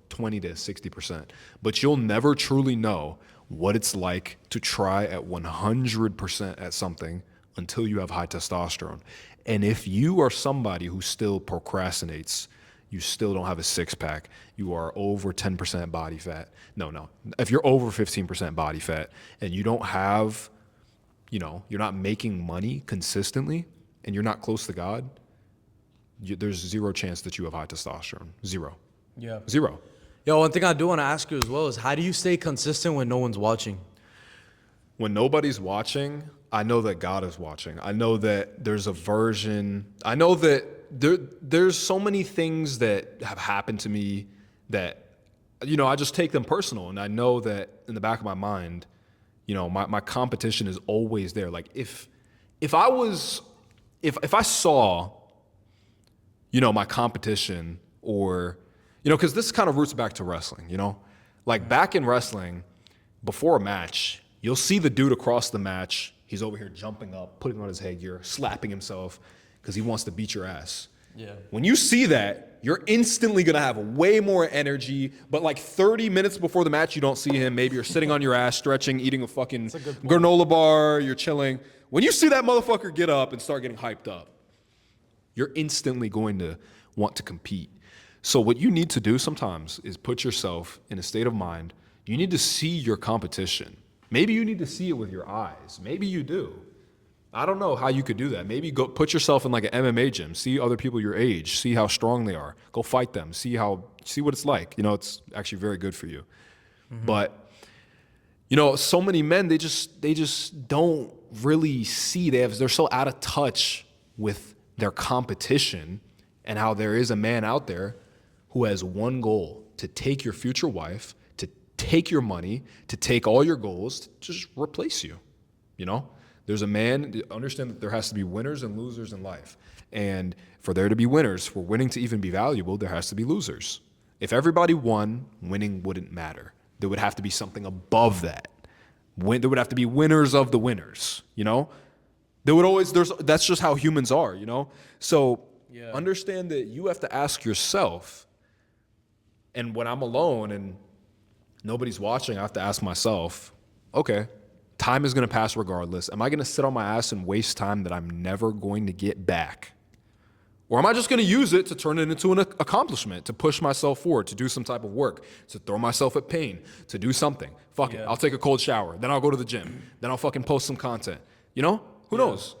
20 to 60%. But you'll never truly know what it's like to try at 100% at something until you have high testosterone. And if you are somebody who still procrastinates, you still don't have a six-pack, you are over 10% body fat. No. If you're over 15% body fat and you don't have, you're not making money consistently and you're not close to God, there's zero chance that you have high testosterone. Zero. Yeah. Zero. Yo, one thing I do want to ask you as well is, how do you stay consistent when no one's watching? When nobody's watching, I know that God is watching. I know that there's a version. I know that there's so many things that have happened to me that, I just take them personal. And I know that in the back of my mind, my competition is always there. Like if I saw, my competition, or, because this kind of roots back to wrestling, like back in wrestling, before a match, you'll see the dude across the match. He's over here jumping up, putting on his headgear, slapping himself because he wants to beat your ass. Yeah. When you see that, you're instantly going to have way more energy. But like 30 minutes before the match, you don't see him. Maybe you're sitting on your ass, stretching, eating a fucking granola bar. You're chilling. When you see that motherfucker get up and start getting hyped up, you're instantly going to want to compete. So what you need to do sometimes is put yourself in a state of mind. You need to see your competition. Maybe you need to see it with your eyes. Maybe you do. I don't know how you could do that. Maybe go put yourself in like an MMA gym, see other people your age, see how strong they are. Go fight them, see what it's like. You know, it's actually very good for you. Mm-hmm. But you know, so many men, they just don't really see. They're so out of touch with their competition and how there is a man out there who has one goal: to take your future wife, to take your money, to take all your goals, to just replace you. You know? There's a man, understand that there has to be winners and losers in life. And for there to be winners, for winning to even be valuable, there has to be losers. If everybody won, winning wouldn't matter. There would have to be something above that. There would have to be winners of the winners, you know? That's just how humans are, you know? So understand that you have to ask yourself, and when I'm alone and nobody's watching, I have to ask myself, okay, time is going to pass regardless. Am I going to sit on my ass and waste time that I'm never going to get back? Or am I just going to use it to turn it into an accomplishment, to push myself forward, to do some type of work, to throw myself at pain, to do something? Fuck it. I'll take a cold shower. Then I'll go to the gym. Then I'll fucking post some content. You know? Who knows?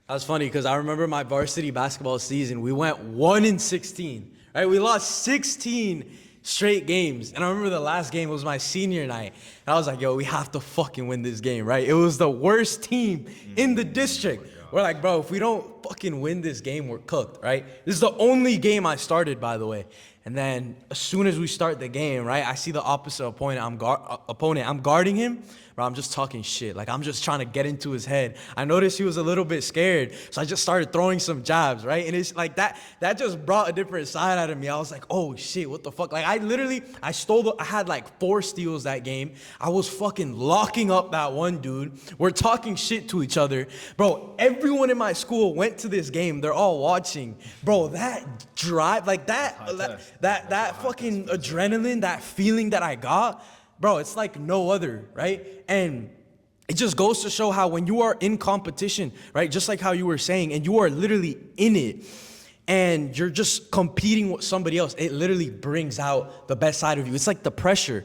That's funny because I remember my varsity basketball season. We went 1-16, right? We lost 16 straight games. And I remember the last game was my senior night. And I was like, yo, we have to fucking win this game, right? It was the worst team in the district. We're like, bro, if we don't fucking win this game, we're cooked, right? This is the only game I started, by the way. And then as soon as we start the game, right, I see the opposite opponent. I'm guarding him. Bro, I'm just talking shit. Like, I'm just trying to get into his head. I noticed he was a little bit scared, so I just started throwing some jabs, right? And it's like that just brought a different side out of me. I was like, oh shit, what the fuck? Like, I had like 4 steals that game. I was fucking locking up that one dude. We're talking shit to each other. Bro, everyone in my school went to this game. They're all watching. Bro, that drive, like that fucking adrenaline, that feeling that I got, bro, it's like no other, right? And it just goes to show how when you are in competition, right, just like how you were saying, and you are literally in it, and you're just competing with somebody else, it literally brings out the best side of you. It's like the pressure.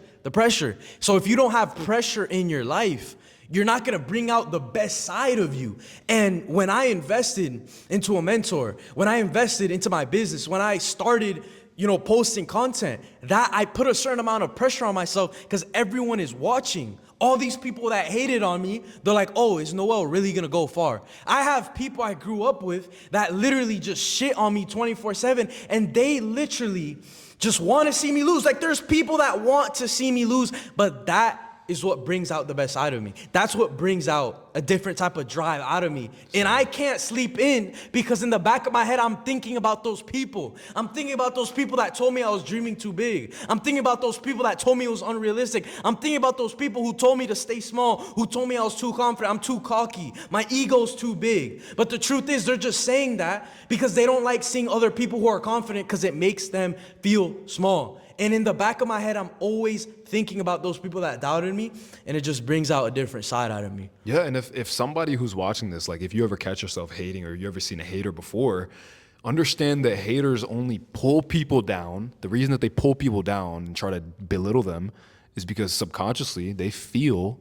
So if you don't have pressure in your life, you're not gonna bring out the best side of you. And when I invested into a mentor, when I invested into my business, when I started posting content, that I put a certain amount of pressure on myself because everyone is watching. All these people that hated on me, they're like, oh, is Noel really gonna go far? I have people I grew up with that literally just shit on me 24/7, and they literally just want to see me lose. Like, there's people that want to see me lose, but that is what brings out the best side of me. That's what brings out a different type of drive out of me. And I can't sleep in because in the back of my head, I'm thinking about those people. I'm thinking about those people that told me I was dreaming too big. I'm thinking about those people that told me it was unrealistic. I'm thinking about those people who told me to stay small, who told me I was too confident, I'm too cocky, my ego's too big. But the truth is, they're just saying that because they don't like seeing other people who are confident because it makes them feel small. And in the back of my head, I'm always thinking about those people that doubted me, and it just brings out a different side out of me. Yeah, and if somebody who's watching this, like if you ever catch yourself hating or you ever seen a hater before, understand that haters only pull people down. The reason that they pull people down and try to belittle them is because subconsciously they feel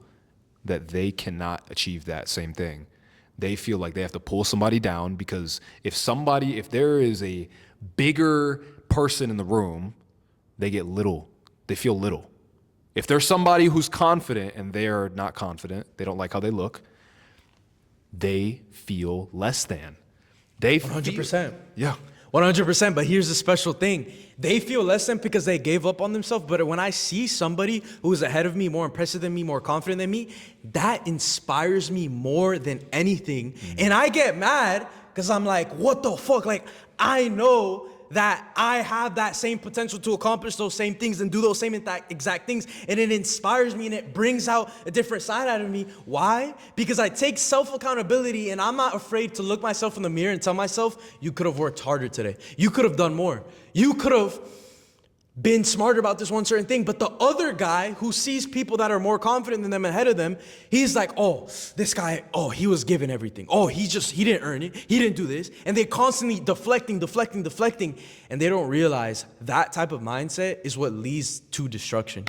that they cannot achieve that same thing. They feel like they have to pull somebody down because if there is a bigger person in the room, they get little. They feel little. If there's somebody who's confident and they're not confident, they don't like how they look, they feel less than. 100%. Yeah. 100%. But here's the special thing. They feel less than because they gave up on themselves. But when I see somebody who is ahead of me, more impressive than me, more confident than me, that inspires me more than anything. Mm-hmm. And I get mad because I'm like, what the fuck? Like, I know that I have that same potential to accomplish those same things and do those same exact things. And it inspires me and it brings out a different side out of me. Why? Because I take self-accountability and I'm not afraid to look myself in the mirror and tell myself, you could have worked harder today. You could have done more. You could have been smarter about this one certain thing. But the other guy who sees people that are more confident than them ahead of them, he's like, oh, this guy, oh, he was given everything. Oh, he didn't earn it. He didn't do this. And they constantly deflecting. And they don't realize that type of mindset is what leads to destruction.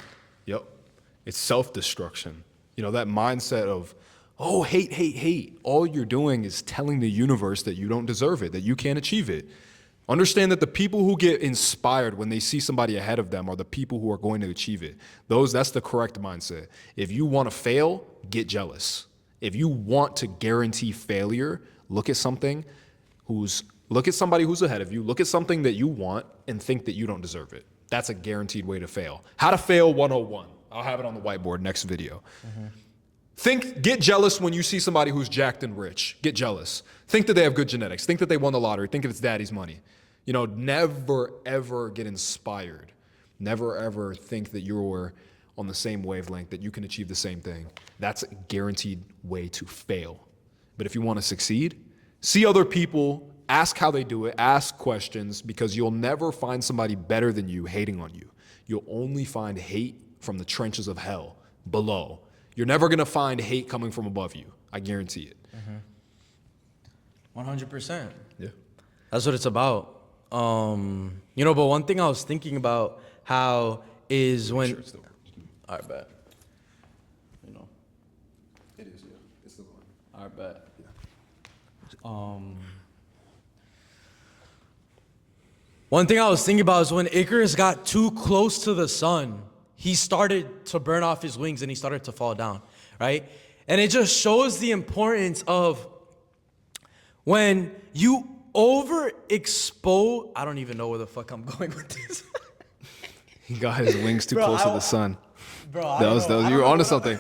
Yep. It's self-destruction. You know, that mindset of, oh, hate. All you're doing is telling the universe that you don't deserve it, that you can't achieve it. Understand that the people who get inspired when they see somebody ahead of them are the people who are going to achieve it. That's the correct mindset. If you want to fail, get jealous. If you want to guarantee failure, look at somebody who's ahead of you, look at something that you want and think that you don't deserve it. That's a guaranteed way to fail. How to fail 101. I'll have it on the whiteboard next video. Get jealous when you see somebody who's jacked and rich. Get jealous. Think that they have good genetics. Think that they won the lottery. Think that it's daddy's money. You know, never, ever get inspired. Never, ever think that you're on the same wavelength, that you can achieve the same thing. That's a guaranteed way to fail. But if you want to succeed, see other people, ask how they do it, ask questions, because you'll never find somebody better than you hating on you. You'll only find hate from the trenches of hell below. You're never going to find hate coming from above you. I guarantee it. 100%. Yeah. That's what it's about. You know, but one thing I was thinking about how is when... Sure, it's still all right, bet. You know. It is, yeah. It's still going. All right, bet. Yeah. One thing I was thinking about is when Icarus got too close to the sun, he started to burn off his wings and he started to fall down, right? And it just shows the importance of when you overexpose. I don't even know where the fuck I'm going with this. He got his wings too close to the sun. Bro, You were onto something.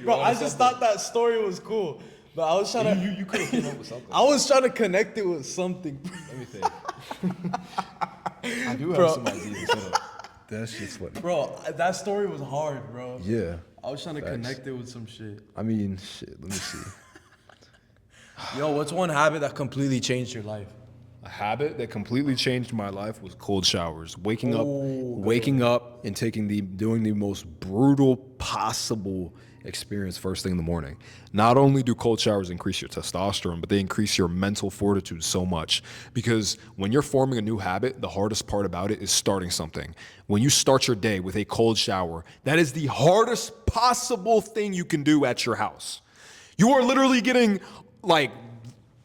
Bro, I just thought that story was cool. But I was trying to... You could have came up with something. I was trying to connect it with something. Let me think. I do have Bro. some ideas. Hold up. That shit's funny. Bro, that story was hard, bro. Yeah. I was trying to connect it with some shit. I mean, shit. Let me see. Yo, what's one habit that completely changed your life? A habit that completely changed my life was cold showers. Waking up and doing the most brutal possible experience first thing in the morning. Not only do cold showers increase your testosterone, but they increase your mental fortitude so much. Because when you're forming a new habit, the hardest part about it is starting something. When you start your day with a cold shower, that is the hardest possible thing you can do at your house. You are literally getting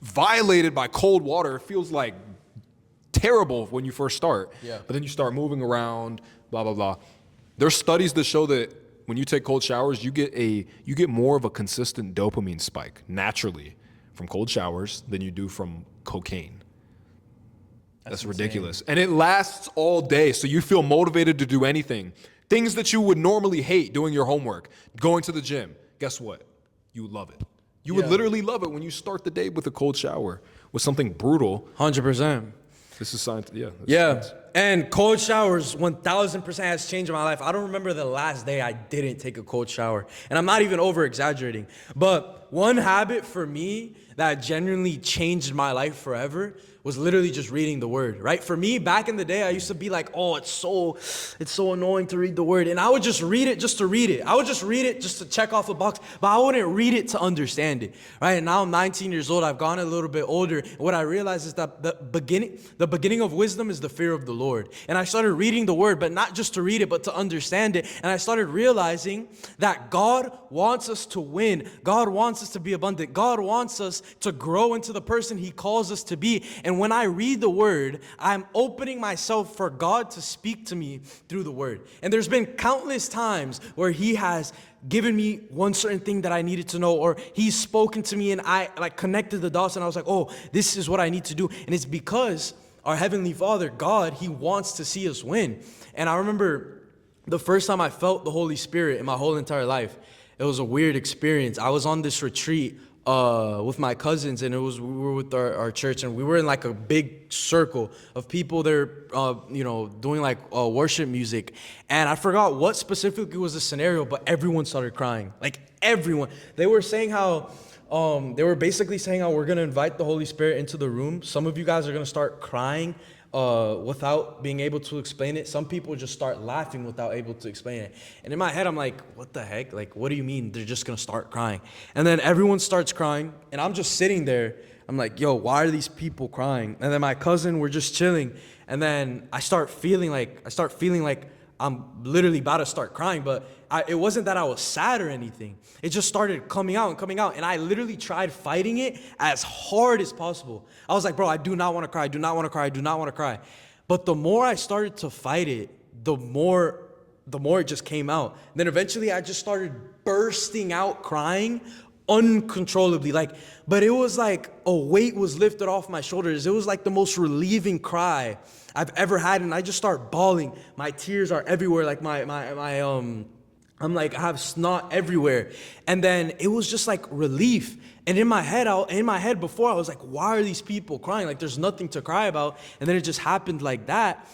violated by cold water. It feels like terrible when you first start. Yeah. But then you start moving around, blah, blah, blah. There's studies that show that when you take cold showers, you get more of a consistent dopamine spike naturally from cold showers than you do from cocaine. That's ridiculous. And it lasts all day, so you feel motivated to do anything. Things that you would normally hate, doing your homework, going to the gym. Guess what? You would love it. You would literally love it when you start the day with a cold shower, with something brutal. 100%. This is science. Yeah. Yeah. And cold showers 1000% has changed my life. I don't remember the last day I didn't take a cold shower. And I'm not even over exaggerating. But one habit for me that genuinely changed my life forever was literally just reading the word, right? For me, back in the day, I used to be like, oh, it's so annoying to read the word. And I would just read it just to read it. I would just read it just to check off the box, but I wouldn't read it to understand it, right? And now I'm 19 years old. I've gone a little bit older. And what I realized is that the beginning of wisdom is the fear of the Lord. And I started reading the word, but not just to read it, but to understand it. And I started realizing that God wants us to win. God wants us to be abundant. God wants us to grow into the person He calls us to be. And when I read the word, I'm opening myself for God to speak to me through the word. And there's been countless times where He has given me one certain thing that I needed to know, or He's spoken to me and I connected the dots and I was like, oh, this is what I need to do. And it's because our Heavenly Father, God, He wants to see us win. And I remember the first time I felt the Holy Spirit in my whole entire life. It was a weird experience. I was on this retreat with my cousins, and we were with our church, and we were in like a big circle of people there, doing like worship music, and I forgot what specifically was the scenario, but everyone started crying, like everyone. They were saying how, they were basically saying how we're gonna invite the Holy Spirit into the room. Some of you guys are gonna start crying without being able to explain it. Some people just start laughing without able to explain it. And in my head, I'm like, what the heck? Like, what do you mean they're just gonna start crying? And then everyone starts crying, and I'm just sitting there. I'm like, yo, why are these people crying? And then my cousin, we're just chilling, and then I start feeling like I'm literally about to start crying, but it wasn't that I was sad or anything. It just started coming out, and I literally tried fighting it as hard as possible. I was like, bro, I do not want to cry, I do not want to cry, I do not want to cry. But the more I started to fight it, the more it just came out. And then eventually I just started bursting out crying uncontrollably. But it was like a weight was lifted off my shoulders. It was like the most relieving cry I've ever had, and I just start bawling. My tears are everywhere, like I'm like, I have snot everywhere. And then it was just like relief. And in my head before, I was like, why are these people crying? Like, there's nothing to cry about. And then it just happened like that.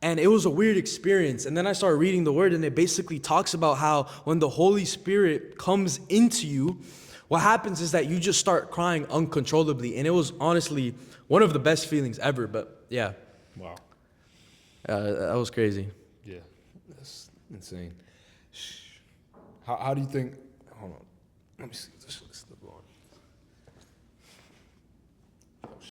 And it was a weird experience. And then I started reading the word, and it basically talks about how when the Holy Spirit comes into you, what happens is that you just start crying uncontrollably. And it was honestly one of the best feelings ever. But yeah. Wow. That was crazy. Yeah, that's insane. How do you think? Hold on, let me see. This is the blonde.